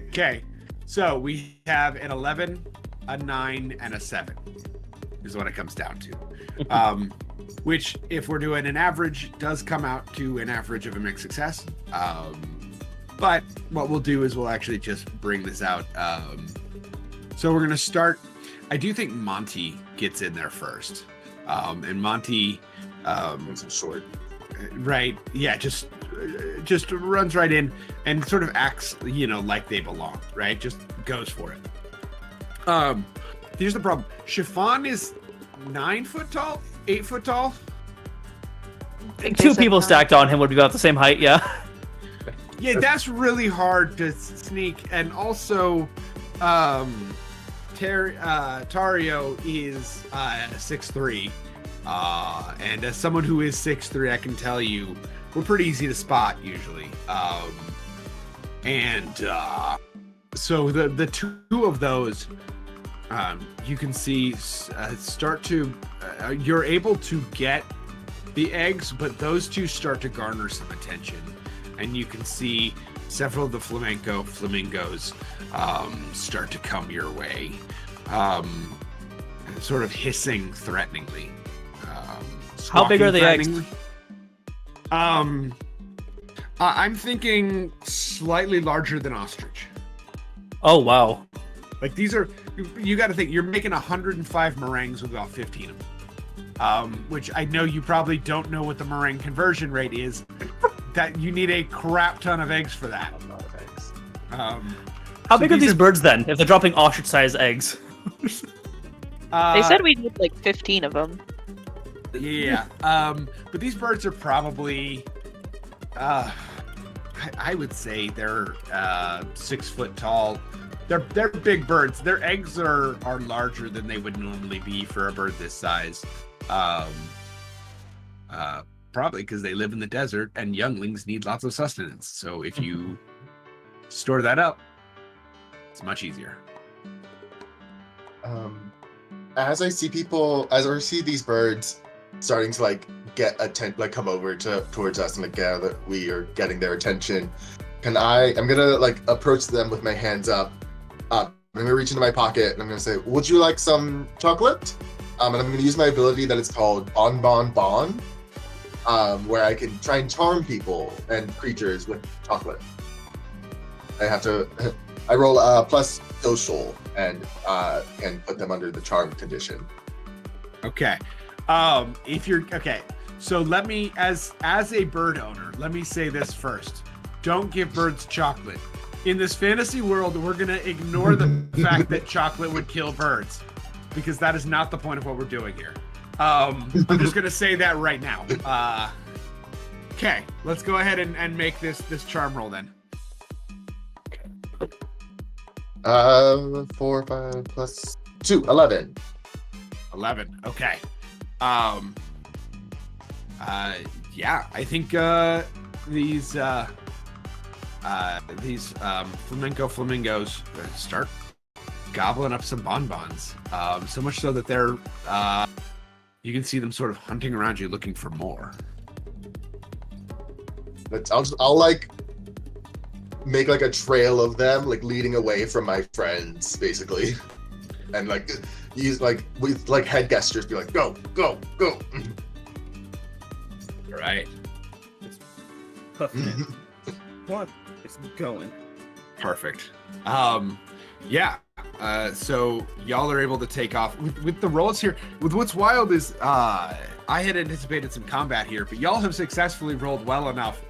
Okay, so we have an 11, a 9, and a 7 is what it comes down to. Which, if we're doing an average, does come out to an average of a mixed success. But what we'll do is we'll actually just bring this out. So we're going to start. I do think Monty gets in there first. And Monty, Some short. right, yeah, just runs right in and sort of acts, like they belong, right? Just goes for it. Here's the problem. Chiffon is 9 foot tall, 8 foot tall. Two people stacked on him would be about the same height, yeah. Yeah, that's really hard to sneak. And also, Tario is 6'3". And as someone who is 6'3", I can tell you, we're pretty easy to spot usually. So the two of those, you can see start to, you're able to get the eggs, but those two start to garner some attention. And you can see several of the flamingos start to come your way, sort of hissing threateningly. How big are the eggs? Threateningly. I'm thinking slightly larger than ostrich. Oh, wow. Like these are, you got to think, you're making 105 meringues with about 15 of them. Which I know you probably don't know what the meringue conversion rate is. That you need a crap ton of eggs for that. How So big are these these are- birds then, if they're dropping ostrich-sized eggs? They said we need like 15 of them. Yeah. But these birds are probably, I would say they're 6 foot tall. They're big birds. Their eggs are larger than they would normally be for a bird this size. Probably because they live in the desert and younglings need lots of sustenance. So if you store that up, it's much easier. As I see these birds starting to get come over towards us and gather that we are getting their attention, I'm gonna approach them with my hands up. I'm gonna reach into my pocket and I'm gonna say, "Would you like some chocolate?" And I'm gonna use my ability that is called Bon Bon Bon, where I can try and charm people and creatures with chocolate. I have to. I roll plus social and put them under the charm condition. Okay. If you're okay, so let me as a bird owner, let me say this first. Don't give birds chocolate. In this fantasy world, we're gonna ignore the fact that chocolate would kill birds, because that is not the point of what we're doing here. I'm just gonna say that right now. Okay, let's go ahead and make this charm roll then. 4, 5 plus 2, 11. 11. Okay. Yeah, I think these flamenco flamingos start gobbling up some bonbons. So much so that they're you can see them sort of hunting around you looking for more. I'll like make like a trail of them, like leading away from my friends, basically, and like use like with like head gestures, be like, go, go, go. All right. Puffing it. What? It's going. Perfect. Yeah. So y'all are able to take off with the rolls here. With what's wild is I had anticipated some combat here, but y'all have successfully rolled well enough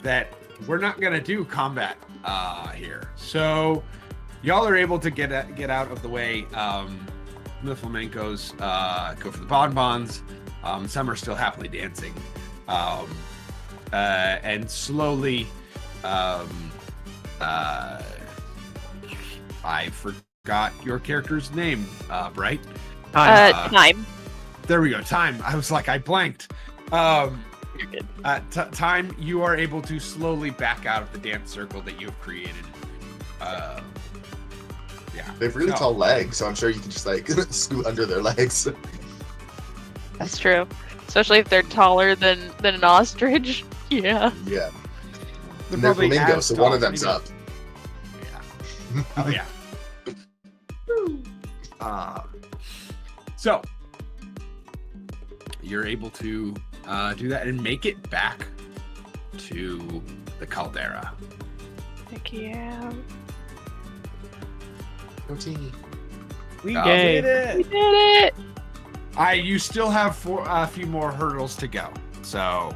that we're not gonna do combat here. So y'all are able to get out of the way. The flamencos go for the bonbons. Some are still happily dancing, and slowly. I forgot your character's name, Bright. Time. There we go. Time. I was like, I blanked. You're good. Time. You are able to slowly back out of the dance circle that you have created. Yeah. They have really tall legs, so I'm sure you can just like scoot under their legs. That's true. Especially if they're taller than an ostrich. Yeah. Yeah. They're And they're probably flamingo, as so tall, one of them's maybe. up. Yeah. Oh yeah. So you're able to do that and make it back to the caldera. Heck yeah. We Yay. did it. We did it! You still have a few more hurdles to go. So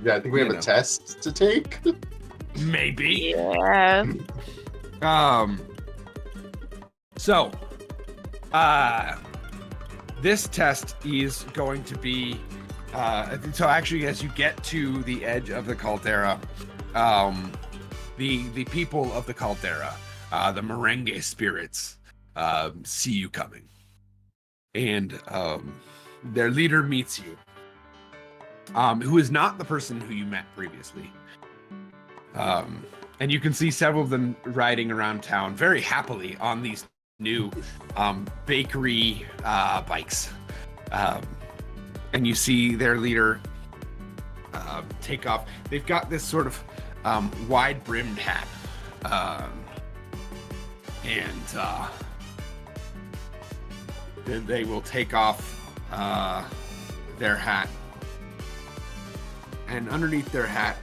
Yeah, I think we have You a know. test to take. maybe. Yeah. So this test is going to be so actually as you get to the edge of the caldera, the people of the caldera, the Merengue spirits, see you coming, and their leader meets you, who is not the person who you met previously. And you can see several of them riding around town very happily on these new bakery bikes. And you see their leader take off. They've got this sort of wide-brimmed hat. Then they will take off their hat. And underneath their hat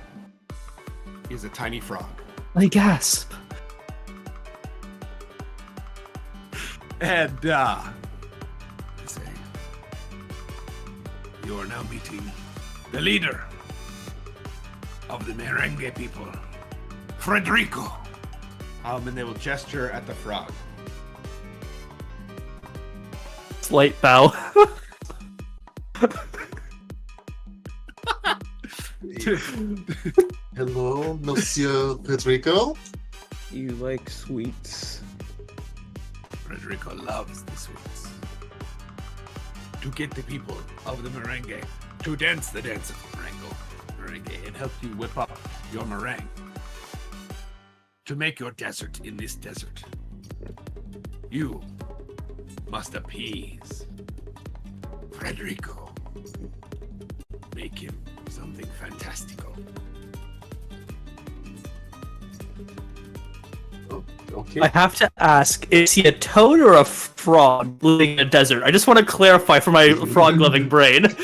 is a tiny frog. I gasp. And they say, you are now meeting the leader of the Merengue people, Frederico. And they will gesture at the frog. Slight bow. Hello, Monsieur Federico. You like sweets? Frederico loves the sweets. To get the people of the Merengue to dance the dance of Merengue and help you whip up your meringue. To make your desert in this desert, you must appease Frederico. Make him something fantastical. Okay. I have to ask, is he a toad or a frog living in a desert? I just want to clarify for my frog-loving brain.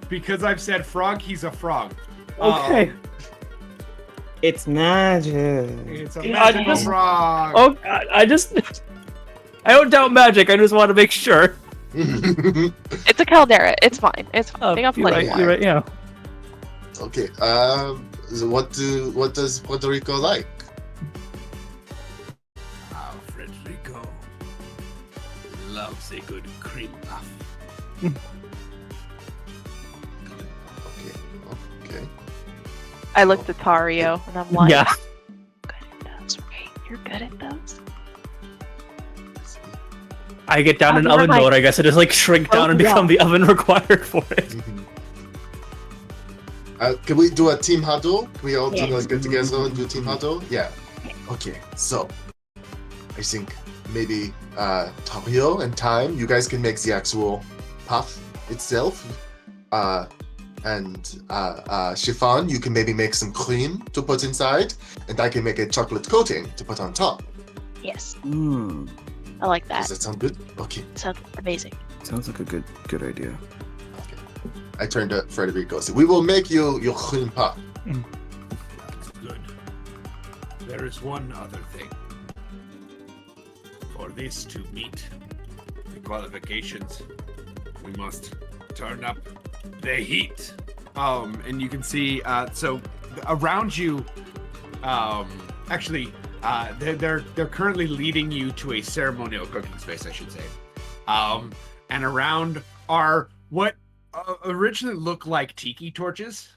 Because I've said frog, he's a frog. Okay. It's magic. It's a Yeah, magical just- frog. Oh God, I don't doubt magic. I just want to make sure. It's a caldera. It's fine. It's fine. Oh, They got you're plenty right. of You're water. right. Yeah. Okay. So what does Puerto Rico like? Frederico loves a good cream puff. Okay. I looked at Tario and I'm like, Yeah. good at those, right? You're good at those. I get down in Never oven mind. mode. I guess I just like shrink down and become the oven required for it. Mhm. Can we do a team huddle? Can we all do like get together and do a team huddle? Yeah. Okay. So, I think maybe Tario and Time, you guys can make the actual puff itself. And Chiffon, you can maybe make some cream to put inside, and I can make a chocolate coating to put on top. Yes, Mm, I like that. Does that sound good? Okay. Sounds amazing. sounds like a good idea. I turned to Frederico. So we will make you your cream puff. That's good. There is one other thing. For this to meet the qualifications, we must turn up the heat. And you can see, so around you, they're currently leading you to a ceremonial cooking space, I should say. And around are what originally look like tiki torches.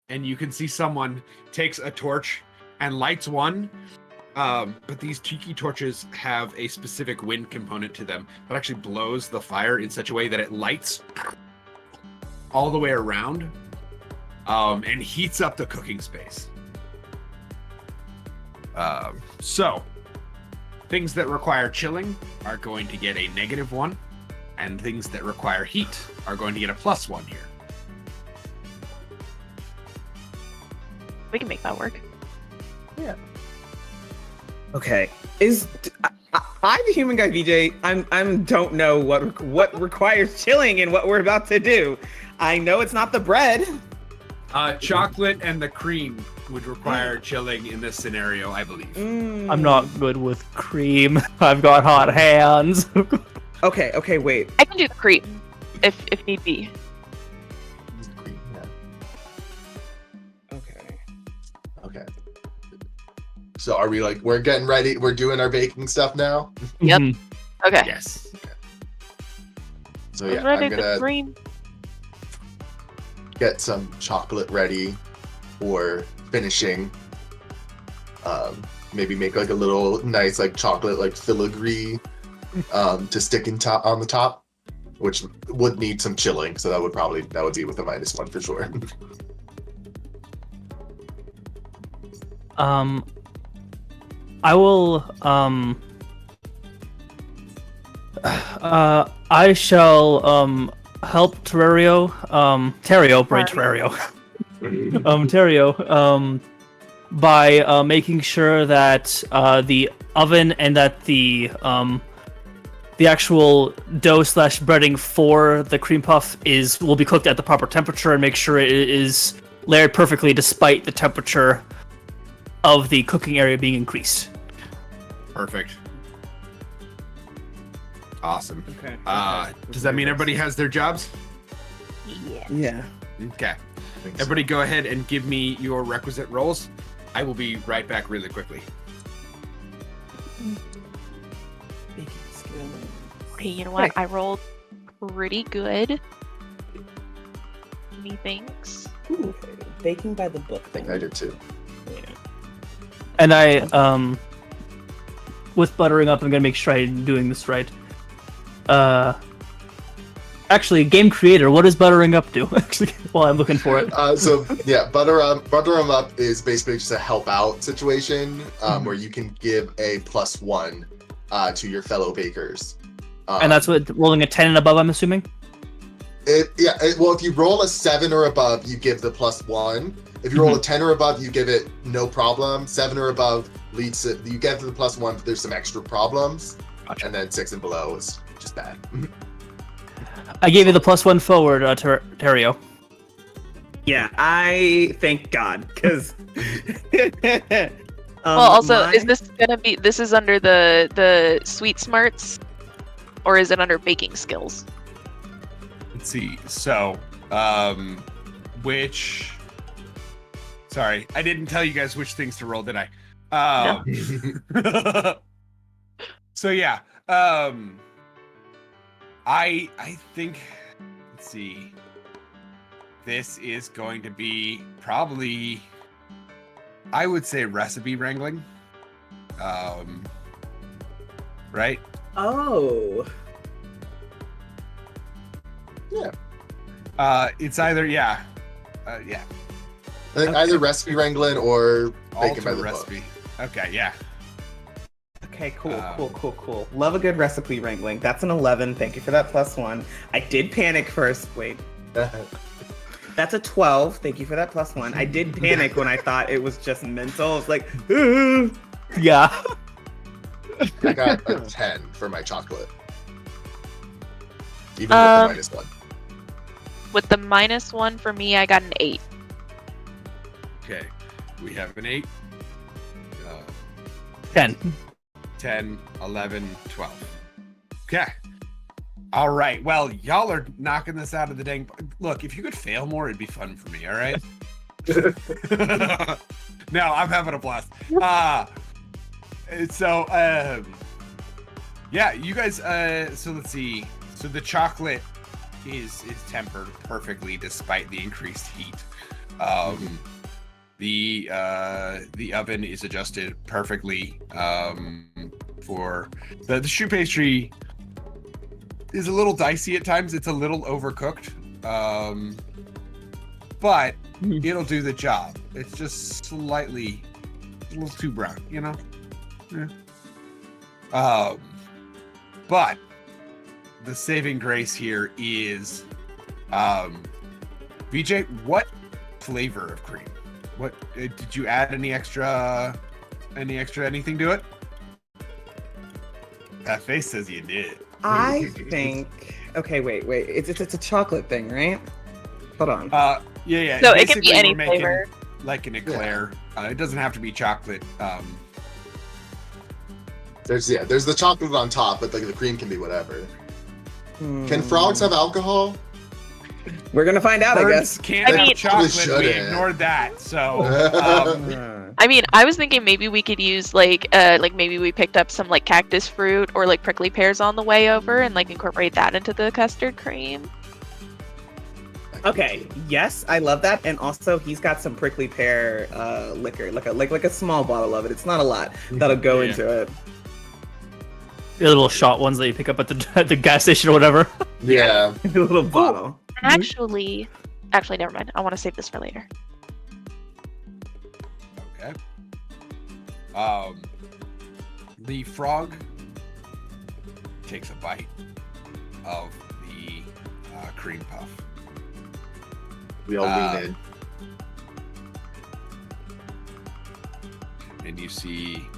And you can see someone takes a torch and lights one. But these tiki torches have a specific wind component to them that actually blows the fire in such a way that it lights all the way around, and heats up the cooking space. So things that require chilling are going to get a -1, and things that require heat are going to get a +1 here. We can make that work. Okay. I the human guy VJ? I'm don't know what requires chilling and what we're about to do. I know it's not the bread. Chocolate and the cream would require chilling in this scenario, I believe. I'm not good with cream. I've got hot hands. Okay, wait. I can do the cream if need be. Cream, yeah. Okay. Okay. So are we like, we're getting ready? We're doing our baking stuff now? Yep. Mhm. Okay. Yes. So I'm yeah, ready I'm to gonna cream. get some chocolate ready for finishing. Maybe make like a little nice like chocolate like filigree to stick on the top, which would need some chilling. So that would be with a -1 for sure. I will. I shall help Terrario. Terrario. By making sure that the oven and that the actual dough / breading for the cream puff will be cooked at the proper temperature, and make sure it is layered perfectly despite the temperature of the cooking area being increased. Perfect. Awesome. Okay. Does that mean everybody has their jobs? Yeah. Yeah. Okay. Everybody go ahead and give me your requisite rolls. I will be right back really quickly. Baking skill. Okay, you know what? I rolled pretty good. Methinks. Ooh, okay. Baking by the book. I think I did too. Yeah. And I, with buttering up, I'm gonna make sure I'm doing this right. Actually, game creator, what does buttering up do? Actually, while I'm looking for it. So yeah, butter 'em up is basically just a help out situation where you can give a +1 to your fellow bakers. And that's what rolling a 10 and above, I'm assuming. Well, if you roll a 7 or above, you give the +1. If you roll a 10 or above, you give it no problem. 7 or above leads to, you get to the +1, but there's some extra problems. Gotcha. And then 6 and below is just bad. I gave you the +1 forward, Terrio. Yeah, I thank God, because. Well, also, is this gonna be? This is under the sweet smarts, or is it under baking skills? Let's see. So, which? Sorry, I didn't tell you guys which things to roll, did I? So yeah, I think. Let's see. This is going to be probably, I would say, recipe wrangling. Right? Oh. Yeah. It's either yeah. I think either recipe wrangling or baking by Alter the recipe. book. Okay, yeah. Okay, cool. Love a good recipe wrangling. That's an 11. Thank you for that +1. I did panic first. Wait. That's a 12. Thank you for that +1. I did panic when I thought it was just mental. I was like, Yeah. I got a 10 for my chocolate. Even with the -1. With the -1 for me, I got an 8. Okay. We have an 8. 10. 10, 11, 12. Okay. All right. Well, y'all are knocking this out of the dang. Look, if you could fail more, it'd be fun for me. All right. No, I'm having a blast. Yeah, you guys. So let's see. So the chocolate is tempered perfectly despite the increased heat. The oven is adjusted perfectly. For the choux pastry is a little dicey at times. It's a little overcooked, but it'll do the job. It's just slightly a little too brown, you know. Yeah. But the saving grace here is, VJ, what flavor of cream? What did you add? Any extra anything to it? That face says you did. I think. Okay, wait. It's a chocolate thing, right? Hold on. Yeah. So it can be Basically, any we're making flavor. like an eclair. It doesn't have to be chocolate. There's the chocolate on top, but like the cream can be whatever. Hmm. Can frogs have alcohol? We're gonna find out, I Birds guess. can't I have mean- chocolate. We shouldn't. ignored that. So I mean, I was thinking maybe we could use like maybe we picked up some like cactus fruit or like prickly pears on the way over and like incorporate that into the custard cream. Okay. Yes, I love that, and also he's got some prickly pear liquor, like a small bottle of it. It's not a lot that'll go Yeah. into it. The little shot ones that you pick up at the gas station or whatever. Yeah. A little bottle. Actually, never mind. I want to save this for later. okay. The frog takes a bite of the cream puff. We all lean in. And you see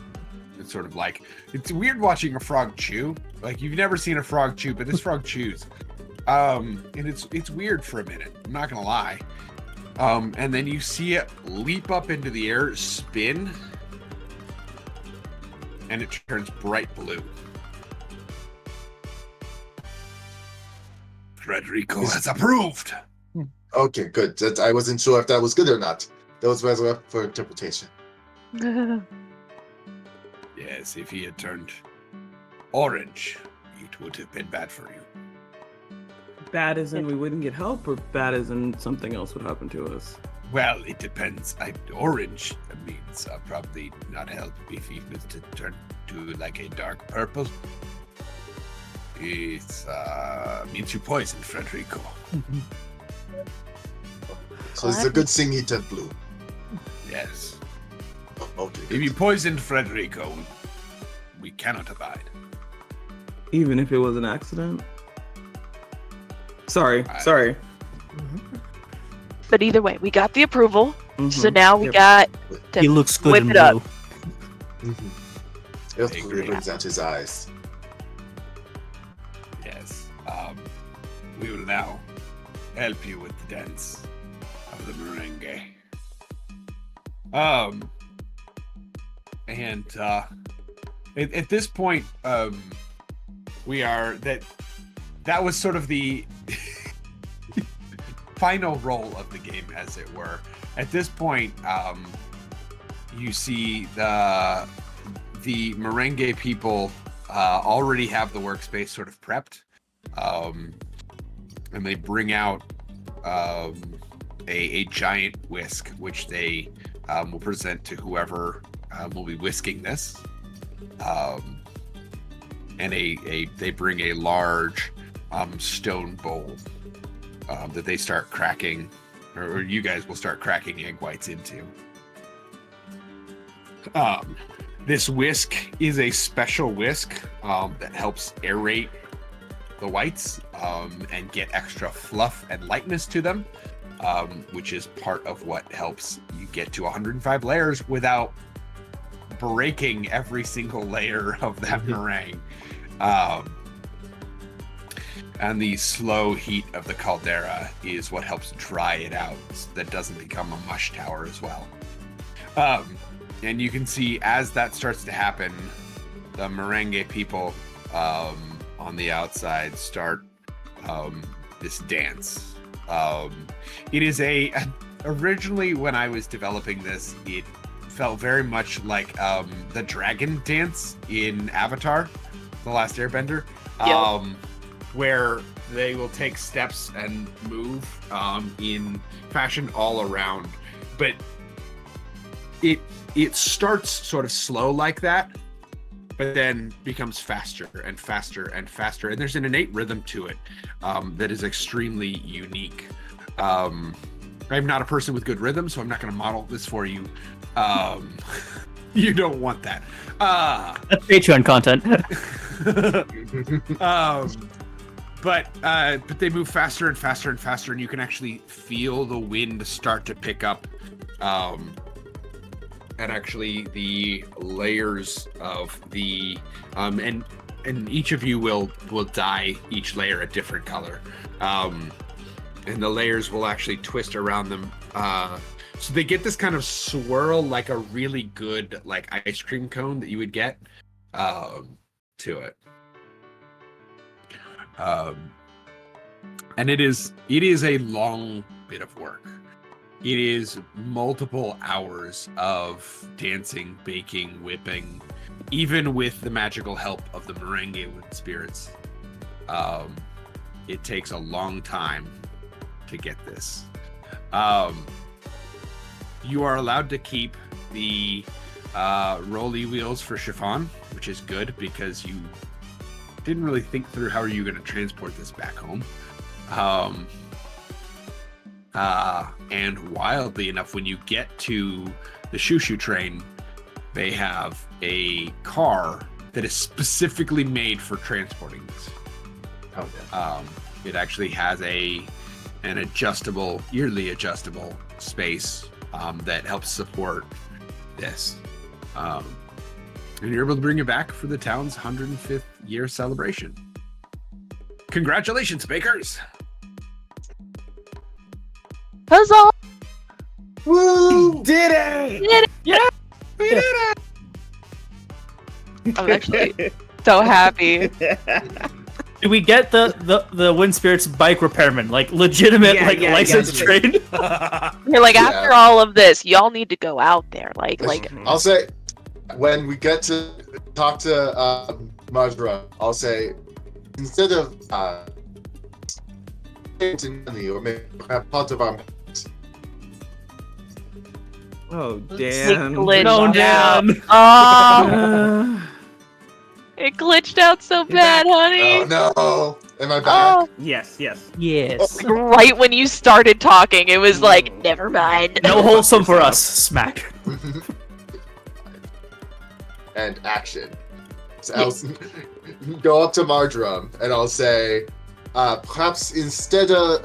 it's sort of like, it's weird watching a frog chew. Like, you've never seen a frog chew, but this frog chews. And it's weird for a minute, I'm not gonna lie. And then you see it leap up into the air, spin, and it turns bright blue. Frederico has approved. Okay, good. I wasn't sure if that was good or not. Those was up for interpretation. Yes, if he had turned orange, it would have been bad for you. Bad as in we wouldn't get help, or bad as in something else would happen to us? Well, it depends. Orange means probably not help if he was to turn to like a dark purple. It means you poisoned Frederico. So it's a good thing he turned blue. Yes. Okay. If you poisoned Frederico, we cannot abide. Even if it was an accident? Sorry. But either way, we got the approval. So Mhm. now we Yep. got to He looks good whip in it up. blue. It was I blue agree. brings out his eyes. Yes. We will now help you with the dance of the And at this point, we are that was sort of the final roll of the game, as it were. At this point, you see the Merengue people already have the workspace sort of prepped, and they bring out a giant whisk, which they will present to whoever will be whisking this, and they bring a large stone bowl that they start cracking, or you guys will start cracking egg whites into. This whisk is a special whisk that helps aerate the whites and get extra fluff and lightness to them, which is part of what helps you get to 105 layers without breaking every single layer of that meringue. And the slow heat of the caldera is what helps dry it out so that doesn't become a mush tower as well. And you can see as that starts to happen, the Merengue people on the outside start this dance. It is originally when I was developing this, it felt very much like the dragon dance in Avatar, The Last Airbender, where they will take steps and move in fashion all around. But it starts sort of slow like that, but then becomes faster and faster and faster. And there's an innate rhythm to it that is extremely unique. I'm not a person with good rhythm, so I'm not going to model this for you. You don't want that. That's Patreon content. But they move faster and faster and faster, and you can actually feel the wind start to pick up. And actually the layers of the and each of you will dye each layer a different color, and the layers will actually twist around them, so they get this kind of swirl, like a really good like ice cream cone that you would get to it. And it is a long bit of work. It is multiple hours of dancing, baking, whipping, even with the magical help of the Merengue wind spirits. It takes a long time to get this. You are allowed to keep the rolly wheels for chiffon, which is good because you didn't really think through how are you going to transport this back home. And wildly enough, when you get to the shoo-shoo train, they have a car that is specifically made for transporting this. Oh, yeah. It actually has an yearly adjustable space that helps support this. And you're able to bring it back for the town's 105th year celebration. Congratulations, bakers! Huzzah! Woo! Did it! Did it! Yeah. We did it! I'm actually so happy. Do we get the Wind Spirits bike repairman, like legitimate, licensed trade? You're like, after all of this, y'all need to go out there. Like I'll say, when we get to talk to Majra, I'll say, instead of or maybe part of our Oh, Dan. glitched down. Oh, it glitched out so bad, honey. Oh no! Am I back? Oh, Yes. Yes. right when you started talking, it was like, never mind. No wholesome for us. Smack. And action. So I'll go up to Mardrum and I'll say, perhaps instead of,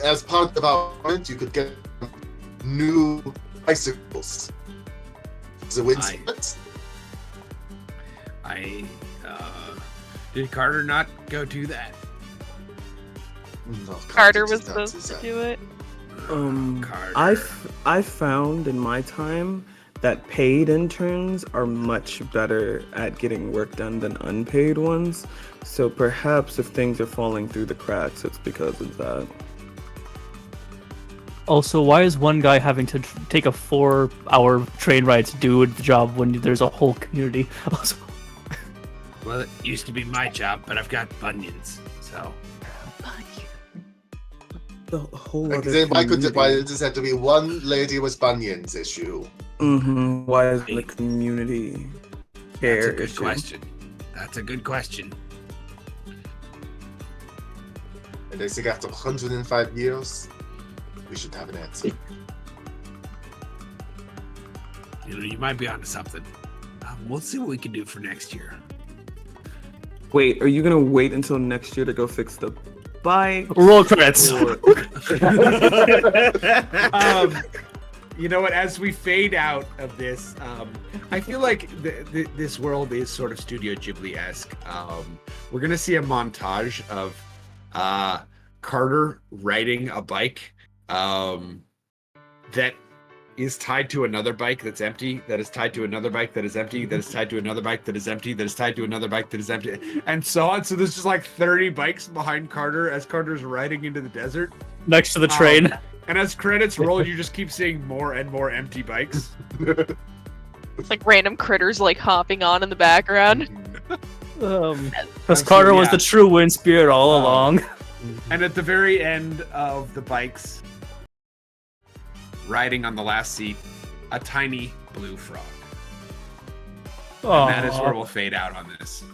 as part of our event, you could get new bicycles. The wind spirits. Did Carter not go do that? No, Carter was does not supposed do to that. do it. Carter. I've found in my time that paid interns are much better at getting work done than unpaid ones. So perhaps if things are falling through the cracks, it's because of that. Also, why is one guy having to take a 4-hour train ride to do the job when there's a whole community? Also, Well, it used to be my job, but I've got bunions, so. The whole Like, other why community. does this have to be one lady with bunions issue? Why is the community care That's a good issue? question. That's a good question. And they think after 105 years, we should have an answer. You know, you might be onto something. We'll see what we can do for next year. Wait, are you gonna wait until next year to go fix the bike? roll credits. You know what? As we fade out of this, I feel like this world is sort of Studio Ghibli-esque. We're gonna see a montage of Carter riding a bike that is tied to another bike that's empty, that is tied to another bike that is empty, that is tied to another bike that is empty, that is tied to another bike that is empty, and so on. So there's just like 30 bikes behind Carter as Carter's riding into the desert. Next to the train. And as credits roll, you just keep seeing more and more empty bikes. It's like random critters like hopping on in the background. Because Carter was the true wind spirit all along. And at the very end of the bikes, riding on the last seat, a tiny blue frog. And that is where we'll fade out on this.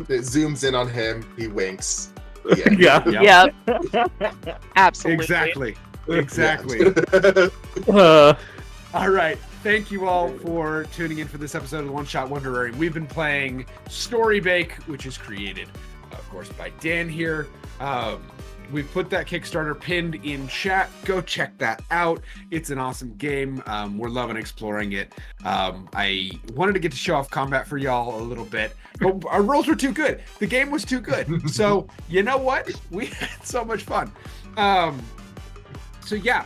It zooms in on him, he winks. Yeah. Yep. Yep. Absolutely. Exactly. All right. Thank you all for tuning in for this episode of the One Shot Wonderarium. We've been playing Story Bake, which is created, of course, by Dan here. We've put that Kickstarter pinned in chat. Go check that out. It's an awesome game. We're loving exploring it. I wanted to get to show off combat for y'all a little bit, but our rolls were too good. The game was too good. So you know what? We had so much fun. So yeah,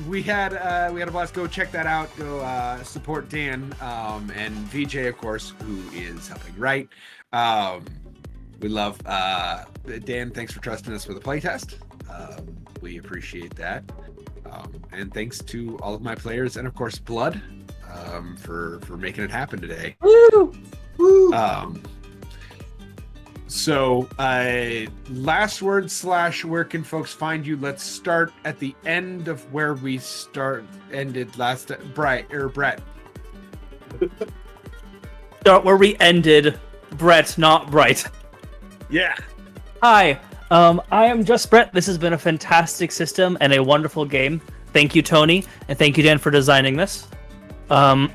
we had a blast. Go check that out. Go support Dan and VJ, of course, who is helping write. We love Dan. Thanks for trusting us with a playtest. We appreciate that. And thanks to all of my players and of course Blood for making it happen today. Woo! Woo! So last word / where can folks find you? Let's start at the end of where we ended last. Brett. Start where we ended. Brett, not Bright. Yeah. Hi, I am just Brett. This has been a fantastic system and a wonderful game. Thank you, Tony, and thank you, Dan, for designing this. You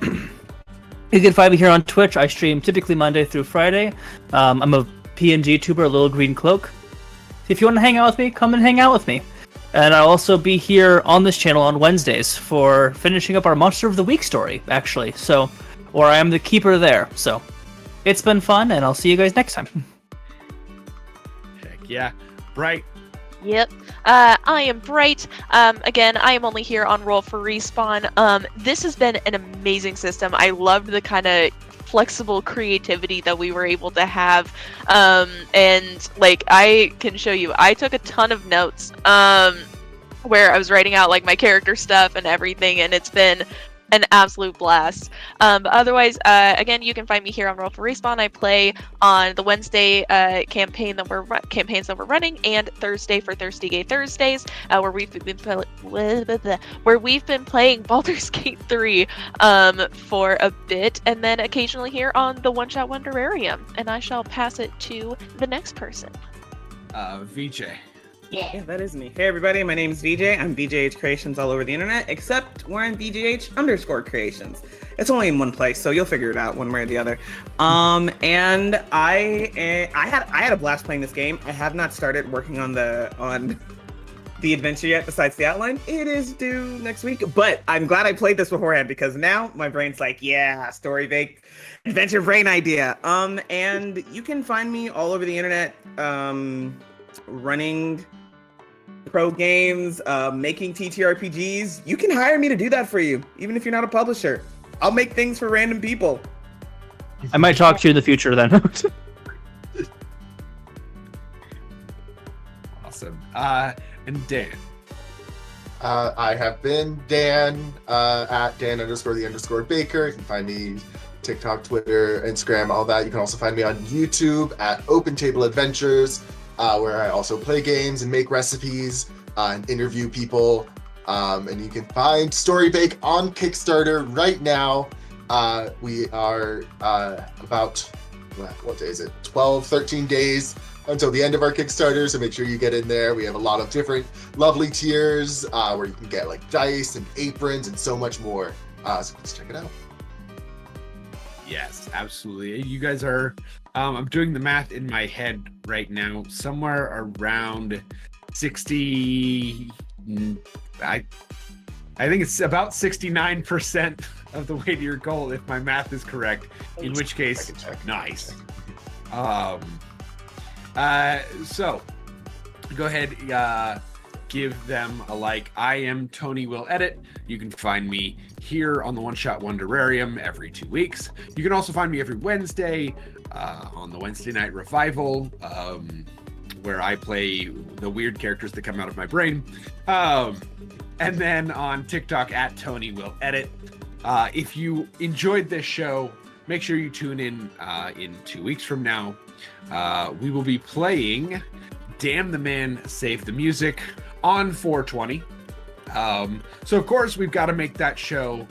can find me here on Twitch. I stream typically Monday through Friday. I'm a PNG tuber, a little green cloak. If you want to hang out with me, come and hang out with me. And I'll also be here on this channel on Wednesdays for finishing up our Monster of the Week story, actually. So, or I am the keeper there. So, it's been fun, and I'll see you guys next time. Heck yeah. Bright. Yep. I am Bright. Again, I am only here on Roll for Respawn. This has been an amazing system. I loved the kind of flexible creativity that we were able to have. And like, I can show you, I took a ton of notes where I was writing out like my character stuff and everything, and it's been an absolute blast. But otherwise, again, you can find me here on Roll for Respawn. I play on the Wednesday campaigns that we're running, and Thursday for Thirsty Gay Thursdays, where we've been playing Baldur's Gate 3 for a bit, and then occasionally here on the One Shot Wonderarium. And I shall pass it to the next person. VJ. Yeah, that is me. Hey everybody, my name is VJ. I'm VJH Creations all over the internet, except we're in VJH_Creations. It's only in one place, so you'll figure it out one way or the other. And I had a blast playing this game. I have not started working on the adventure yet, besides the outline. It is due next week, but I'm glad I played this beforehand because now my brain's like, yeah, story bake, adventure brain idea. And you can find me all over the internet, running pro games, making TTRPGs, you can hire me to do that for you, even if you're not a publisher. I'll make things for random people. I might talk to you in the future then. Awesome. And Dan. I have been Dan at Dan_the_Baker. You can find me TikTok, Twitter, Instagram, all that. You can also find me on YouTube at Open Table Adventures, where I also play games and make recipes and interview people. And you can find Storybake on Kickstarter right now. We are about, what day is it? 12, 13 days until the end of our Kickstarter, so make sure you get in there. We have a lot of different lovely tiers where you can get like dice and aprons and so much more. So let's check it out. Yes, absolutely. You guys are, I'm doing the math in my head right now, somewhere around 60, I think it's about 69% of the way to your goal, if my math is correct, in which case, nice. So go ahead, give them a like. I am Tony Will Edit. You can find me here on the One Shot Wonderarium every 2 weeks. You can also find me every Wednesday on the Wednesday Night Revival, where I play the weird characters that come out of my brain. And then on TikTok at Tony Will Edit. If you enjoyed this show, make sure you tune in 2 weeks from now. We will be playing Damn the Man, Save the Music on 420. So of course we've got to make that show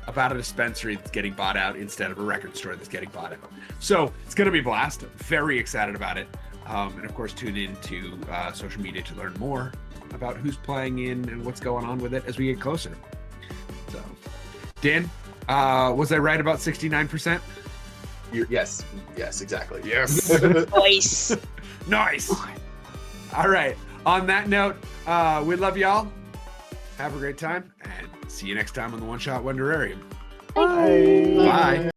about a dispensary that's getting bought out instead of a record store that's getting bought out. So it's going to be a blast. I'm very excited about it. And of course tune in to social media to learn more about who's playing in and what's going on with it as we get closer. So Dan, was I right about 69%? Yes, exactly. Yes. Nice. Nice. All right. On that note, we love y'all. Have a great time and see you next time on the One Shot Wonderarium. Bye. Bye.